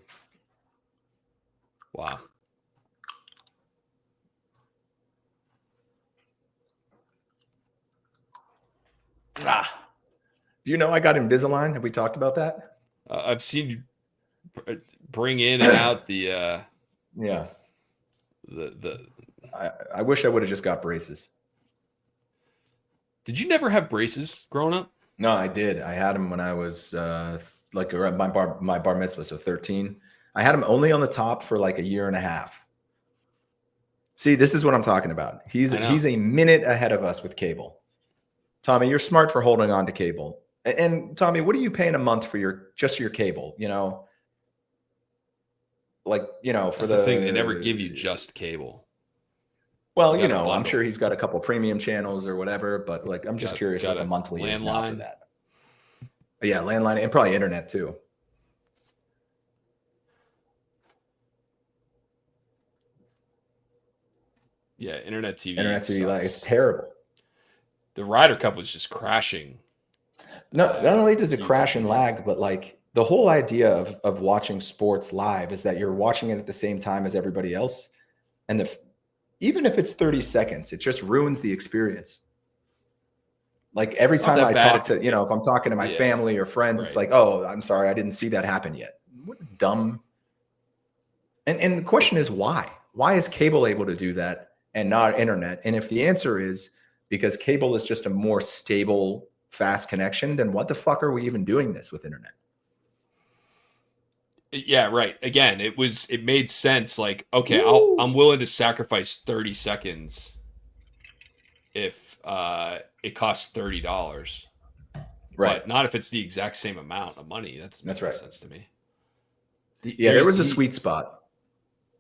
Wow. Do you know I got Invisalign? Have we talked about that? I've seen you bring in and out the Yeah. the. I wish I would have just got braces. Did you never have braces growing up? No, I did. I had them when I was like around my bar mitzvah, so 13. I had them only on the top for like a year and a half. See, this is what I'm talking about. He's a minute ahead of us with cable. Tommy, you're smart for holding on to cable. And Tommy, what are you paying a month for your cable? You know, like, you know, for That's the thing. They never give you just cable. Well, you know, I'm sure he's got a couple premium channels or whatever, but like, I'm just curious what the monthly is now for that. But yeah, landline and probably internet too. Yeah, internet TV. Internet TV, like, it's terrible. The Ryder Cup was just crashing. Not only does it crash and lag, but like the whole idea of watching sports live is that you're watching it at the same time as everybody else. And even if it's 30 seconds, it just ruins the experience. Like every time I talk to, you know, if I'm talking to my family or friends, it's like, oh, I'm sorry, I didn't see that happen yet. What a dumb. And the question is why? Why is cable able to do that and not internet? And if the answer is because cable is just a more stable, fast connection, then what the fuck are we even doing this with internet? Yeah, right. Again, it made sense. Like, okay, Woo! I'm willing to sacrifice 30 seconds if it costs $30. Right. But not if it's the exact same amount of money. That's right. sense to me. Yeah, there was a sweet spot.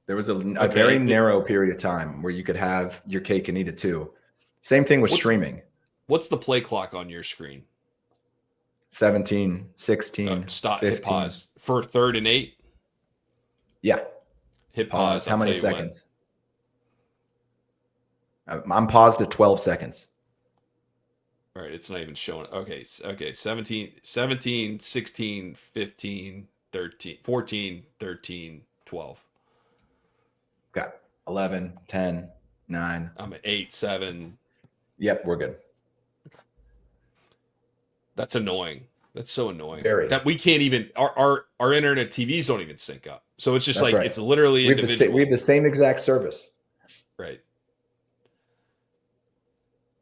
There was a very narrow period of time where you could have your cake and eat it too. Same thing with streaming. What's the play clock on your screen? 17, 16, stop, 15. hit pause. For 3rd and 8? Yeah. Hit pause. How many seconds? I'm paused at 12 seconds. All right, it's not even showing. Okay, 17, 16, 15, 13, 14, 13, 12. Okay. 11, 10, 9. I'm at 8, 7. Yep, we're good. That's annoying. That's so annoying. Very. That we can't even our internet TVs don't even sync up. So it's just That's like right. it's literally individual. We have the same exact service. Right.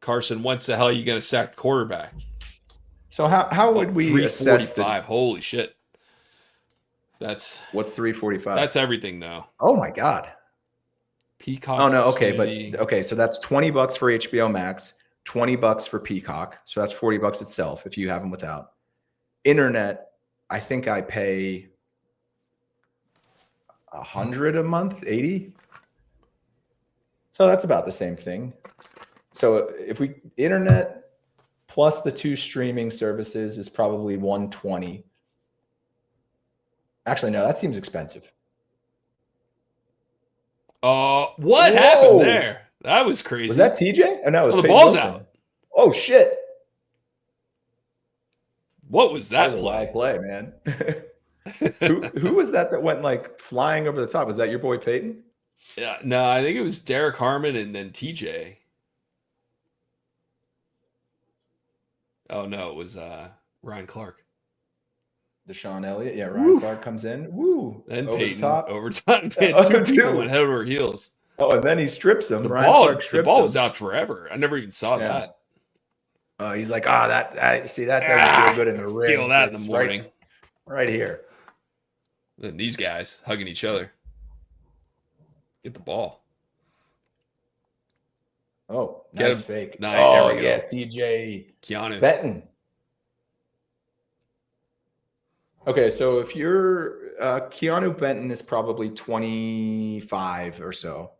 Carson, once the hell are you going to sack quarterback? So how would we assess 345? Holy shit. What's 345? That's everything though. Oh my god. Peacock. Oh no, okay, but okay, so that's $20 for HBO Max, $20 for Peacock. So that's $40 itself if you have them without. Internet, I think I pay $100 a month, 80. So that's about the same thing. So if we internet plus the 2 streaming services is probably $120. Actually, no, that seems expensive. What happened there? That was crazy. Was that TJ? Oh no, it was the Peyton ball's Wilson. out. Oh shit! What was that was play? A wild play, man. who was that went like flying over the top? Was that your boy Peyton? Yeah, no, I think it was Derek Harmon and then TJ. Oh no, it was Ryan Clark. Deshaun Elliott. Yeah, Ryan Clark comes in. Woo! Then over Peyton the top. overtime. Two people went head over heels. Oh, and then he strips him. The Ryan ball was out forever. I never even saw that. He's like, that see, that doesn't feel good in the ribs. Feel that in the morning. Right here. And these guys hugging each other. Get the ball. Oh, that's fake. Nice. Oh, yeah, TJ Keanu Benton. Okay, so if you're Keanu Benton is probably 25 or so.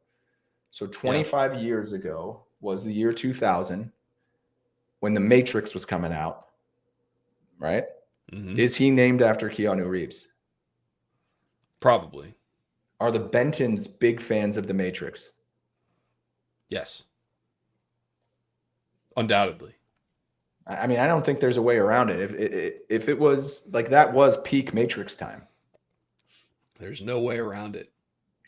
So 25 years ago was the year 2000 when The Matrix was coming out, right? Mm-hmm. Is he named after Keanu Reeves? Probably. Are the Bentons big fans of The Matrix? Yes. Undoubtedly. I mean, I don't think there's a way around it. If it was like that was peak Matrix time. There's no way around it.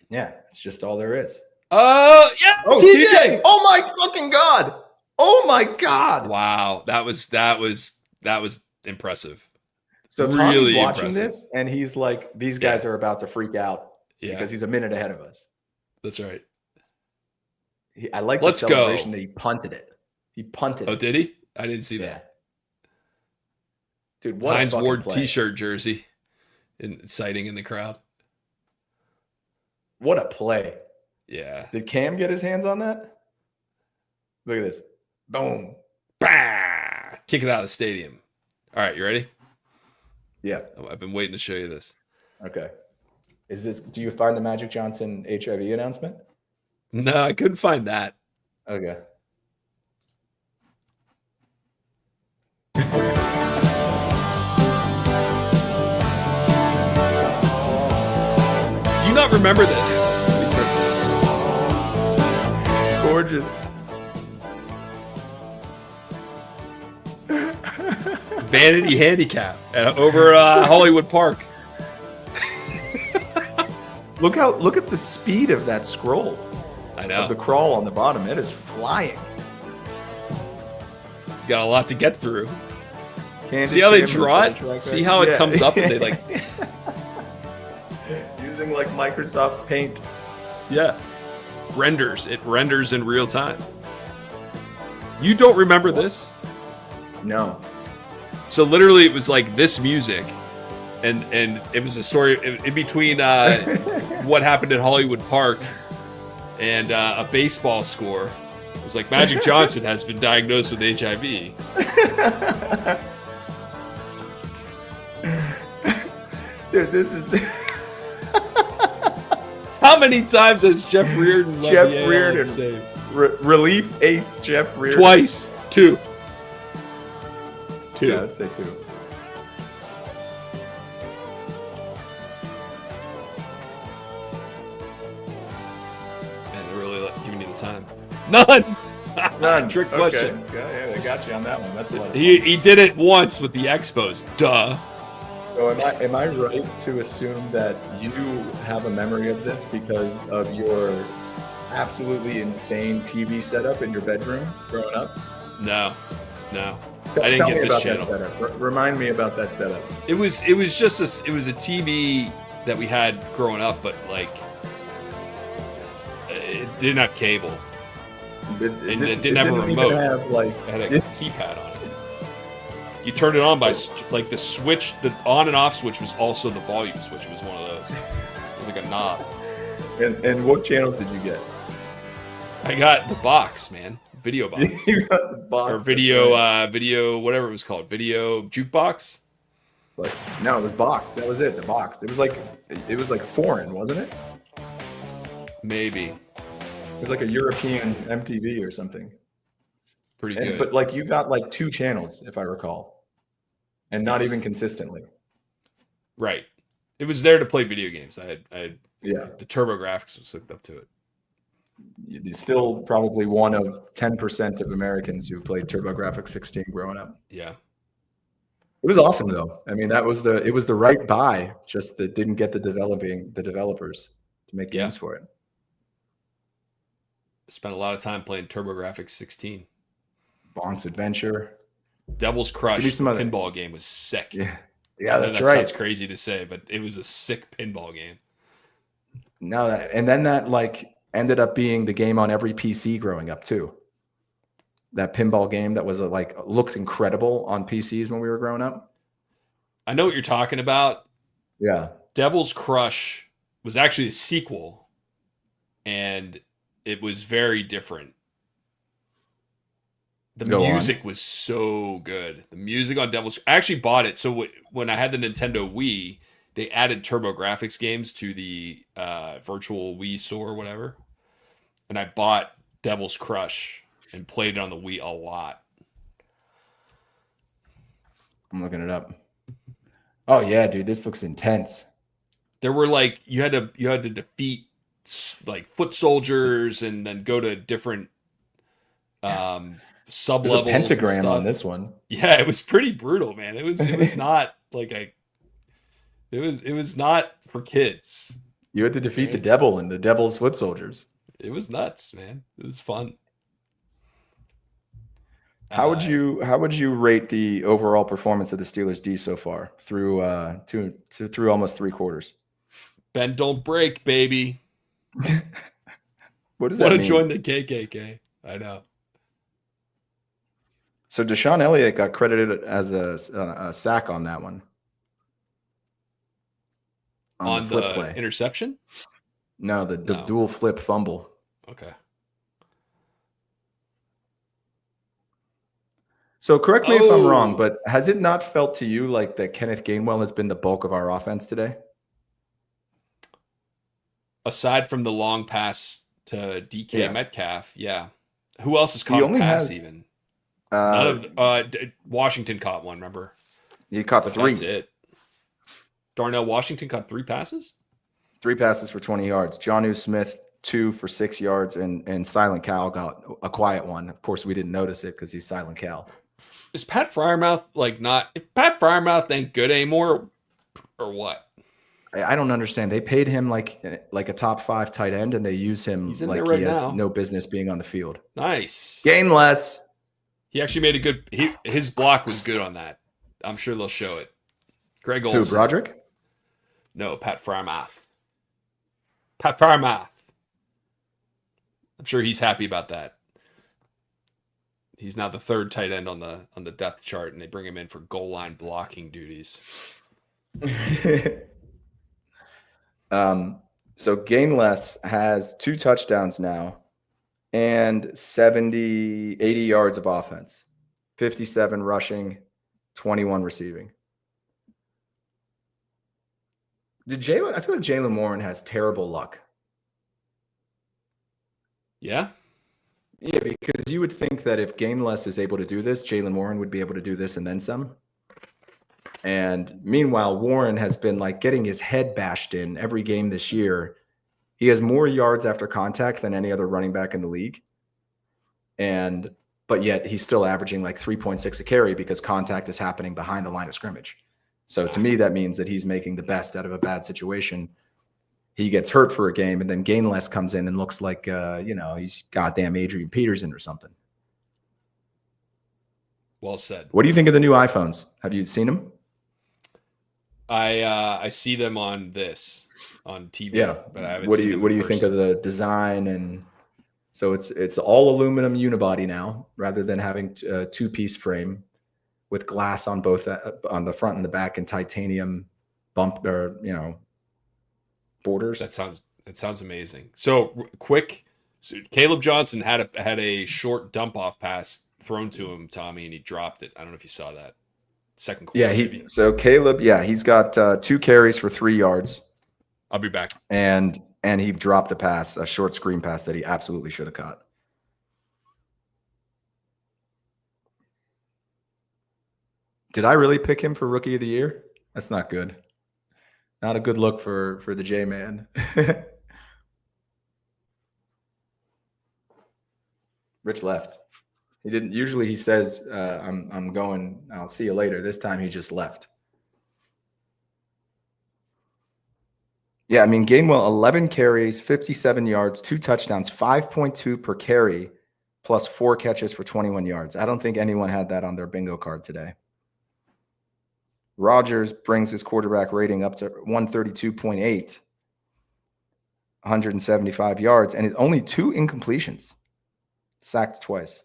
Yeah, it's just all there is. Yeah. Oh, TJ. Oh my fucking god. Oh my god. Wow, that was impressive. So Tommy's watching this, and he's like, "These guys are about to freak out because he's a minute ahead of us." That's right. I like the celebration that he punted it. He punted. Oh, it. Did he? I didn't see that. Dude, what Hines a Ward play. T-shirt jersey, sighting in the crowd. What a play! Yeah. Did Cam get his hands on that? Look at this. Boom. Bah! Kick it out of the stadium. All right, you ready? Yeah. I've been waiting to show you this. Okay. Do you find the Magic Johnson HIV announcement? No, I couldn't find that. Okay. Do you not remember this? Gorgeous. Vanity Handicap over Hollywood Park. Look at the speed of that scroll. I know. Of the crawl on the bottom. It is flying. You got a lot to get through. Candid See how they draw it? See how it comes up and they like using like Microsoft Paint. Yeah. It renders in real time. You don't remember this? No. So literally, it was like this music, and it was a story in between what happened at Hollywood Park and a baseball score. It was like Magic Johnson has been diagnosed with HIV. Dude, this is How many times has Jeff Reardon led Jeff the AL Reardon. in saves? relief ace Jeff Reardon. Twice. Two. Yeah, I'd say 2. Man, they're really giving you the time. None. None. Trick Okay. question. Yeah, they got you on that one. That's a lot of fun. He did it once with the Expos. Duh. So am I right to assume that you have a memory of this because of your absolutely insane TV setup in your bedroom growing up? No. Tell I didn't me get this about channel. that setup. Remind me about that setup. It was just it was a TV that we had growing up, but like it didn't have cable. It didn't have a even remote. have, like, It had a keypad on it. You turned it on by like the switch, the on and off switch was also the volume switch. It was one of those. It was like a knob. and what channels did you get? I got the box, man, video box. You got the box. Or that's video, right. video, whatever it was called, video jukebox. But no, it was box. That was it. The box. It was like foreign, wasn't it? Maybe. It was like a European MTV or something. Pretty good. But like you got like 2 channels, if I recall, and not Yes. even consistently. Right. It was there to play video games. I had Yeah, the TurboGrafx was hooked up to it. you're still probably one of 10% of Americans who played TurboGrafx 16 growing up. Yeah. It was awesome though. I mean, it was the right buy, just that didn't get the developers to make games for it. Spent a lot of time playing TurboGrafx 16. Bonk's Adventure. Devil's Crush, Give me some the other- pinball game was sick. Yeah, I know that's that right. sounds crazy to say, but it was a sick pinball game. No, and then that like ended up being the game on every PC growing up too. That pinball game that was looked incredible on PCs when we were growing up. I know what you're talking about. Yeah. Devil's Crush was actually a sequel, and it was very different. The Go on. music was so good. The music on Devil's... I actually bought it. So when I had the Nintendo Wii, they added TurboGrafx games to the virtual Wii store or whatever. And I bought Devil's Crush and played it on the Wii a lot. I'm looking it up. Oh yeah, dude, this looks intense. There were like you had to defeat like foot soldiers and then go to different sub There's a levels. pentagram on this one. Yeah, it was pretty brutal, man. It was not like it was not for kids. You had to defeat the devil and the devil's foot soldiers. It was nuts, man. It was fun. How would you rate the overall performance of the Steelers D so far through through almost 3 quarters? Bend don't break, baby. What does that Want to mean? join the KKK? I know. So Deshaun Elliott got credited as a sack on that one. On flip the play. interception? No, the No. dual flip fumble. Okay. So correct me if I'm wrong, Oh. but has it not felt to you like that Kenneth Gainwell has been the bulk of our offense today? Aside from the long pass to DK Yeah. Metcalf, yeah. Who else has caught a only pass has- even? None of Washington caught one, remember? He caught But 3. that's it. Darnell Washington caught 3 passes? 3 passes for 20 yards. Jonnu Smith 2 for 6 yards, and Silent Cal got a quiet one. Of course, we didn't notice it because he's Silent Cal. Is Pat Fryermouth like not? If Pat Fryermouth ain't good anymore, or what? I don't understand. They paid him like a top 5 tight end, and they use him He's in like there right he has now. no business being on the field. Nice. Gainless. He actually made a good. His block was good on that. I'm sure they'll show it. Greg Who, Olson. Broderick? No, Pat Fryermouth. Pat Fryermouth. I'm sure he's happy about that. He's now the third tight end on the depth chart, and they bring him in for goal line blocking duties. So Gainless has 2 touchdowns now and 80 yards of offense, 57 rushing, 21 receiving. I feel like Jalen Warren has terrible luck. Yeah. Yeah, because you would think that if Gainless is able to do this, Jalen Warren would be able to do this and then some. And meanwhile, Warren has been like getting his head bashed in every game this year. He has more yards after contact than any other running back in the league. But yet he's still averaging like 3.6 a carry because contact is happening behind the line of scrimmage. So to me, that means that he's making the best out of a bad situation. He gets hurt for a game, and then Gainless comes in and looks like, he's goddamn Adrian Peterson or something. Well said. What do you think of the new iPhones? Have you seen them? I see them on TV. Yeah, but I haven't. What seen do them you in think person. of the design? And so it's all aluminum unibody now, rather than having a 2-piece frame with glass on both on the front and the back, and titanium borders. That sounds amazing. So quick. So Caleb Johnson had a short dump off pass thrown to him, Tommy, and he dropped it. I don't know if you saw that. Second quarter. Yeah, so Caleb, he's got 2 carries for 3 yards. I'll be back. And he dropped a short screen pass that he absolutely should have caught. Did I really pick him for Rookie of the Year? That's not good. Not a good look for the J-Man. Rich left. He didn't. Usually he says, I'm going, I'll see you later. This time he just left. Yeah, I mean, Gainwell, 11 carries, 57 yards, 2 touchdowns, 5.2 per carry, plus 4 catches for 21 yards. I don't think anyone had that on their bingo card today. Rodgers brings his quarterback rating up to 132.8, 175 yards, and it's only 2 incompletions, sacked twice.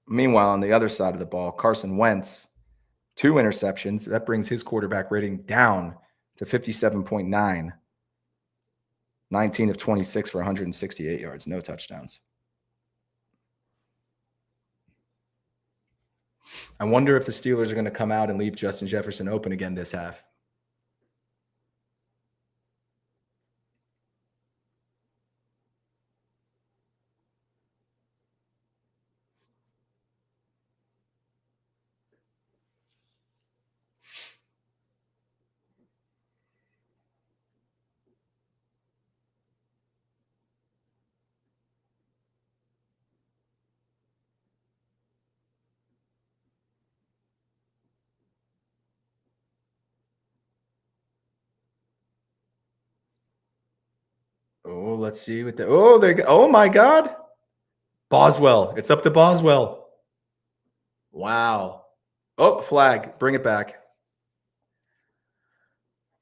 Meanwhile, on the other side of the ball, Carson Wentz, 2 interceptions. That brings his quarterback rating down to 57.9, 19 of 26 for 168 yards, no touchdowns. I wonder if the Steelers are going to come out and leave Justin Jefferson open again this half. Oh, let's see what oh my God. Boswell. It's up to Boswell. Wow. Oh, flag. Bring it back.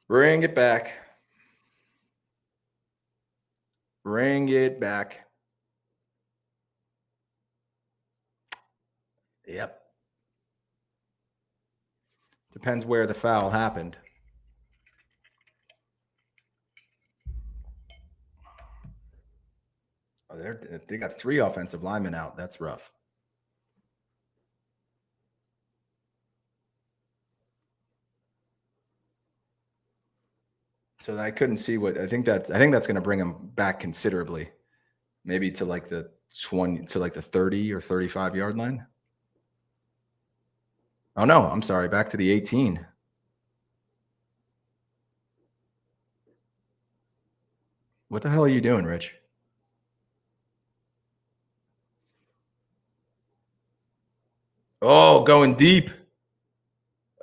Bring it back. Bring it back. Yep. Depends where the foul happened. Oh, they got 3 offensive linemen out. That's rough. So I couldn't see what I think that's going to bring him back considerably, maybe to like the 30 or 35 yard line. Oh no, I'm sorry, back to the 18. What the hell are you doing, Rich? Oh, going deep.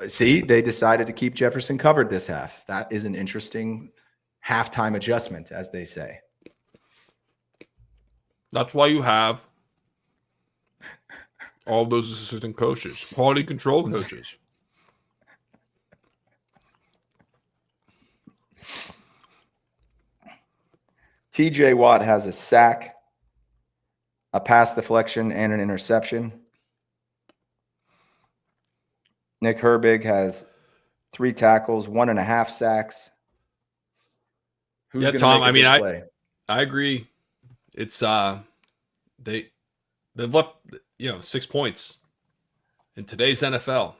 See, they decided to keep Jefferson covered this half. That is an interesting halftime adjustment, as they say. That's why you have all those assistant coaches, quality control coaches. TJ Watt has a sack a pass deflection, and an interception. Nick Herbig has 3 tackles, 1.5 sacks. Who's going to Tom. make a big play? I agree. It's they've left 6 points in today's NFL.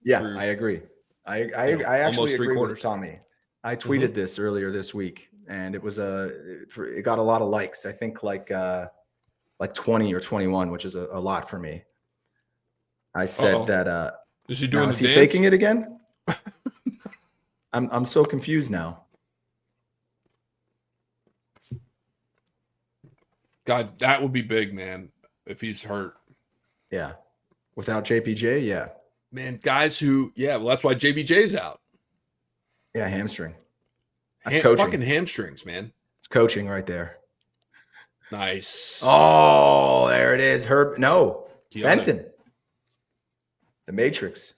Yeah, I agree. I actually agree with Tommy. I tweeted this earlier this week, and it got a lot of likes. I think like 20 or 21, which is a lot for me. I said that. Is he doing? Is he faking it again? I'm so confused now. God, that would be big, man, if he's hurt. Yeah. Without JPJ, yeah. Man, guys who, that's why JBJ's out. Yeah, hamstring. That's coaching. Fucking hamstrings, man. It's coaching right there. Nice. Oh, there it is. Benton. The Matrix.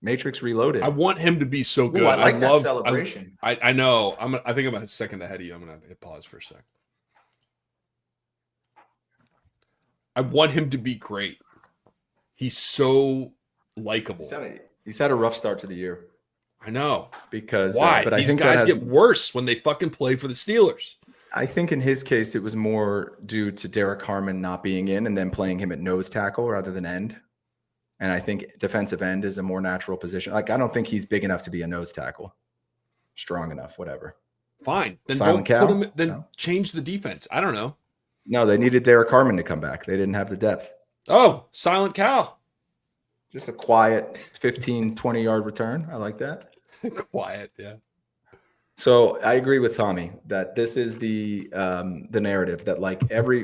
Matrix Reloaded. I want him to be so good. Ooh, I like that celebration. I know. I think I'm a second ahead of you. I'm going to pause for a sec. I want him to be great. He's so likable. He's had a rough start to the year. I know. Because why? But these guys get worse when they fucking play for the Steelers. I think in his case, it was more due to Derek Harmon not being in and then playing him at nose tackle rather than end. And I think defensive end is a more natural position. Like, I don't think he's big enough to be a nose tackle. Strong enough, whatever. Fine. Then Silent don't Cal? put him. Then change the defense. I don't know. No, they needed Derek Harmon to come back. They didn't have the depth. Oh, Silent Cal. Just a quiet 15, 20-yard return. I like that. Quiet, yeah. So I agree with Tommy that this is the narrative that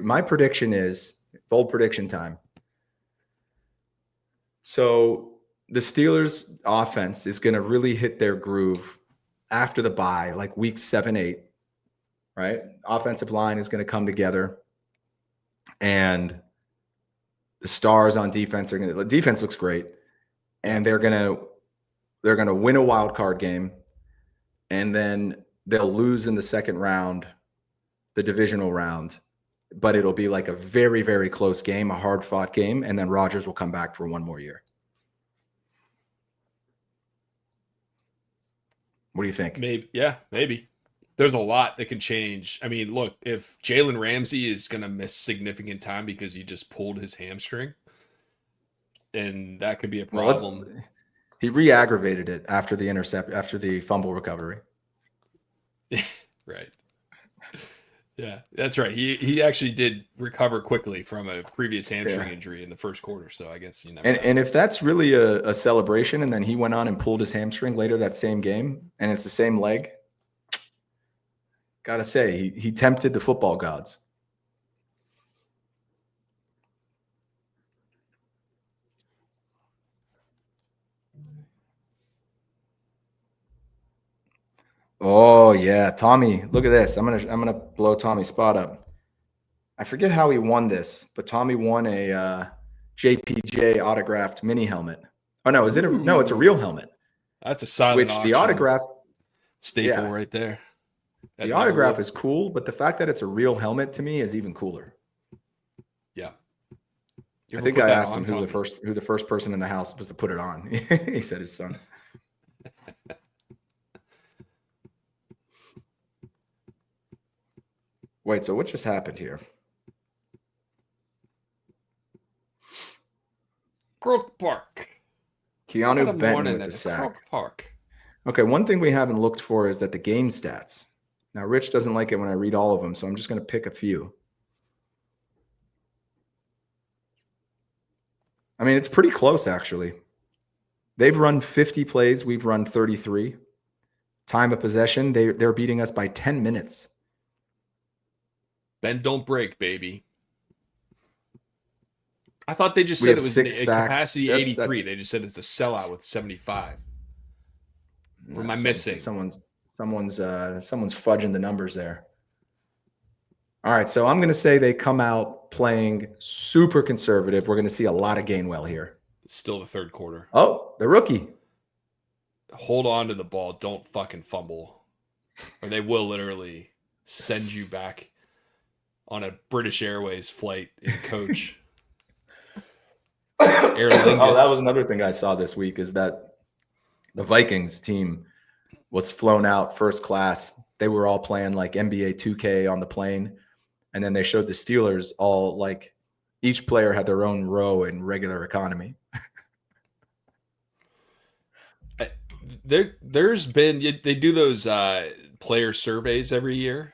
my prediction is bold prediction time. So the Steelers offense is going to really hit their groove after the bye, like week 7, 8, right? Offensive line is going to come together and the stars on defense the defense looks great and they're going to win a wild card game. And then they'll lose in the second round, the divisional round, but it'll be like a very, very close game, a hard-fought game, and then Rodgers will come back for one more year. What do you think? Maybe. There's a lot that can change. I mean, look, if Jalen Ramsey is going to miss significant time because he just pulled his hamstring, and that could be a problem. He re-aggravated it after the fumble recovery. Right. Yeah, that's right. He actually did recover quickly from a previous hamstring injury in the first quarter. So I guess you never know. And if that's really a celebration, and then he went on and pulled his hamstring later that same game, and it's the same leg, gotta say he tempted the football gods. Oh yeah, Tommy, look at this. I'm gonna blow Tommy's spot up. I forget how he won this, but Tommy won a JPJ autographed mini helmet. Oh no, it's a real helmet. That's a silent auction. The autograph staple right there. The autograph is cool, but the fact that it's a real helmet to me is even cooler. Yeah. I think I asked him who the first person in the house was to put it on. He said his son. Wait, so what just happened here? Crook Park. Keanu Benton with the sack. Crook Park. Okay, one thing we haven't looked for is that the game stats. Now, Rich doesn't like it when I read all of them, so I'm just going to pick a few. I mean, it's pretty close, actually. They've run 50 plays. We've run 33. Time of possession, they're beating us by 10 minutes. Bend don't break, baby. I thought they just said it was a capacity 83. They just said it's a sellout with 75. What am I missing? Someone's fudging the numbers there. All right, so I'm going to say they come out playing super conservative. We're going to see a lot of Gainwell here. It's still the third quarter. Oh, the rookie. Hold on to the ball. Don't fucking fumble, or they will literally send you back. on a British Airways flight in coach. Aer Lingus. Oh, that was another thing I saw this week is that the Vikings team was flown out first class. They were all playing like NBA 2K on the plane. And then they showed the Steelers all like each player had their own row in regular economy. There's been they do those player surveys every year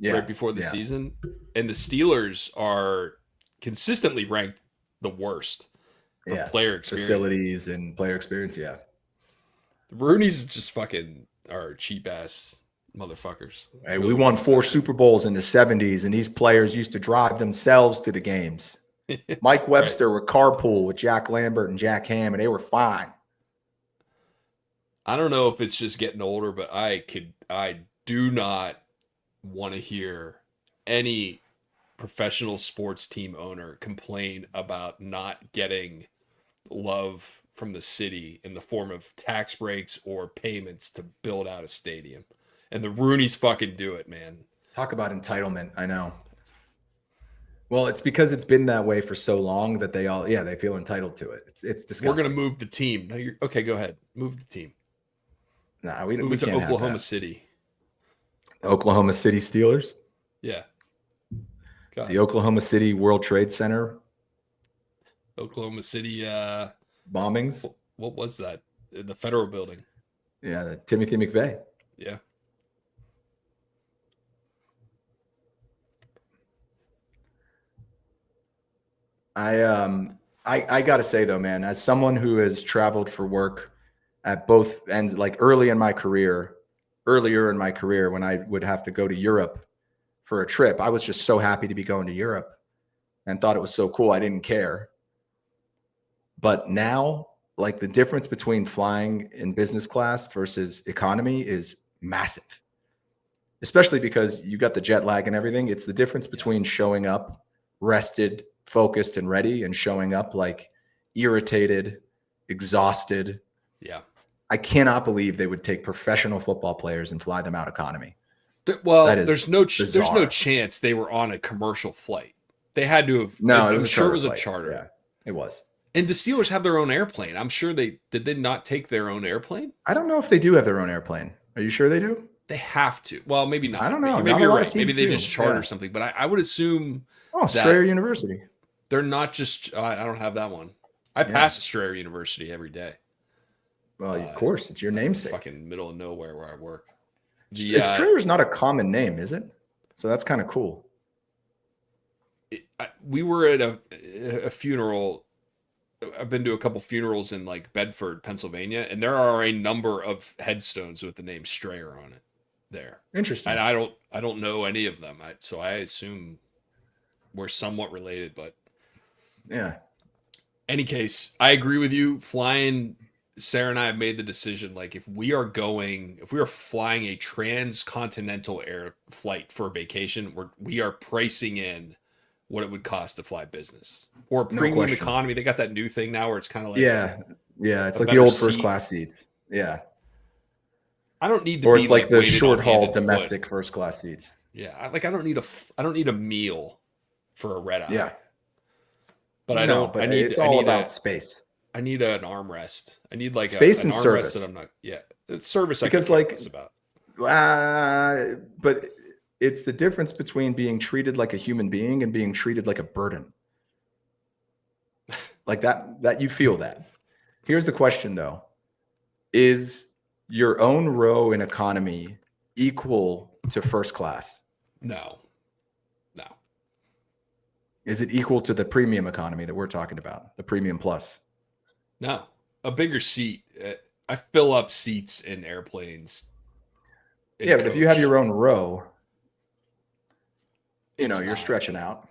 right before the yeah. season, and the Steelers are consistently ranked the worst for player experience. Facilities and player experience. Yeah. The Rooney's just fucking are cheap ass motherfuckers. Hey, we won 4 Super Bowls in the 70s, and these players used to drive themselves to the games. Mike Webster would carpool with Jack Lambert and Jack Ham, and they were fine. I don't know if it's just getting older, but I do not want to hear any professional sports team owner complain about not getting love from the city in the form of tax breaks or payments to build out a stadium. And the Rooneys fucking do it, man. Talk about entitlement. I know. Well, it's because it's been that way for so long that they feel entitled to it. It's disgusting. We're going to move the team. No, okay, go ahead. Move the team. Nah, move it to Oklahoma City. Oklahoma City Steelers? Yeah. The Oklahoma City World Trade Center. Oklahoma City bombings. What was that? The federal building. Yeah, the Timothy McVeigh. Yeah. I gotta say though, man, as someone who has traveled for work at both ends, like earlier in my career, when I would have to go to Europe for a trip, I was just so happy to be going to Europe and thought it was so cool. I didn't care. But now, like the difference between flying in business class versus economy is massive, especially because you got the jet lag and everything. It's the difference between showing up rested, focused, and ready and showing up like irritated, exhausted. Yeah. I cannot believe they would take professional football players and fly them out economy. Well, there's no chance they were on a commercial flight. They had to have. No, I'm sure it was a charter. Yeah, it was. And the Steelers have their own airplane. I'm sure did they not take their own airplane? I don't know if they do have their own airplane. Are you sure they do? They have to. Well, maybe not. I don't know. Maybe you're right. Maybe they just charter something. But I would assume. Oh, Strayer University. They're not just. I don't have that one. I pass Strayer University every day. Well, of course, it's your namesake. Fucking middle of nowhere where I work. Strayer's not a common name, is it? So that's kind of cool. We were at a funeral. I've been to a couple funerals in like Bedford, Pennsylvania, and there are a number of headstones with the name Strayer on it there. Interesting. And I don't know any of them. So I assume we're somewhat related, but yeah. Any case, I agree with you. Flying, Sarah and I have made the decision. Like if we are flying a transcontinental air flight for a vacation, we are pricing in what it would cost to fly business or premium economy. They got that new thing now where it's kind of like it's like the old first class seats. Yeah, I don't need to. Or it's like the short haul domestic first class seats. Yeah, I don't need a meal for a red eye. Yeah, but it's all about space. I need an armrest. I need like space an and armrest service. That I'm not. Yeah, it's service. Because I can about. But it's the difference between being treated like a human being and being treated like a burden. Like that you feel that. Here's the question though. Is your own row in economy equal to first class? No. Is it equal to the premium economy that we're talking about? The premium plus? No. A bigger seat. I fill up seats in airplanes. But if you have your own row, you're stretching out.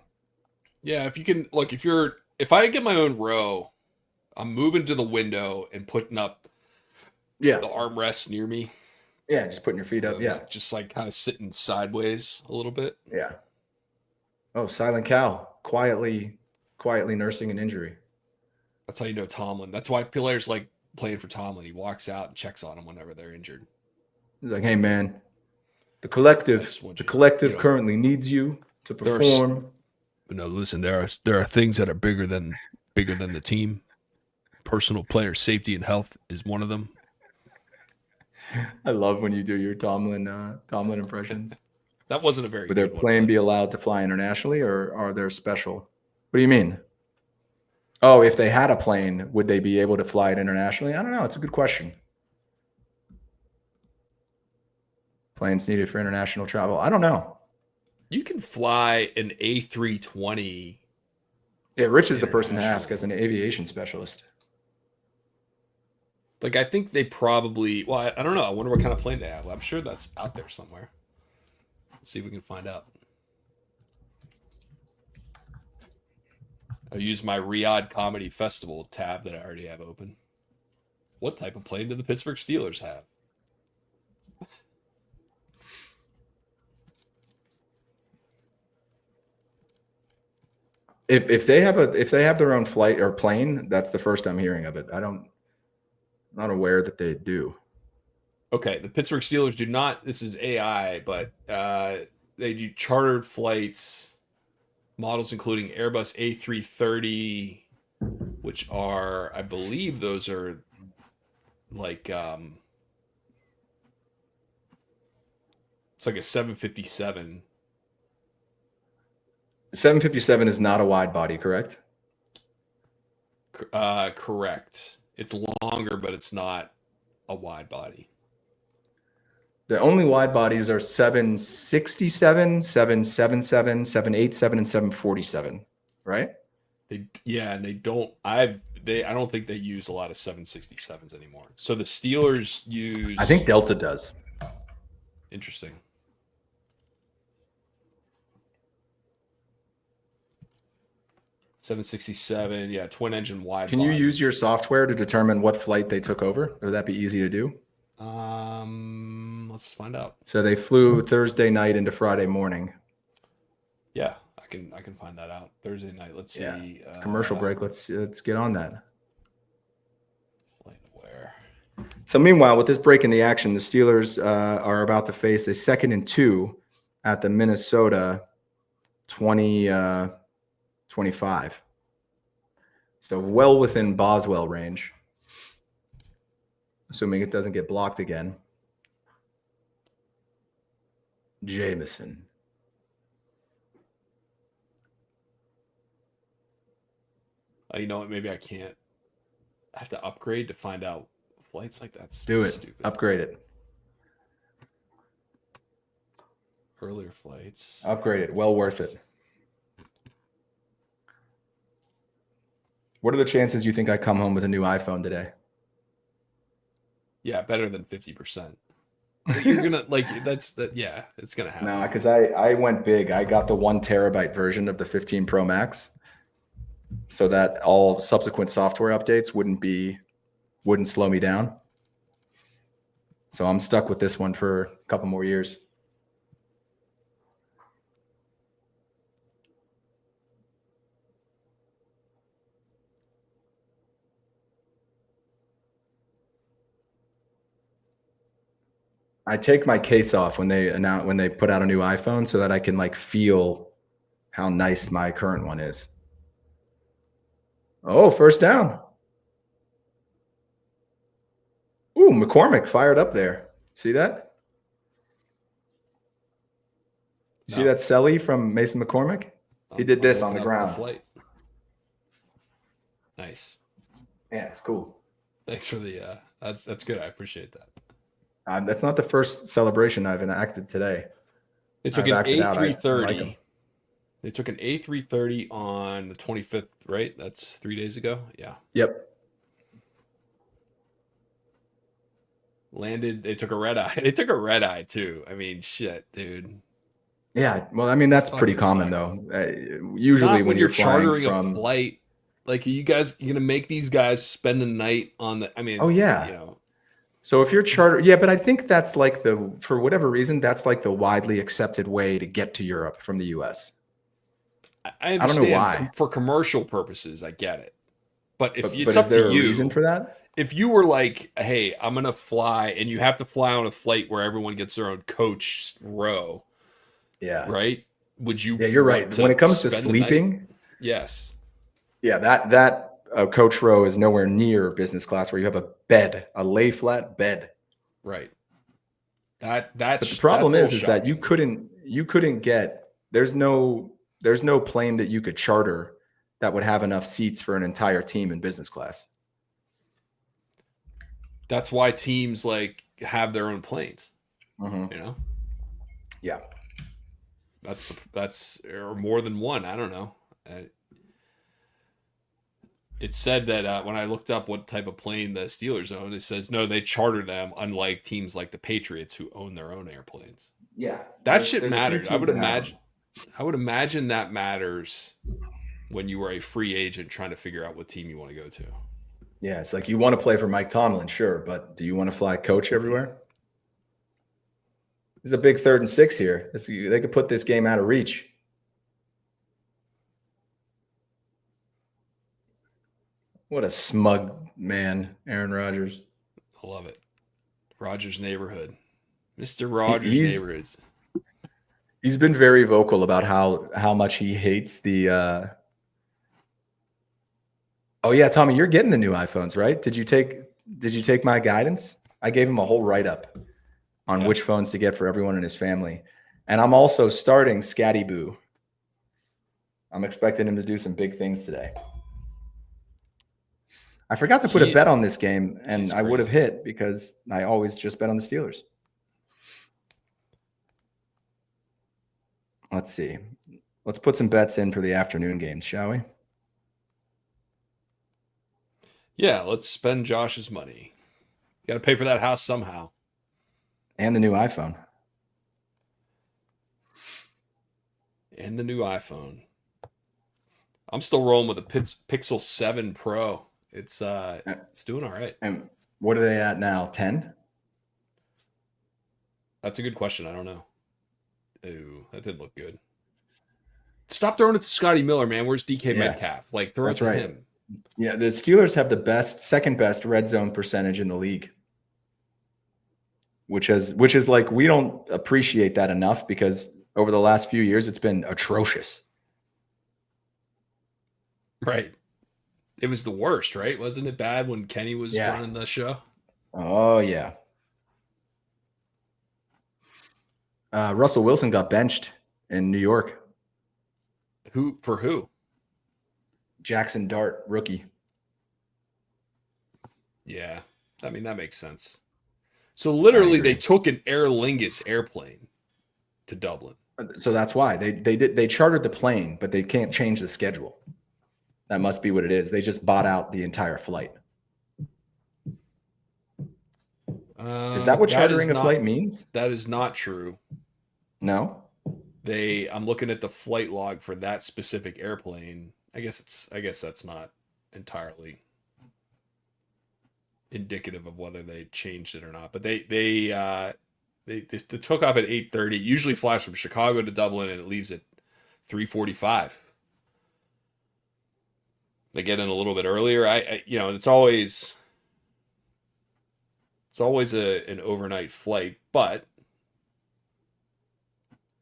Yeah, if you can look, if I get my own row, I'm moving to the window and putting up the armrests near me. Yeah, just putting your feet up. Yeah. Just like kind of sitting sideways a little bit. Yeah. Oh, silent cow, quietly nursing an injury. That's how you know Tomlin. That's why players like playing for Tomlin. He walks out and checks on them whenever they're injured. He's like, hey man, the collective currently needs you. to There are perform. No, listen. There are things that are bigger than the team. Personal player safety and health is one of them. I love when you do your Tomlin impressions. That wasn't a very Would their good one. plane but- be allowed to fly internationally, or are there special? What do you mean? Oh, if they had a plane, would they be able to fly it internationally? I don't know. It's a good question. Planes needed for international travel. I don't know. You can fly an A320. Yeah, Rich is the person to ask Internationally. as an aviation specialist. Like, I think they probably. Well, I don't know. I wonder what kind of plane they have. I'm sure that's out there somewhere. Let's see if we can find out. I'll use my Riyadh Comedy Festival tab that I already have open. What type of plane do the Pittsburgh Steelers have? If they have their own flight or plane, that's the first I'm hearing of it. I'm not aware that they do. Okay, the Pittsburgh Steelers do not. This is AI, but they do chartered flights, models including Airbus A330, which are, I believe, those are like it's like a 757. 757 is not a wide body, correct? Correct. It's longer, but it's not a wide body. The only wide bodies are 767, 777, 787, and 747, right? And they don't. I don't think they use a lot of 767s anymore. So the Steelers use. I think Delta does. Interesting. $767, yeah, twin engine wide. Can you body. use your software to determine what flight they took over? Would that be easy to do? Let's find out. So they flew Thursday night into Friday morning. Yeah, I can find that out. Thursday night. Let's see. Commercial break. Let's get on that. Flight where? So meanwhile, with this break in the action, the Steelers are about to face a 2nd and 2 at the Minnesota 25. So well within Boswell range, assuming it doesn't get blocked again. Jameson. You know what? Maybe I can't. I have to upgrade to find out flights like that. Do it. Stupid. Upgrade it. Earlier flights. Upgrade it. Well worth it. What are the chances you think I come home with a new iPhone today? Yeah, better than 50%. You're gonna yeah, it's gonna happen. No, because I went big. I got the 1 terabyte version of the 15 Pro Max, so that all subsequent software updates wouldn't slow me down. So I'm stuck with this one for a couple more years. I take my case off when they put out a new iPhone so that I can like feel how nice my current one is. Oh, first down. Ooh, McCormick fired up there. See that? You see No. that Selly from Mason McCormick? He did this on the Open up ground. flight. Nice. Yeah, it's cool. Thanks for the. That's good. I appreciate that. That's not the first celebration I've enacted today. They took I've an acted out. I like A330. 'em. They took an A330 on the 25th, right? That's 3 days ago. Yeah. Yep. Landed. They took a red eye. They took a red eye too. I mean, shit, dude. Yeah. Well, I mean, that's pretty Fucking common sucks. though. Usually Not when you're chartering flying from a flight, like you gonna make these guys spend the night on the. I mean, Oh, yeah. you know, So if you're charter, yeah, but I think that's like for whatever reason, that's like the widely accepted way to get to Europe from the US. I don't know understand why. for commercial purposes, I get it. But if But it's is up there to a you, reason for that? if you were like, hey, I'm gonna fly, and you have to fly on a flight where everyone gets their own coach row, Yeah. right? would you Yeah, you're right. want When it comes to spend the night? sleeping, Yes. yeah, that coach row is nowhere near business class where you have a bed, a lay flat bed. Right. But the That's a problem little is that you shocking. couldn't get there's no plane that you could charter that would have enough seats for an entire team in business class. That's why teams like have their own planes. Mm-hmm. You know, Yeah. that's or more than one. I don't know. It said that when I looked up what type of plane the Steelers own, it says no, they charter them, unlike teams like the Patriots who own their own airplanes. Yeah. That shit There's a few mattered. teams that have them. I would imagine that matters when you are a free agent trying to figure out what team you want to go to. Yeah, it's like you want to play for Mike Tomlin, sure, but do you want to fly coach everywhere? This is a big 3rd and 6 here. They could put this game out of reach. What a smug man, Aaron Rodgers. I love it. Rogers neighborhood. Mr. Rogers He's neighborhood. he's been very vocal about how much he hates the Oh yeah, Tommy, you're getting the new iPhones, right? Did you take my guidance? I gave him a whole write-up on which phones to get for everyone in his family. And I'm also starting Scatty Boo. I'm expecting him to do some big things today. I forgot to put a bet on this game, and I would have hit because I always just bet on the Steelers. Let's see. Let's put some bets in for the afternoon games, shall we? Yeah, let's spend Josh's money. Got to pay for that house somehow. And the new iPhone. And the new iPhone. I'm still rolling with a Pixel 7 Pro. It's doing all right. And what are they at now? 10? That's a good question. I don't know. Ooh, that didn't look good. Stop throwing it to Scotty Miller, man. Where's DK Metcalf? Like, throw it to him. Yeah, the Steelers have the second best red zone percentage in the league. Which is like, we don't appreciate that enough because over the last few years it's been atrocious. Right. It was the worst, right? Wasn't it bad when Kenny was running the show? Oh yeah. Russell Wilson got benched in New York. Who? Jackson Dart, rookie. Yeah. I mean, that makes sense. So literally they took an Aer Lingus airplane to Dublin. So that's why they chartered the plane, but they can't change the schedule. That must be what it is. They just bought out the entire flight. Is that what chartering a flight means? That is not true. No. I'm looking at the flight log for that specific airplane. I guess that's not entirely indicative of whether they changed it or not. But they took off at 8:30. It usually flies from Chicago to Dublin and it leaves at 3:45. They get in a little bit earlier. It's always an overnight flight, but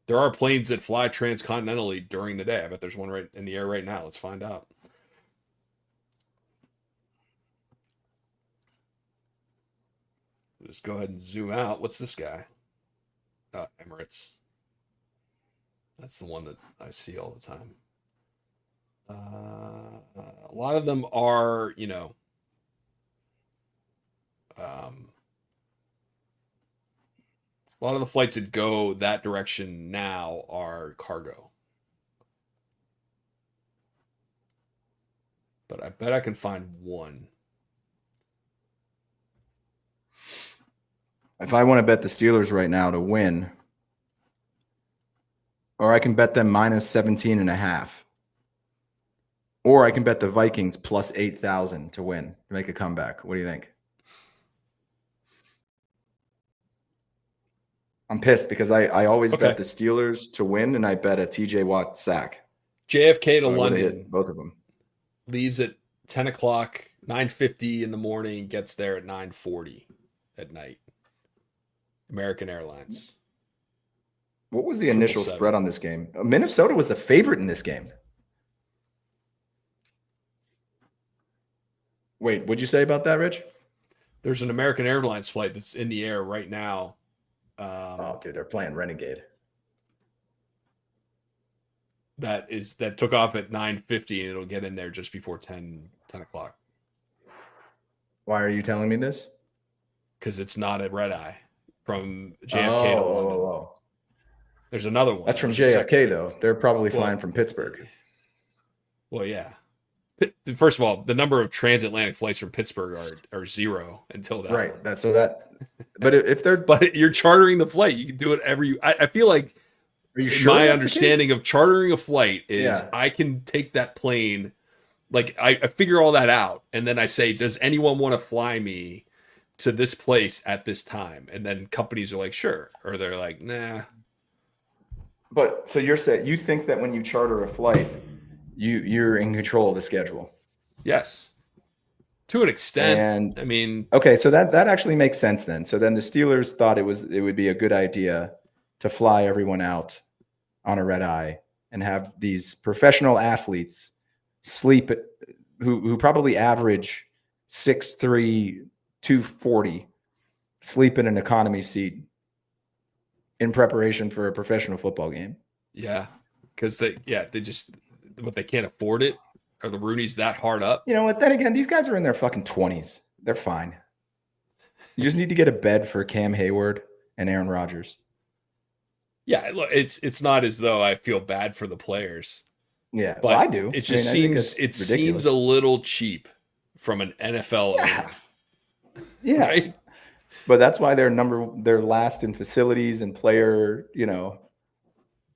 there are planes that fly transcontinentally during the day. I bet there's one right in the air right now. Let's find out. Just go ahead and zoom out. What's this guy? Emirates. That's the one that I see all the time. A lot of them are, a lot of the flights that go that direction now are cargo. But I bet I can find one. If I want to bet the Steelers right now to win, or I can bet them minus 17.5. Or I can bet the Vikings plus 8,000 to win, to make a comeback. What do you think? I'm pissed because I always bet the Steelers to win, and I bet a TJ Watt sack. JFK to London. Hit both of them. Leaves at 10 o'clock, 9:50 in the morning, gets there at 9:40 at night. American Airlines. What was the Triple initial seven. spread on this game? Minnesota was the favorite in this game. Wait, what'd you say about that, Rich? There's an American Airlines flight that's in the air right now. Oh, dude, they're playing Renegade. That took off at 9:50 and it'll get in there just before 10 o'clock. Why are you telling me this? Because it's not a red eye from JFK to London. Oh. There's another one. That's from There's a JFK, though. They're probably Well- flying from Pittsburgh. Well, yeah. First of all, the number of transatlantic flights from Pittsburgh are zero until that. Right. one. But if they're, But you're chartering the flight. You can do whatever you. I feel like are you sure? my that's the understanding case? of chartering a flight is Yeah. I can take that plane. Like I figure all that out, and then I say, does anyone want to fly me to this place at this time? And then companies are like, sure, or they're like, nah. But so you're saying you think that when you charter a flight, you're in control of the schedule. Yes, to an extent. And I mean, okay, so that actually makes sense then. So then the Steelers thought it would be a good idea to fly everyone out on a red eye and have these professional athletes sleep who probably average 6'3", 240, sleep in an economy seat in preparation for a professional football game. yeah, because they just they can't afford it. Are the Roonies that hard up? You know what? Then again, these guys are in their fucking 20s. They're fine. You just need to get a bed for Cam Hayward and Aaron Rodgers. Yeah, look, it's not as though I feel bad for the players. Yeah, But well, I do. It just I think seems it's seems ridiculous. a little cheap from an NFL Yeah. owner, Yeah, right? but that's why they're last in facilities and player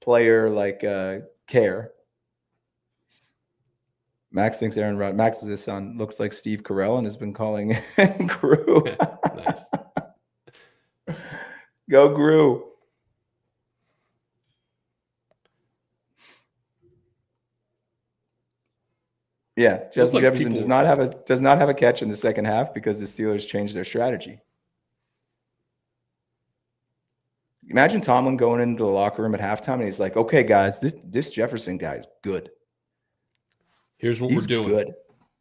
like care. Max thinks Max's son looks like Steve Carell and has been calling Gru. Nice. Go Gru. Yeah, Justin like Jefferson people- does not have a catch in the second half because the Steelers changed their strategy. Imagine Tomlin going into the locker room at halftime and he's like, "Okay, guys, this Jefferson guy is good. Here's what He's we're doing. good.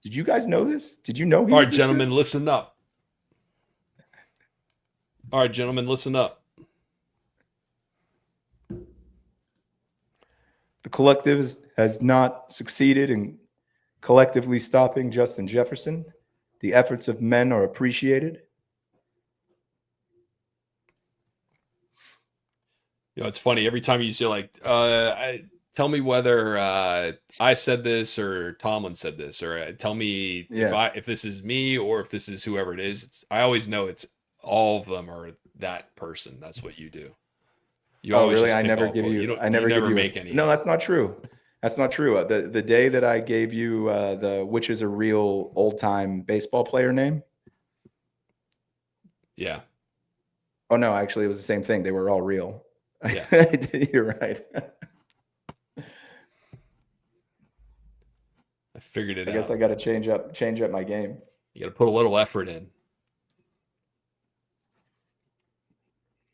Did you guys know this? Did you know he All was right, this gentlemen, good?" listen up. All right, gentlemen, listen up. The collective has not succeeded in collectively stopping Justin Jefferson. The efforts of men are appreciated. You know, it's funny every time you say like, tell me whether I said this or Tomlin said this, or tell me if this is me or if this is whoever it is. I always know it's all of them are that person. That's what you do. You Oh, always really? just I pick never all give quotes. you. don't- I never give you. make any. No, that's not true. That's not true. The day that I gave you which is a real old time baseball player name. Yeah. Oh no, actually, it was the same thing. They were all real. Yeah. You're right. I figured it I out. guess I got to change up my game. You got to put a little effort in.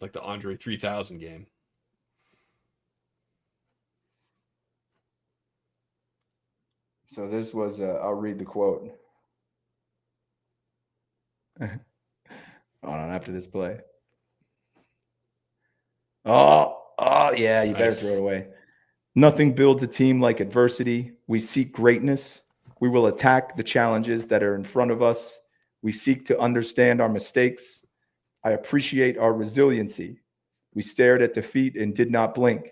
Like the Andre 3000 game. So this was. I'll read the quote. Hold on, after this play. Oh, yeah, you better Nice. throw it away. Nothing builds a team like adversity. We seek greatness. We will attack the challenges that are in front of us. We seek to understand our mistakes. I appreciate our resiliency. We stared at defeat and did not blink.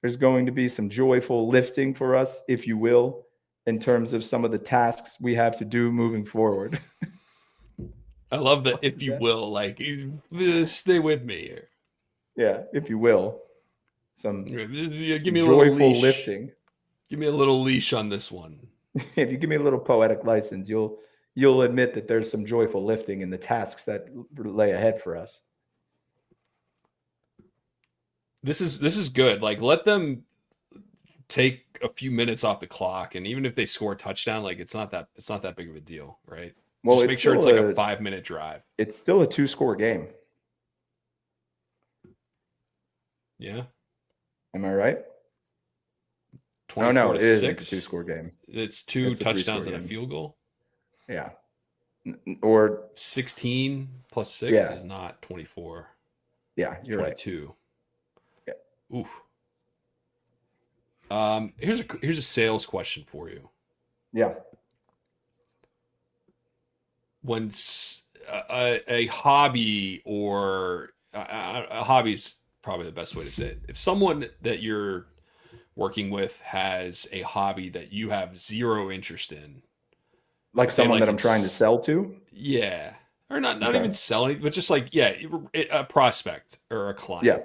There's going to be some joyful lifting for us, if you will, in terms of some of the tasks we have to do moving forward. I love that. If is you that? will, like, stay with me here. Yeah, if you will. Some Give me a little joyful leash. lifting. Give me a little leash on this one. If you give me a little poetic license, you'll admit that there's some joyful lifting in the tasks that lay ahead for us. This is good. Like, let them take a few minutes off the clock, and even if they score a touchdown, like it's not that big of a deal, right? Well, Just it's make sure it's still like a 5-minute drive. It's still a 2-score game. Yeah. Am I right? Oh 24 no, to it isn't a 6. 2-score game. It's 2 It's a touchdowns 3-score and a game. field goal. Yeah. Or 16 plus 6 yeah, is not 24. yeah, It's you're right. 22. Yeah. Oof. Here's a sales question for you. Yeah. When a hobby or a hobby's probably the best way to say it. If someone that you're working with has a hobby that you have zero interest in, Like but they someone like that I'm trying to sell to. yeah, or not Okay. even selling, but just like yeah, a prospect or a client. Yeah.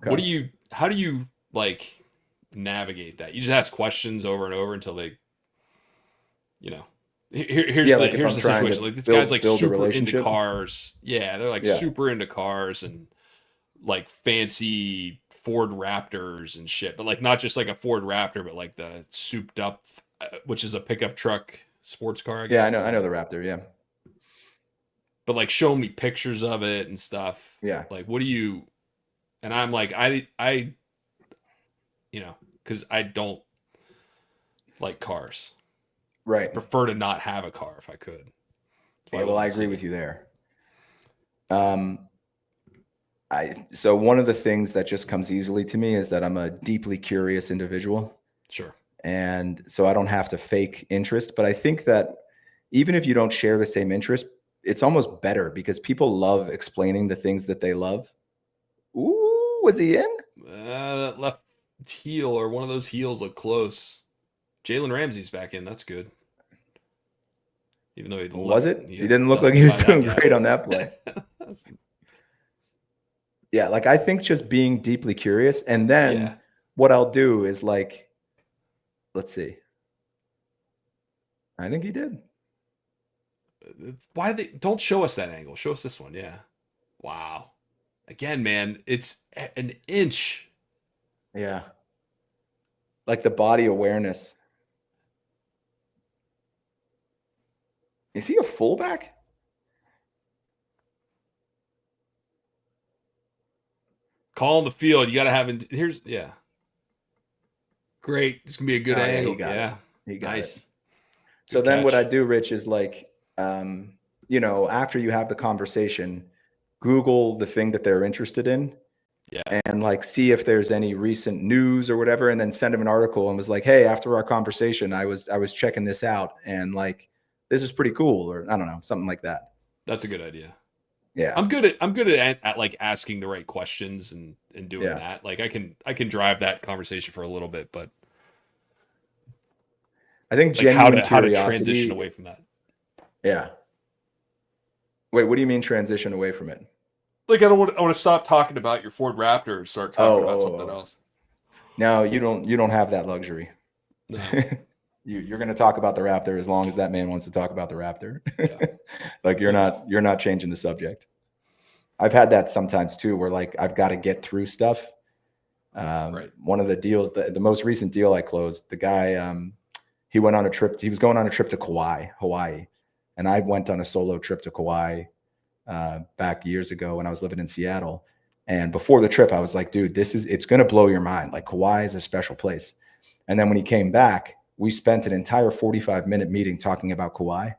What Okay. do you? How do you like navigate that? You just ask questions over and over until they, you know. Here's Yeah, the like if here's I'm the trying situation. to Like this guy's like build a super into relationship. cars. Yeah, they're like Yeah. super into cars and like fancy Ford Raptors and shit. But like not just like a Ford Raptor, but like the souped up, which is a pickup truck sports car, I Yeah, guess. I know the Raptor. Yeah. But like show me pictures of it and stuff. Yeah. Like what do you? And I'm like you know, because I don't like cars. Right. Prefer to not have a car if I could. Yeah, well, I agree with you there. So one of the things that just comes easily to me is that I'm a deeply curious individual. Sure. And so I don't have to fake interest. But I think that even if you don't share the same interest, it's almost better because people love explaining the things that they love. Ooh, was he in? That left heel or one of those heels look close. Jalen Ramsey's back in. That's good. Even though Was it? He didn't look like he was doing great on that play. Yeah, like I think just being deeply curious, and then what I'll do is like, let's see. I think he did. Why don't show us that angle? Show us this one. Yeah. Wow. Again, man, it's an inch. Yeah. Like the body awareness. Is he a fullback? Call on the field. You got to have here's great. This can be a good angle. Yeah, he got nice. it. So then what I do, Rich, is like, after you have the conversation, Google the thing that they're interested in. Yeah. And like see if there's any recent news or whatever, and then send them an article and was like, hey, after our conversation, I was checking this out and like this is pretty cool, or I don't know, something like that. That's a good idea. Yeah. I'm good at like asking the right questions and doing that. Like I can drive that conversation for a little bit, but I think like genuine how to curiosity, transition away from that. Yeah. Wait, what do you mean transition away from it? Like I want to stop talking about your Ford Raptor and start talking about something else. No, you don't have that luxury. No. You're going to talk about the Raptor as long as that man wants to talk about the Raptor. Yeah. Like you're not changing the subject. I've had that sometimes too, where like I've got to get through stuff. Right. One of the deals, the most recent deal I closed, the guy, he went on a trip. He was going on a trip to Hawaii, and I went on a solo trip to Kauai back years ago when I was living in Seattle. And before the trip, I was like, dude, it's going to blow your mind. Like Kauai is a special place. And then when he came back, we spent an entire 45-minute meeting talking about Kauai.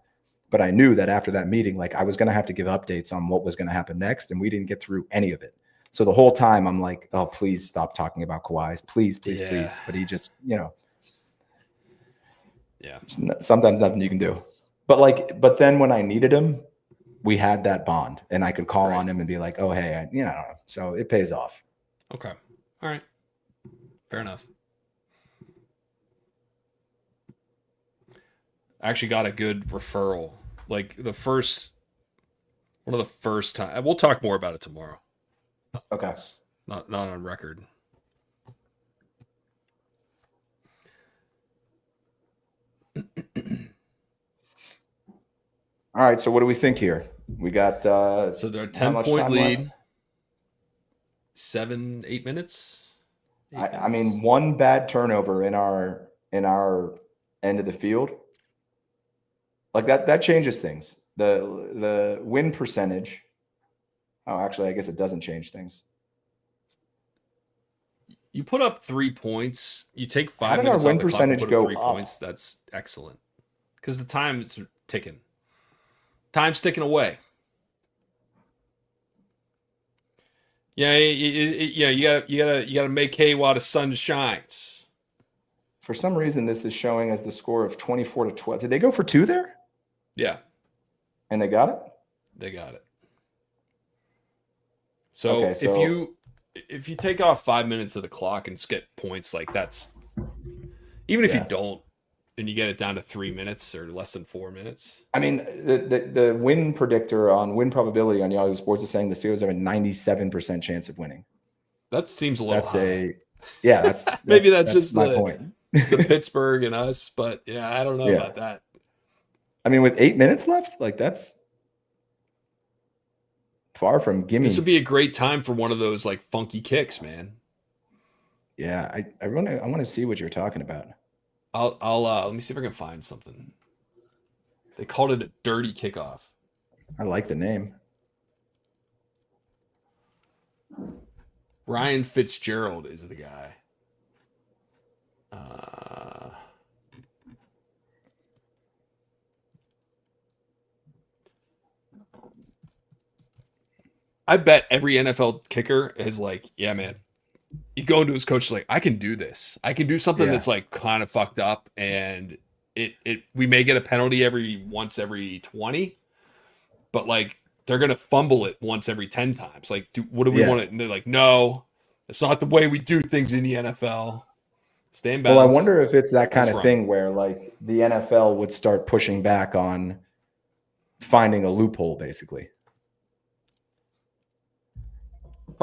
But I knew that after that meeting, like I was going to have to give updates on what was going to happen next. And we didn't get through any of it. So the whole time I'm like, oh, please stop talking about Kauai. Please. But he just, sometimes nothing you can do. But then when I needed him, we had that bond and I could call on him and be like, oh, hey, so it pays off. Okay. All right. Fair enough. I actually got a good referral. Like one of the first time. We'll talk more about it tomorrow. Okay. It's not on record. All right. So what do we think here? We got so they're a 10-point lead. Left? 7-8 minutes. I mean, one bad turnover in our end of the field. Like that changes things. The win percentage. Oh, actually, I guess it doesn't change things. You put up 3 points. You take How 5 did our minutes off win the clock and percentage put up go 3 points. up? That's excellent. Because the time is ticking. Time's ticking away. Yeah, you gotta make hay while the sun shines. For some reason, this is showing as the score of 24-12. Did they go for 2 there? Yeah, And they got it? they got it. So Okay, so if you take off 5 minutes of the clock and skip points, like that's even if you yeah. don't and you get it down to 3 minutes or less than 4 minutes. I mean, the win predictor on win probability on Yahoo Sports is saying the Steelers have a 97% chance of winning. That seems a little high. That's Maybe that's just my the point. Pittsburgh and us, but yeah, I don't know Yeah. about that. I mean, with 8 minutes left, like that's far from gimme. This would be a great time for one of those like funky kicks, man. Yeah, I want to see what you're talking about. I'll let me see if I can find something. They called it a dirty kickoff. I like the name. Ryan Fitzgerald is the guy. I bet every NFL kicker is like, yeah, man. You go into his coach like, I can do this. I can do something Yeah. that's like kind of fucked up, and we may get a penalty once every 20, but like they're gonna fumble it once every 10 times. Like, what do we Yeah. want to? And they're like, no, it's not the way we do things in the NFL. Stay in Well, bounds. I wonder if it's that kind Nice of run. thing where like the NFL would start pushing back on finding a loophole, basically.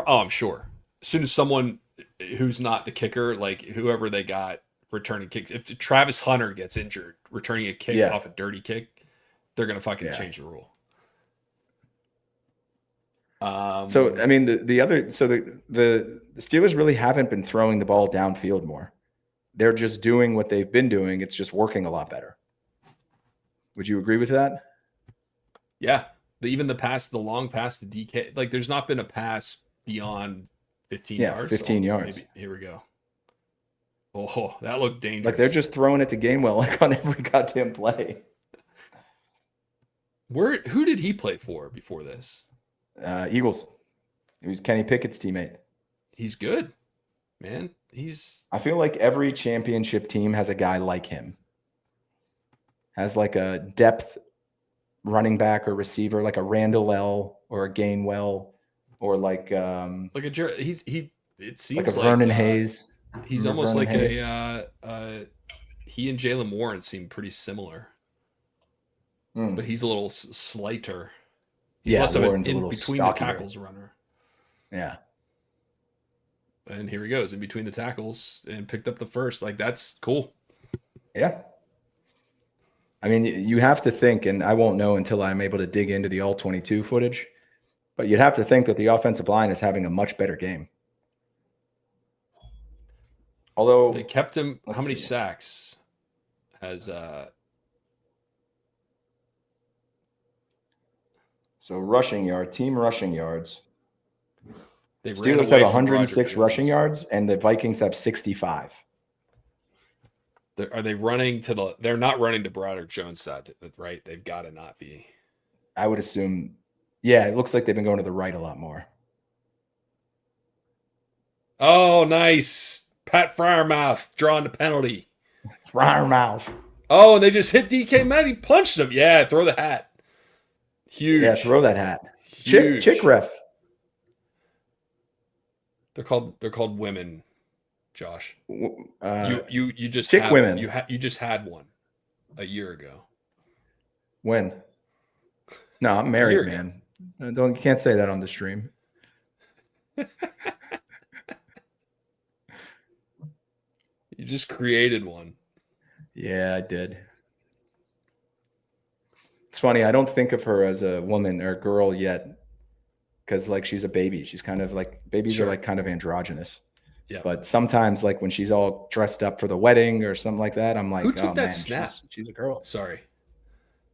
Oh, I'm sure. As soon as someone who's not the kicker, like whoever they got returning kicks, if Travis Hunter gets injured returning a kick Yeah. off a dirty kick, they're gonna fucking Yeah. change the rule. So I mean, the Steelers really haven't been throwing the ball downfield more. They're just doing what they've been doing. It's just working a lot better. Would you agree with that? yeah, even the long pass to DK, like there's not been a pass beyond 15 Yeah, yards. 15 yards. Maybe, here we go. Oh, that looked dangerous. Like they're just throwing it to Gainwell like on every goddamn play. Who did he play for before this? Eagles. He was Kenny Pickett's teammate. He's good, man. I feel like every championship team has a guy like him. Has like a depth running back or receiver, like a Randall L or a Gainwell, or like like a it seems like a Vernon Hayes. He's Remember almost Vernon like Hayes? he and Jalen Warren seem pretty similar, but he's a little slighter. He's less of an in between the tackles runner. Yeah. And here he goes in between the tackles and picked up the first. Like, that's cool. Yeah. I mean, you have to think, and I won't know until I'm able to dig into the all 22 footage, but you'd have to think that the offensive line is having a much better game. Although they kept him, how many see. sacks has So team rushing yards. They Steelers have 106 rushing yards, and the Vikings have 65. Are they running to they're not running to Broderick Jones' side, right? They've got to not be. I would assume, yeah, it looks like they've been going to the right a lot more. Oh, nice. Pat Fryermouth drawing the penalty. Fryermouth. Oh, and they just hit DK Metcalf. He punched him. Yeah, throw the hat. Huge. Yeah, throw that hat. Huge. Chick ref. They're called women, Josh. You just chick women. You just had one a year ago. When? No, I'm married, man. You can't say that on the stream. You just created one. Yeah, I did. It's funny. I don't think of her as a woman or a girl yet, because like she's a baby. She's kind of like babies are like kind of androgynous. Yeah. But sometimes, like when she's all dressed up for the wedding or something like that, I'm like, who took oh, that man, snap? She's a girl. Sorry.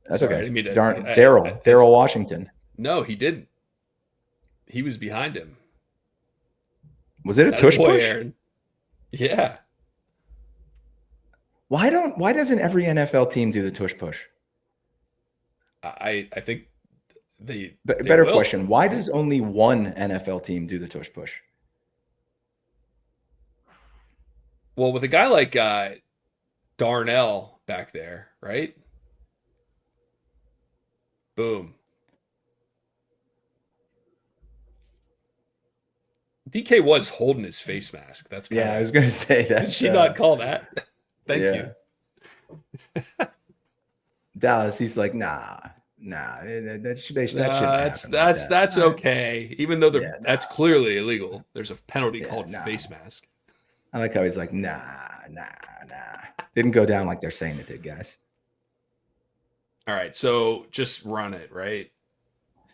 That's Sorry, I okay. didn't mean to- Daryl Washington. No, he didn't. He was behind him. Was it a That tush boy, push? Aaron. Yeah. Why doesn't every NFL team do the tush push? I think they Better will. question. Why right? does only one NFL team do the tush push? Well, with a guy like Darnell back there, right? Boom. DK was holding his face mask. That's kind Yeah, I was of. going to say that. Did she not call that? Thank yeah. you. Dallas, he's like, nah. That shouldn't That's happen like that. that's okay. Even though Yeah, that's clearly illegal. There's a penalty Yeah, called nah. face mask. I like how he's like, nah. Didn't go down like they're saying it did, guys. All right, so just run it, right?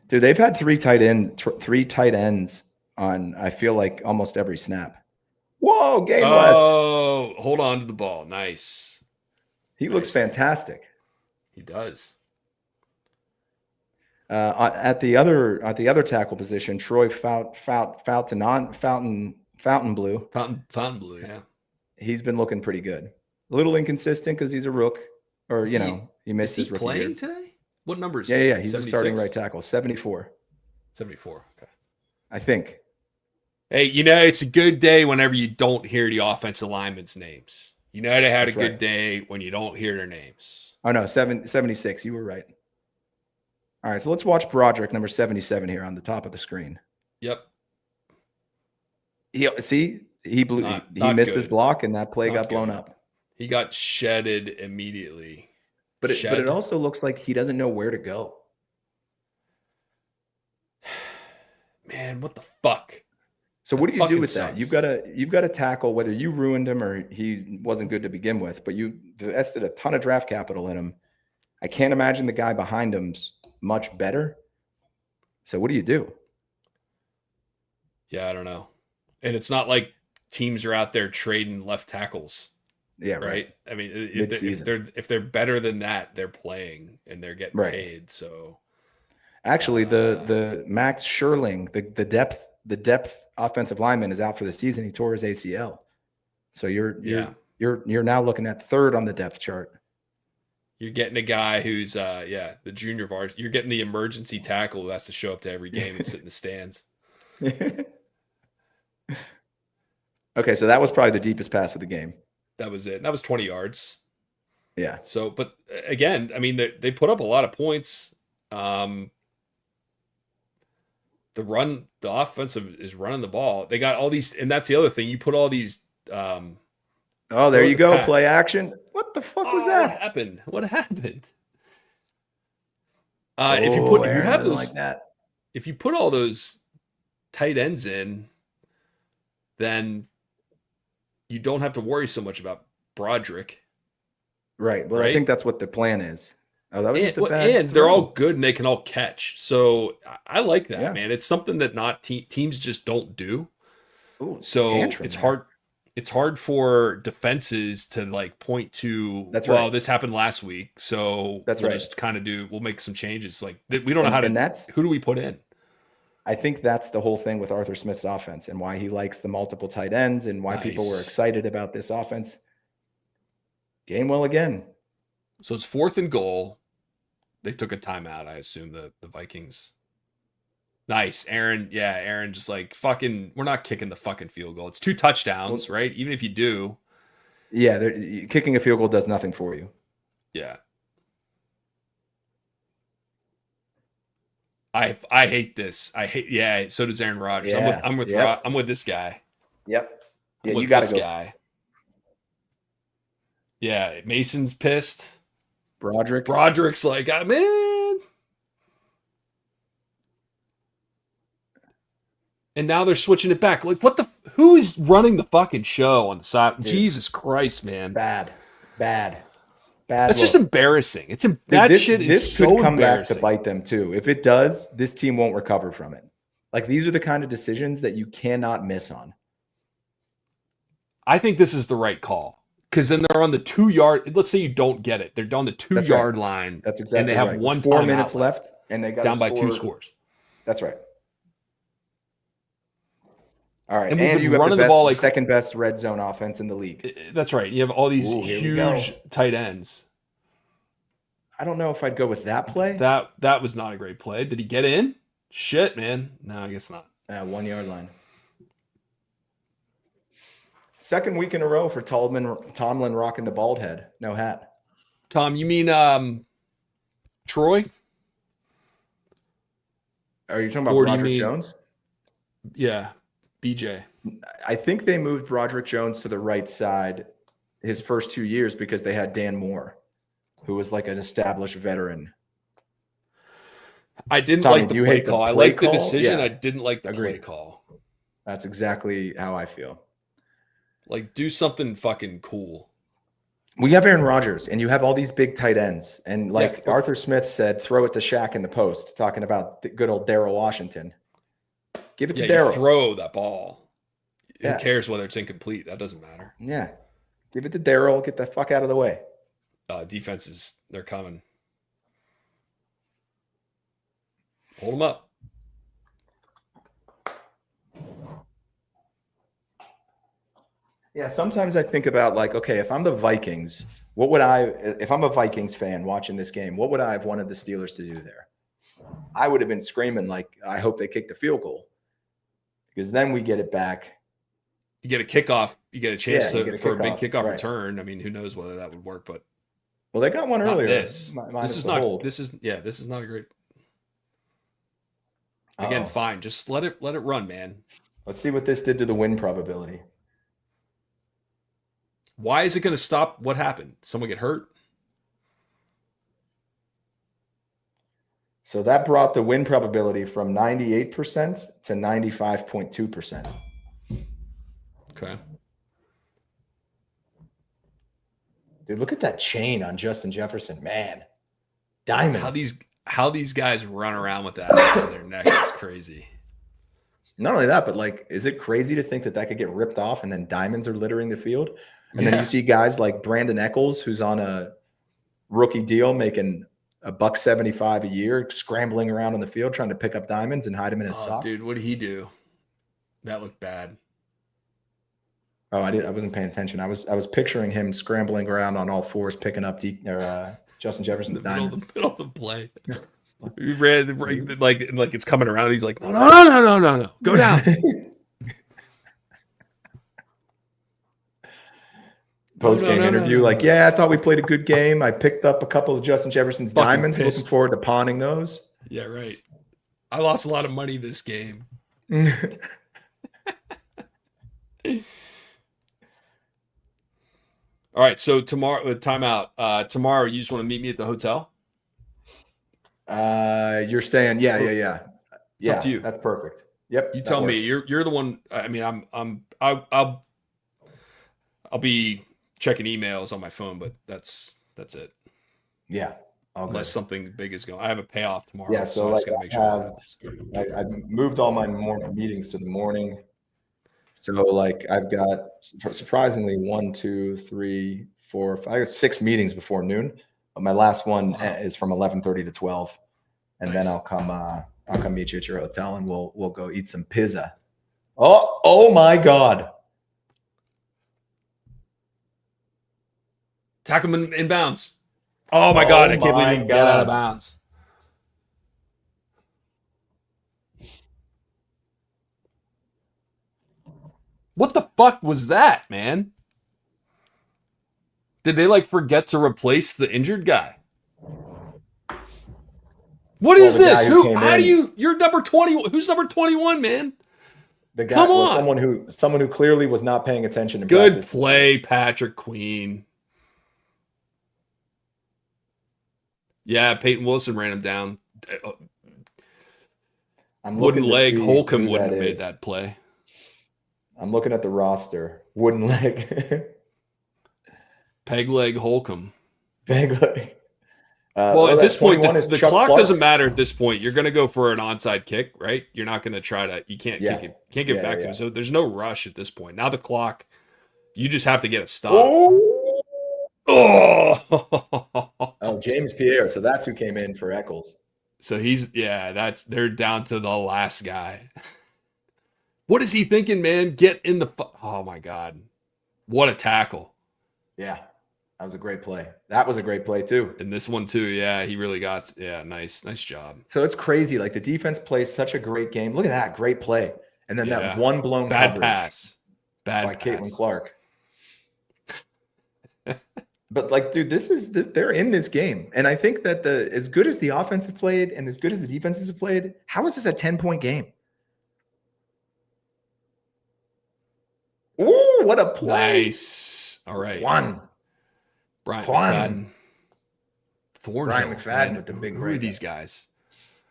Dude, they've had three tight ends on, I feel like, almost every snap. Whoa, gameless. Oh, hold on to the ball. Nice. He looks fantastic. He does. At the other tackle position, Troy Fountain Blue. Fountain blue, yeah. He's been looking pretty good. A little inconsistent because he's a rook, or he missed his rookie playing year. today? What number is Yeah. He's 76? a starting right tackle, 74. 74. Okay. I think. Hey, it's a good day whenever you don't hear the offensive linemen's names. United had a good day when you don't hear their names. Oh no, 76. You were right. All right, so let's watch Broderick, number 77 here on the top of the screen. Yep. He missed his block and that play got blown up. He got shedded immediately. But it also looks like he doesn't know where to go. Man, what the fuck? So what do you do with that? You've got to tackle whether you ruined him or he wasn't good to begin with, but you invested a ton of draft capital in him. I can't imagine the guy behind him's much better. So what do you do? Yeah, I don't know. And it's not like teams are out there trading left tackles. Yeah, right. I mean, if they're better than that, they're playing and they're getting paid. So actually, the Max Scherling, the depth offensive lineman is out for the season. He tore his ACL. So you're now looking at third on the depth chart. You're getting a guy who's the junior varsity. You're getting the emergency tackle who has to show up to every game and sit in the stands. Okay, so that was probably the deepest pass of the game. That was it. That was 20 yards. Yeah. So, but again, I mean, they put up a lot of points. The offensive is running the ball. They got all these, and that's the other thing. You put all these. Oh, there you go. Play action. What the fuck was that? What happened? If you put all those tight ends in, then you don't have to worry so much about Broderick. Right. Well, I think that's what the plan is. Oh, that was just a bad and throw. They're all good and they can all catch. So I like that, man. It's something that not teams just don't do. Ooh, so it's hard. It's hard for defenses to point to, this happened last week. So we'll just we'll make some changes. We don't know how to, who do we put in? I think that's the whole thing with Arthur Smith's offense and why he likes the multiple tight ends and why people were excited about this offense. Gainwell again. So it's 4th and goal. They took a timeout, I assume, the Vikings. Nice. Aaron just fucking, we're not kicking the fucking field goal. It's 2 touchdowns, right? Even if you do. Yeah, kicking a field goal does nothing for you. Yeah. I hate this. So does Aaron Rodgers. Yeah. I'm with this guy. Yep. Yeah, you got to go. Guy. Yeah, Mason's pissed. Broderick's like, I'm in. And now they're switching it back. Who is running the fucking show on the side? Dude, Jesus Christ, man. Bad. That's just embarrassing. This could come back to bite them too. If it does, this team won't recover from it. These are the kind of decisions that you cannot miss on. I think this is the right call. Because then they're on the 2 yard. Let's say you don't get it. They're on the 2 yard line. That's exactly and they have right. 4 minutes left, and they got down by 2 scores. That's right. All right, And we've and been you have the running the best, ball like second best red zone offense in the league. that's right. You have all these Ooh, here we go. huge tight ends. I don't know if I'd go with that play. That was not a great play. Did he get in? Shit, man. No, I guess not. 1 yard line. Second week in a row for Tomlin rocking the bald head, no hat. Tom, you mean Troy? Are you talking about Or do you Broderick mean- Jones? Yeah, BJ. I think they moved Broderick Jones to the right side his first 2 years because they had Dan Moore, who was like an established veteran. I didn't Tommy, like the do you play hate the call. I play liked the call? decision. Yeah. I didn't like the play Agreed. call. That's exactly how I feel. Like, do something fucking cool. We have Aaron Rodgers, and you have all these big tight ends. And like Yeah. Arthur Smith said, throw it to Shaq in the post, talking about the good old Darrell Washington. Give it Yeah, to Darrell. you throw that ball. Yeah. Who cares whether it's incomplete? That doesn't matter. Yeah. Give it to Darrell. Get the fuck out of the way. Defenses, they're coming. Hold them up. Yeah, sometimes I think about like, okay, if I'm the Vikings, if I'm a Vikings fan watching this game, what would I have wanted the Steelers to do there? I would have been screaming like, I hope they kick the field goal because then we get it back. You get a kickoff. You get a chance Yeah, you get a for a big kickoff, kickoff right. return. I mean, who knows whether that would work, but Well, they got one not earlier. this. minus This is the not. hold. This is not a great. Again, Uh-oh. fine. Just let it run, man. Let's see what this did to the win probability. Why is it going to stop? What happened? Someone get hurt? So that brought the win probability from 98% to 95.2%. Okay. Dude, look at that chain on Justin Jefferson, man. Diamonds. How these guys run around with that on their neck is crazy. Not only that, but like, is it crazy to think that that could get ripped off and then diamonds are littering the field? And then Yeah. you see guys like Brandon Eccles, who's on a rookie deal, making $175 a year, scrambling around on the field trying to pick up diamonds and hide them in his sock. Dude, what did he do? That looked bad. Oh, I wasn't paying attention. I was picturing him scrambling around on all fours, picking up Justin Jefferson's diamonds. Middle of the play. He ran like it's coming around. He's like, no, go down. Post-game No, interview, like, yeah, I thought we played a good game. I picked up a couple of Justin Jefferson's Fucking diamonds. pissed. Looking forward to pawning those. Yeah, right. I lost a lot of money this game. All right, so tomorrow, timeout. Tomorrow, you just want to meet me at the hotel? You're staying, yeah. It's up to you. That's perfect. Yep. You that tell me. works. You're the one. I mean, I'll be checking emails on my phone, but that's it. Yeah. Unless something big is going. I have a payoff tomorrow. Yeah, so I'm just like gonna make sure that happens. I moved all my morning meetings to the morning. So like I've got surprisingly 1, 2, 3, 4, 5. I got 6 meetings before noon. But my last one is from 11:30 to 12, and Nice. then I'll come meet you at your hotel and we'll go eat some pizza. Oh my God! Tackle him in bounds. Oh my God! I can't believe he can get out of bounds. What the fuck was that, man? Did they like forget to replace the injured guy? What is the guy this? who Who? came How do in- you? You're number 20. Who's number 21, man? The guy Come was on. someone who clearly was not paying attention. In Good practice this play, week. Patrick Queen. Yeah, Peyton Wilson ran him down. I'm Wooden looking to leg see Holcomb who wouldn't that have made is. that play. I'm looking at the roster. Wooden leg. Peg leg Holcomb. Big leg. Well, at that this point, 21 is the Chuck clock Clark. doesn't matter at this point. You're going to go for an onside kick, right? You're not going to try to. You can't Yeah. kick it. Can't get Yeah, back to yeah. him. So there's no rush at this point. Now the clock. You just have to get a stop. Oh! Oh. Oh, James Pierre. So that's who came in for Eccles. So they're down to the last guy. What is he thinking, man? Get in the oh my god. What a tackle. Yeah. That was a great play. That was a great play too. And this one too. Yeah, he really got nice job. So it's crazy. Like the defense plays such a great game. Look at that. Great play. And then Yeah. that one blown Bad coverage pass. Bad by pass. Caitlin Clark. But like, dude, they're in this game. And I think that as good as the offense have played and as good as the defenses have played, how is this a 10-point game? Ooh, what a play. Nice. All right. Brian Juan. McFadden. Thornhill. Brian McFadden man. with the big Who are break. these guys?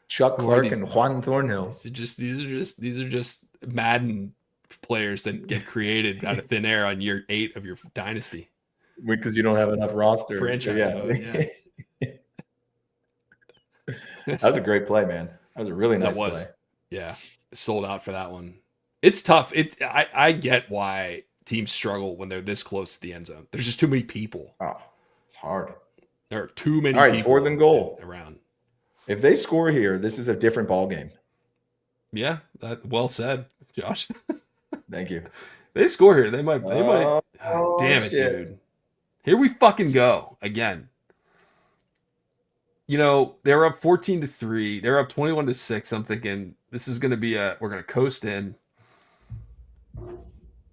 Chuck Who are Clark these- and Juan Thornhill. These are just Madden players that get created out of thin air on year 8 of your dynasty. Because you don't have enough roster. Franchise mode, That was a great play, man. That was a really nice play. Yeah, sold out for that one. It's tough. I get why teams struggle when they're this close to the end zone. There's just too many people. Oh, it's hard. There are too many All right, people 4th and goal. around. If they score here, this is a different ball game. Yeah, well said, Josh. Thank you. They score here. They might. Oh, God damn it, shit. dude. Here we fucking go again. You know, they were up 14-3. They're up 21-6. I'm thinking this is going to be we're going to coast in.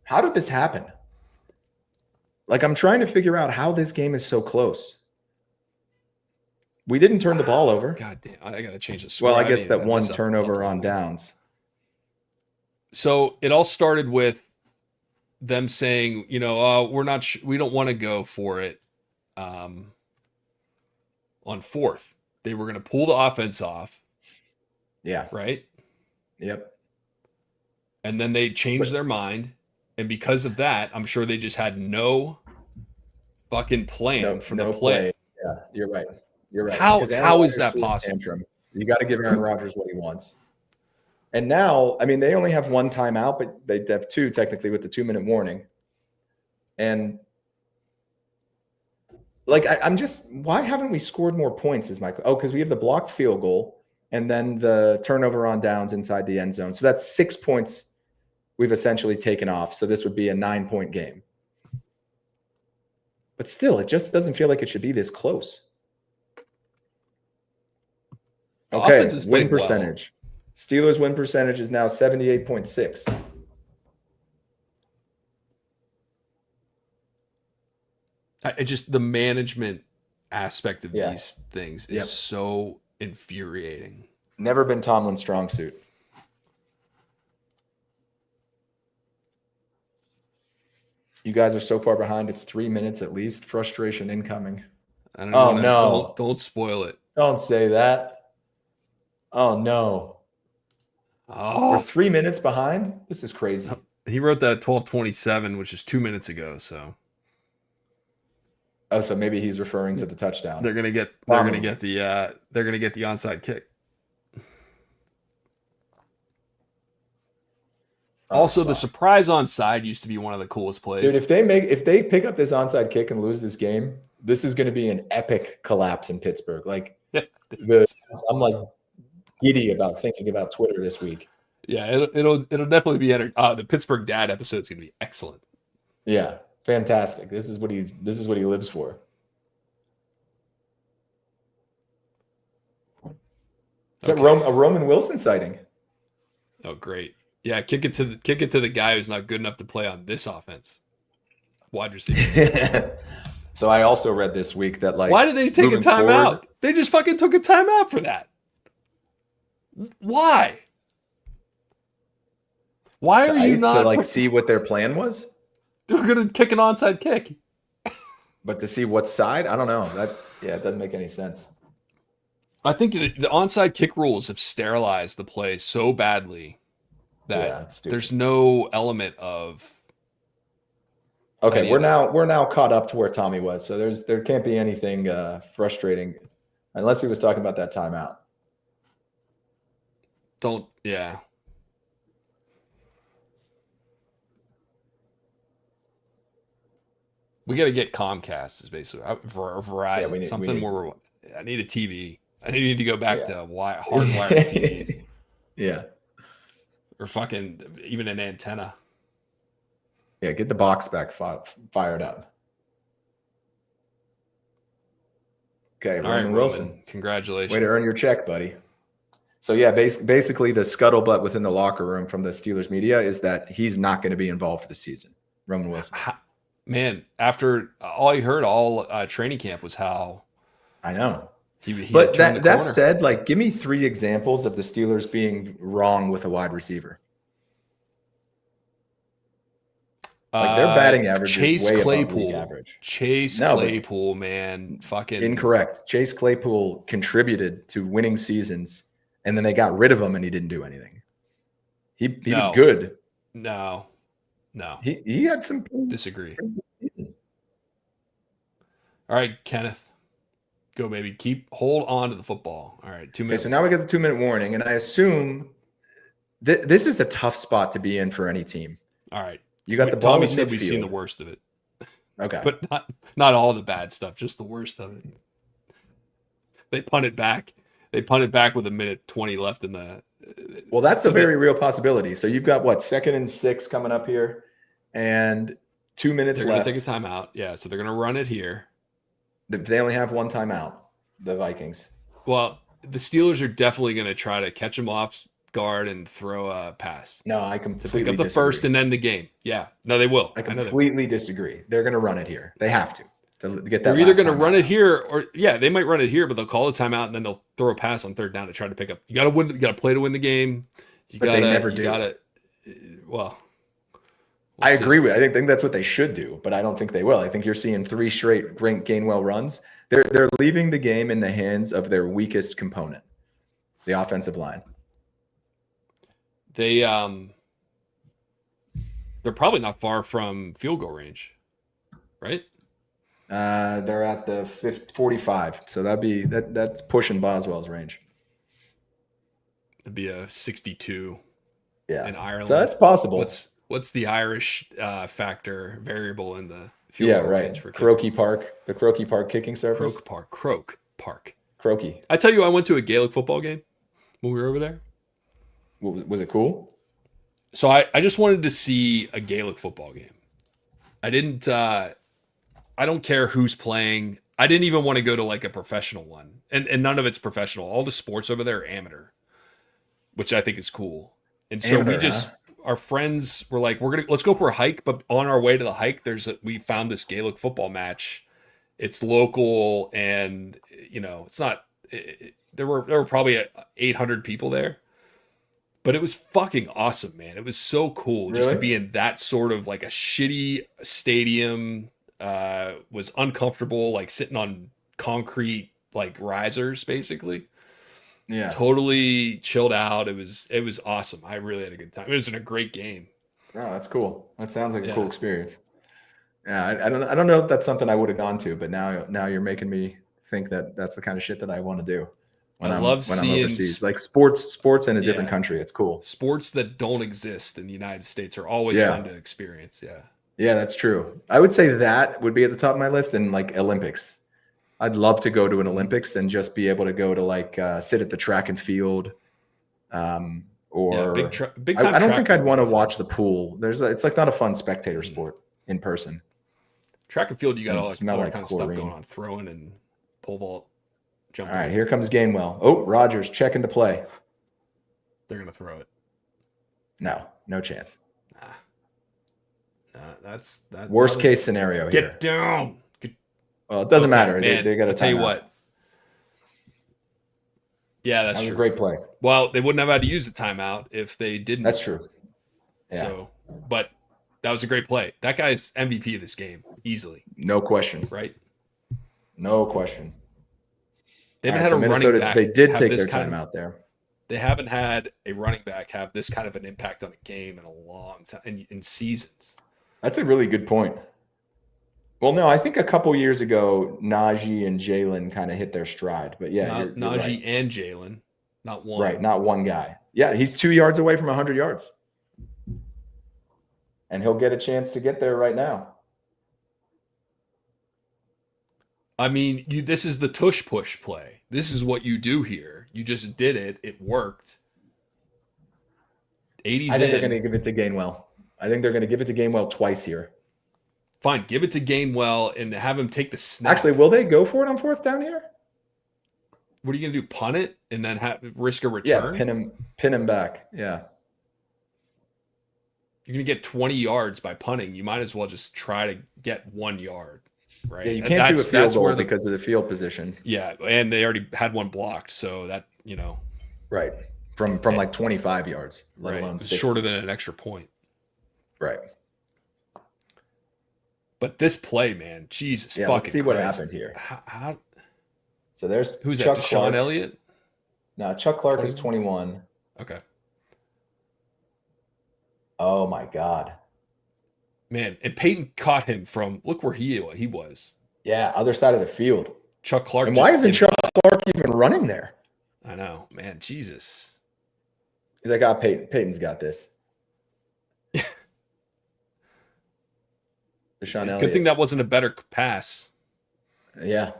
How did this happen? Like, I'm trying to figure out how this game is so close. We didn't turn the ball over. God damn, I got to change the score. Well, I guess need that to one mess up turnover on uploading. downs. So it all started with them saying, you know, we don't want to go for it on 4th. They were going to pull the offense off, Yeah. right? Yep. And then they changed their mind. And because of that, I'm sure they just had no fucking plan for the play. Yeah, you're right. You're right. How Because Aaron is Rodgers that threw a possible? tantrum. You got to give Aaron Rodgers what he wants. And now, I mean, they only have one timeout, but they have 2 technically with the 2-minute warning. And like, I'm just, why haven't we scored more points? Is my because we have the blocked field goal and then the turnover on downs inside the end zone. So that's 6 points we've essentially taken off. So this would be a 9-point game. But still, it just doesn't feel like it should be this close. The Okay, offense has win played well. percentage. Steelers win percentage is now 78.6. Just the management aspect of Yeah. these things is Yep. so infuriating. Never been Tomlin's strong suit. You guys are so far behind. It's 3 minutes at least. Frustration incoming. I don't Oh, know. no. Don't spoil it. Don't say that. Oh, no. We're Oh, 3 minutes behind? This is crazy. he wrote that at 12:27, which is 2 minutes ago. So Oh, so maybe he's referring to the touchdown. they're gonna get the onside kick. Oh, Also, the fuck. surprise onside used to be one of the coolest plays. Dude, if they pick up this onside kick and lose this game, this is going to be an epic collapse in Pittsburgh. Like, I'm like giddy about thinking about Twitter this week. Yeah, it'll definitely be the Pittsburgh Dad episode is going to be excellent. Yeah, fantastic. This is what he lives for. Is that a Roman Wilson sighting? Oh, great. Yeah, kick it to the guy who's not good enough to play on this offense. Wide receiver. So I also read this week that, like, why did they take a moving timeout? forward- They just fucking took a timeout for that. Why? Why are you not to like see what their plan was? They're gonna kick an onside kick. But to see what side? I don't know. It doesn't make any sense. I think the onside kick rules have sterilized the play so badly that Yeah, it's stupid. there's no element of Okay, any we're of now caught up to where Tommy was. So there can't be anything frustrating unless he was talking about that timeout. yeah. We got to get Comcast is basically Verizon. Yeah, we need- something we need- more. I need a TV. I need to go back Yeah. to hardwired TVs. Yeah. or fucking even an antenna. Yeah, get the box back fired up. Okay, All right, Roman Roman, Wilson. congratulations. Way to earn your check, buddy. So yeah, basically the scuttlebutt within the locker room from the Steelers media is that he's not going to be involved this season. Roman Wilson. Man, after all I heard all training camp was how I know. he But had turned the that corner. said, like, give me 3 examples of the Steelers being wrong with a wide receiver. Like their batting average Chase is way above league Claypool. average. Chase No, but- Claypool, man, fucking Incorrect. Chase Claypool contributed to winning seasons, and then they got rid of him, and he didn't do anything. He No. was good. No. He had some Disagree. pretty good seasons. All right, Kenneth. Go, baby. Hold on to the football. All right, 2 Okay, minutes. so now we get the 2-minute warning, and I assume this is a tough spot to be in for any team. All right. You got the ball. Tommy in said we've seen the midfield. worst of it, Okay. but not all the bad stuff, just the worst of it. They punt it back. They punt it back with 1:20 left in the. Well, that's so a very real possibility. So you've got what, 2nd and 6 coming up here, and 2 minutes They're going left. to take a timeout. Yeah, so they're going to run it here. They only have 1 timeout. The Vikings. Well, the Steelers are definitely going to try to catch them off guard and throw a pass. No, I completely Pick up the disagree. first and end the game. Yeah, no, they will. I know they will. completely disagree. They're going to run it here. They have to get that. They're either last going to timeout. run it here or they might run it here, but they'll call a timeout and then they'll throw a pass on 3rd down to try to pick up. You got to win. You got to play to win the game. But they never do. Well, I agree with. I think that's what they should do, but I don't think they will. I think you're seeing 3 straight Gainwell runs. They're leaving the game in the hands of their weakest component, the offensive line. They're probably not far from field goal range, right? They're at the 45, so that's pushing Boswell's range. It'd be a 62 Yeah, in Ireland. so that's possible. What's the Irish factor variable in the field goal range for Croaky Park, the Croaky Park kicking surface. Croak Park. Croaky. I tell you, I went to a Gaelic football game when we were over there. Was it cool? So I just wanted to see a Gaelic football game. I didn't. I don't care who's playing. I didn't even want to go to like a professional one, and none of it's professional. All the sports over there are amateur, which I think is cool. And so our friends were like, let's go for a hike. But on our way to the hike, we found this Gaelic football match. It's local, and it's not. There were probably 800 people there. But it was fucking awesome, man. It was so cool just to be in that sort of like a shitty stadium. Was uncomfortable, like sitting on concrete like risers, basically. Yeah, totally chilled out. It was awesome. I really had a good time. It was a great game. Oh, that's cool. That sounds like a cool experience. Yeah, I don't know if that's something I would have gone to, but now you're making me think that that's the kind of shit that I want to do. When I'm overseas, like sports in a different country. It's cool. Sports that don't exist in the United States are always fun to experience. Yeah, that's true. I would say that would be at the top of my list. And like Olympics, I'd love to go to an Olympics and just be able to go to like sit at the track and field. Or big time. I don't think I'd want to watch the pool. It's like not a fun spectator sport in person. Track and field, you got all that like kind of stuff going on, throwing and pole vault. All right, here comes Gainwell. Oh, Rodgers checking the play. They're gonna throw it. No chance. That's worst case scenario here. Get down. Well, it doesn't matter. Man, they got to tell you what. Yeah, that's true. That was a great play. Well, they wouldn't have had to use the timeout if they didn't. That's true. Yeah. So, but that was a great play. That guy's MVP of this game, easily. No question. Right? No question. They haven't had a running back. They did take their time out there. They haven't had a running back have this kind of an impact on a game in a long time, in seasons. That's a really good point. Well, no, I think a couple years ago, Najee and Jalen kind of hit their stride. But yeah, you're Najee right. and Jalen, not one. Right, not one guy. Yeah, he's 2 yards away from 100 yards. And he'll get a chance to get there right now. I mean, this is the tush push play. This is what you do here. You just did it. It worked. 80's I think they're in. going to give it to Gainwell. I think they're going to give it to Gainwell twice here. Fine, give it to Gainwell and have him take the snap. Actually, will they go for it on 4th down here? What are you gonna do? Punt it and then risk a Yeah, return? pin him back. Yeah. You're gonna get 20 yards by punting. You might as well just try to get 1 yard, right? Yeah, you can't do a field goal because of the field position. Yeah, and they already had one blocked, so that Right. From like 25 yards, let alone it's 60. shorter than an extra point. Right. But this play, man, Jesus Yeah, fucking let's see what Christ. happened here. How So there's who's Chuck that? Deshaun Clark. Elliott? No, Chuck Clark is 21? 21. Okay. Oh my God. Man, and Peyton caught him from look where he was. Yeah, other side of the field. Chuck Clark. And why isn't Chuck Clark even running there? I know, man. Jesus. He's like, ah, Peyton. Peyton's got this. Deshaun Elliott. Good thing that wasn't a better pass. Yeah.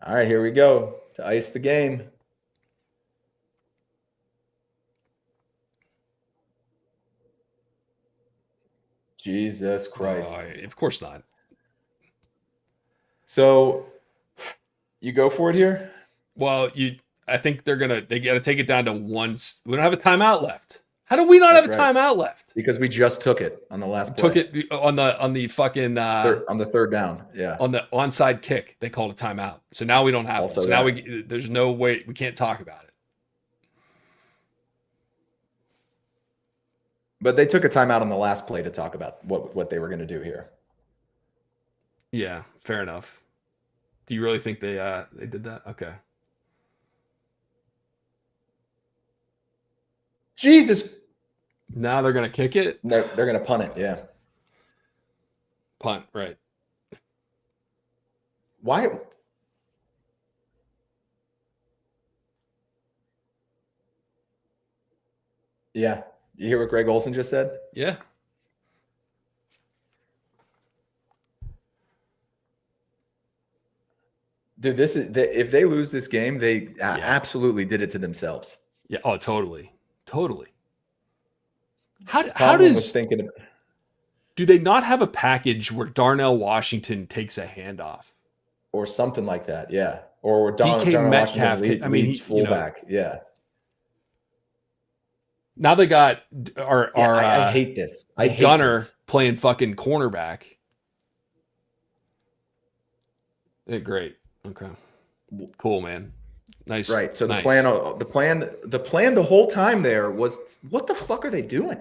All right, here we go to ice the game. Jesus Christ. Of course not. So you go for it here? Well, I think they got to take it down to once. We don't have a timeout left. How do we not have a timeout left? Because we just took it on the last play. Took it on the fucking on the 3rd down. Yeah. On the onside kick, they called a timeout. So now we don't have it. So now there's no way we can't talk about it. But they took a timeout on the last play to talk about what they were going to do here. Yeah, fair enough. Do you really think they did that? Okay. Jesus. Now they're gonna kick it. They're gonna punt it. Yeah. Punt, right? Why? Yeah. You hear what Greg Olson just said? Yeah. Dude, if they lose this game, they absolutely did it to themselves. Yeah. Oh, totally. How Tomlin does was thinking? Do they not have a package where Darnell Washington takes a handoff or something like that? Yeah. Or where DK Metcalf leads fullback. Yeah. Now they got I hate this. I hate Gunner this. playing fucking cornerback. Yeah, great. Okay. Cool, man. Nice. Right. So nice. the plan the whole time there was, what the fuck are they doing?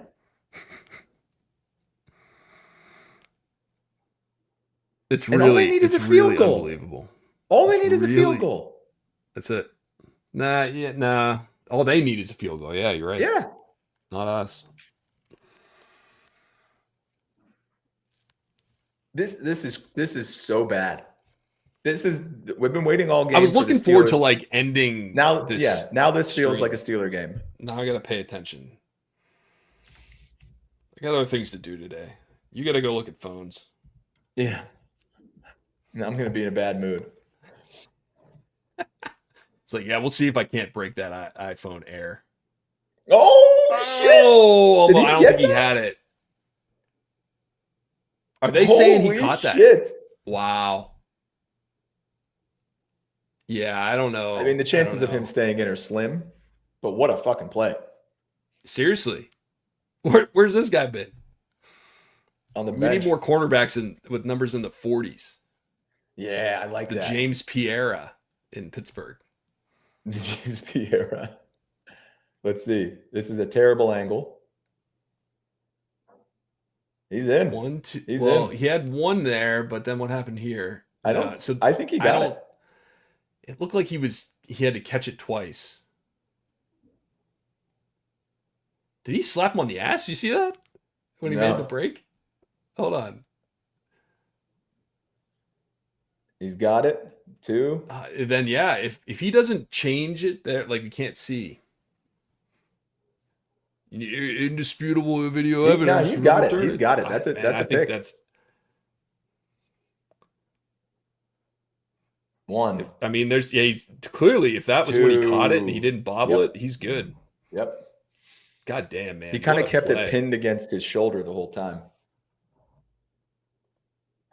It's and really all they need is a field goal. Unbelievable. All they need is a field goal. That's it. Nah. All they need is a field goal. Yeah, you're right. Yeah. Not us. This is so bad. We've been waiting all game. I was looking forward to like ending now. This yeah, now this feels stream. like a Steeler game. Now I gotta pay attention. I got other things to do today. You gotta go look at phones. Yeah. Now I'm gonna be in a bad mood. It's like, yeah, we'll see if I can't break that iPhone Air. Oh shit! Oh, I don't think he had it. Are they saying he caught that? Wow. Yeah, I don't know. I mean, the chances of him staying in are slim, but what a fucking play. Seriously. Where's this guy been? On the bench. We need more cornerbacks with numbers in the 40s. Yeah, I like that. James Pierre in Pittsburgh. The James Pierre. Let's see. This is a terrible angle. He's in. 1, 2. He's well, in. he had one there, but then what happened here? I think he got it. It looked like he had to catch it twice. Did he slap him on the ass? You see that? When he made the break? Hold on. He's got it. 2. Then yeah, if he doesn't change it there, like we can't see. Indisputable video evidence. He's got it. He's got it. That's it. That's a pick. That's 1. I mean, he's clearly, if that was 2. when he caught it and he didn't bobble it, he's good. Yep. God damn, man. He kind of What a kept play. it pinned against his shoulder the whole time.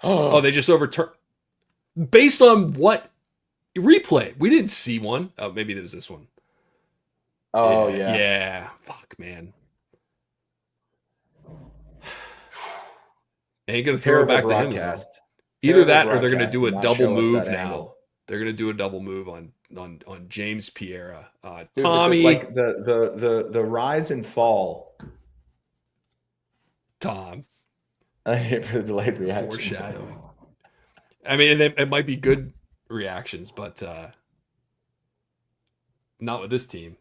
Oh, they just overturned. Based on what replay? We didn't see one. Oh, maybe there was this one. Oh, yeah. yeah. Yeah. Fuck, man. Ain't going to throw it Terrible back to him, though. broadcast. Either Terrible that or they're going to broadcast do a not double show us move that now. angle. They're going to do a double move on James Piera. Dude, Tommy. like the rise and fall. Tom. I hate for the delayed reaction. Foreshadowing. I mean, it might be good reactions, but not with this team.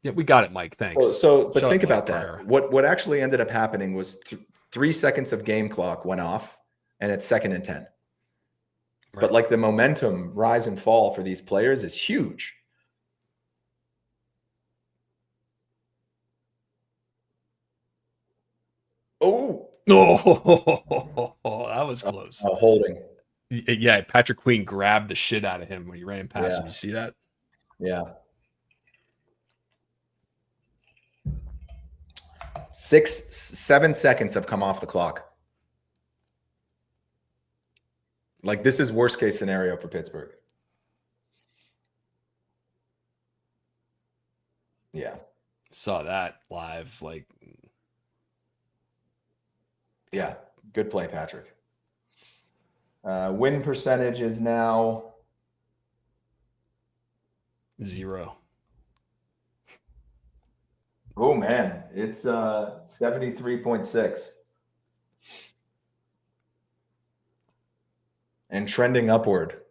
Yeah, we got it, Mike. Thanks. But Shut think up, about Mike that. Pereira. What actually ended up happening was 3 seconds of game clock went off, and it's 2nd and 10. Right. But like the momentum rise and fall for these players is huge. Oh, that was close. holding. Yeah, Patrick Queen grabbed the shit out of him when he ran past him. You see that? Yeah. 7 seconds have come off the clock. Like, this is worst case scenario for Pittsburgh. Yeah. Saw that live. Like, yeah. Good play, Patrick. Win percentage is now 0. Oh man, it's 73.6 and trending upward.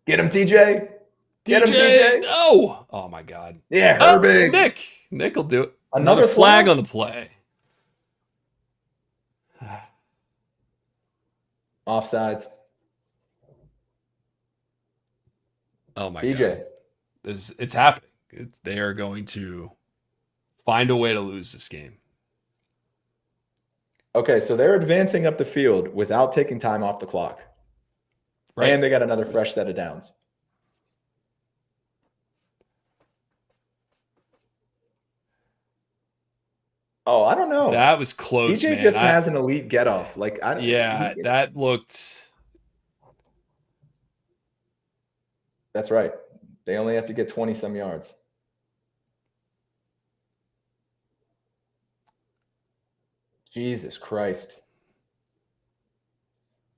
Get him, TJ. Get him, TJ. No. Oh my God. Yeah, Oh, Herbig. Nick will do it. Another flag flag? on the play. Offsides. Oh my TJ. God. It's happening. They are going to find a way to lose this game. Okay, so they're advancing up the field without taking time off the clock. Right. And they got another fresh set of downs. Oh, I don't know. That was close, TJ man. just has an elite get off. Like, that looked. That's right. They only have to get 20 some yards. Jesus Christ.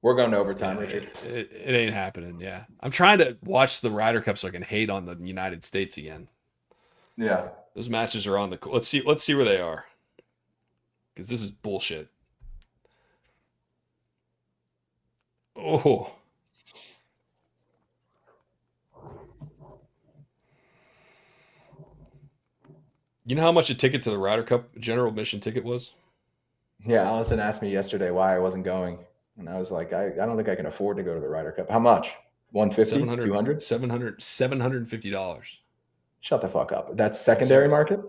We're going to overtime, Richard. It ain't happening. Yeah. I'm trying to watch the Ryder Cup so I can hate on the United States again. Yeah. Those matches are on the. Let's see where they are. Because this is bullshit. Oh. You know how much a ticket to the Ryder Cup general admission ticket was? Yeah, Allison asked me yesterday why I wasn't going. And I was like, I don't think I can afford to go to the Ryder Cup. How much? 150? 200? $750. Shut the fuck up. That's secondary market?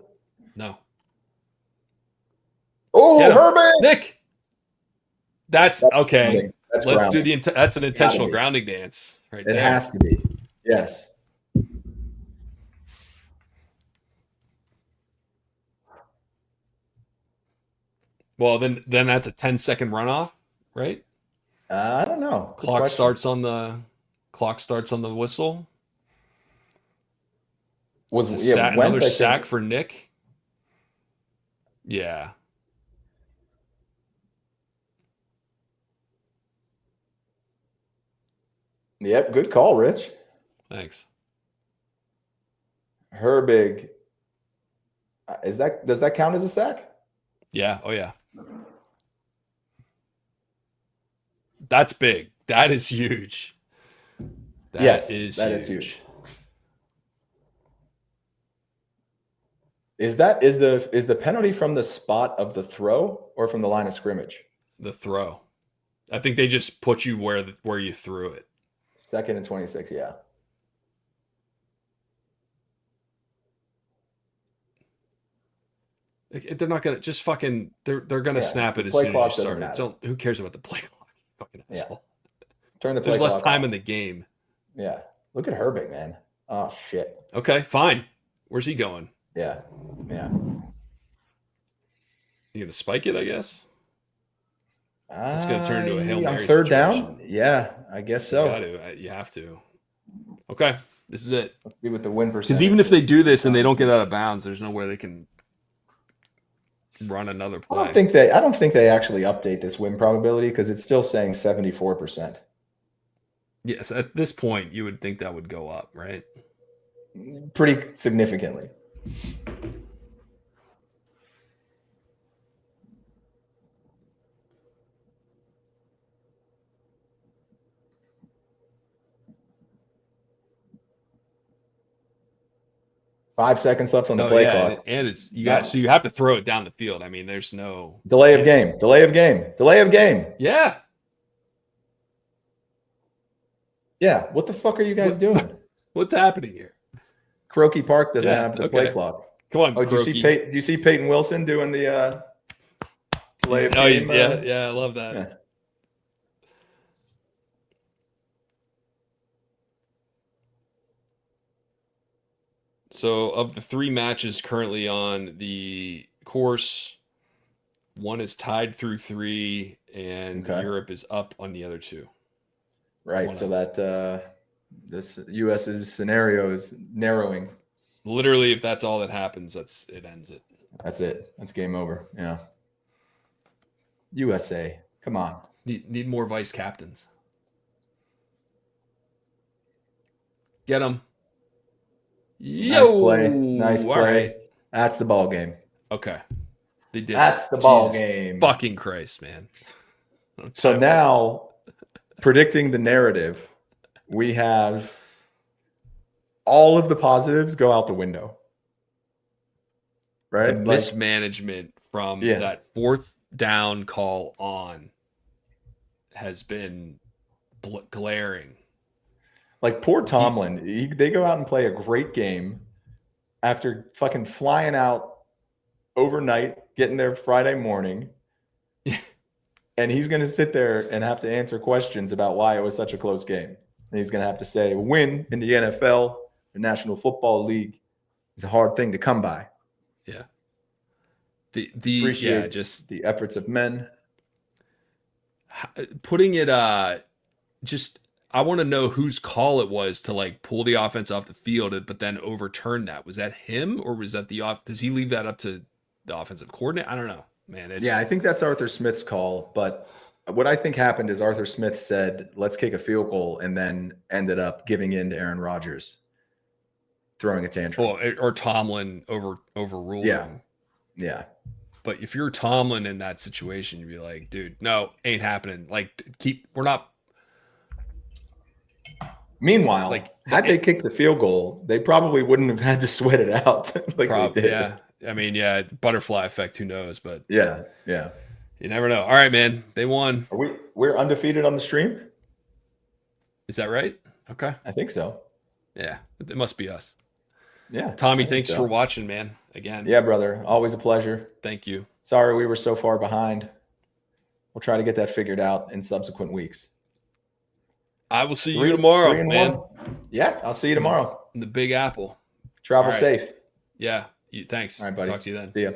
No. Oh, Herbig! Nick! That's okay. Grounding. That's Let's grounding. do that's an intentional grounding dance right there. It has to be. Yes. Well, then that's a 10-second runoff, right? I don't know. Good Clock question. starts on the whistle. Was another sack for Nick? Yeah. Yep, good call, Rich. Thanks. Herbig. Does that count as a sack? Yeah. Oh yeah. That's big. That is huge. That is huge. Is the penalty from the spot of the throw or from the line of scrimmage? The throw. I think they just put you where you threw it. 2nd and 26, yeah. They're not gonna just fucking. They're gonna snap it as play soon clock as you doesn't start it. matter. Who cares about the play clock? Fucking asshole. Turn the play There's less clock time off. in the game. Yeah. Look at Herbig, man. Oh shit. Okay, fine. Where's he going? Yeah. Yeah. You gonna spike it? I guess that's gonna turn into a Hail On Mary third situation. down? Yeah, I guess You so. got to. You have to. Okay, this is it. Let's see what the win percentage Because even if they is. do this and they don't get out of bounds, there's no way they can run another I don't play. think they actually update this win probability because it's still saying 74%. Yes, at this point, you would think that would go up, right? Pretty significantly. Five seconds left on the play clock. and it's you got so you have to throw it down the field. I mean, there's no Delay of game. Delay of game. Delay of game. Yeah. Yeah. What the fuck are you guys doing? What's happening here? Croaky Park doesn't Yeah, have the okay. play clock. Come on, Oh, do you see Peyton Wilson doing the delay of game? Yeah, I love that. Yeah. So, of the 3 matches currently on the course, one is tied through 3, and Okay. Europe is up on the other 2. Right. One So up. that this US's scenario is narrowing. Literally, if that's all that happens, it ends it. That's it. That's game over. Yeah. USA. Come on. Need more vice captains. Get them. Nice play. Nice All play. right. That's the ball game. Okay. They did. That's the ball Jesus game. Fucking Christ, man. So now, predicting the narrative, we have all of the positives go out the window. the Right? Like, mismanagement from Yeah. that 4th down call on has been glaring. like poor Tomlin, they go out and play a great game after fucking flying out overnight, getting there Friday morning. And he's going to sit there and have to answer questions about why it was such a close game. And he's going to have to say, a win in the NFL, the National Football League, is a hard thing to come by. Yeah. Appreciate just the efforts of men. putting it just I want to know whose call it was to like pull the offense off the field but then overturn that. Was that him or was that does he leave that up to the offensive coordinator? I don't know, man. Yeah, I think that's Arthur Smith's call. But what I think happened is Arthur Smith said, let's kick a field goal, and then ended up giving in to Aaron Rodgers, throwing a tantrum. Or Tomlin overruled him. Yeah. But if you're Tomlin in that situation, you'd be like, dude, no, ain't happening. Like, we're not. Meanwhile, Like, had they kicked the field goal, they probably wouldn't have had to sweat it out like they did. Yeah. I mean, yeah, butterfly effect, who knows? But Yeah. you never know. All right, man. They won. We're undefeated on the stream? Is that right? Okay. I think so. Yeah. It must be us. Yeah. Tommy, I think thanks so. for watching, man. Again. Yeah, brother. Always a pleasure. Thank you. Sorry we were so far behind. We'll try to get that figured out in subsequent weeks. I will see you tomorrow, 3-1. man. Yeah, I'll see you tomorrow. In the Big Apple. Travel All right. safe. Yeah. Thanks. All right, buddy. Talk to you then. See ya.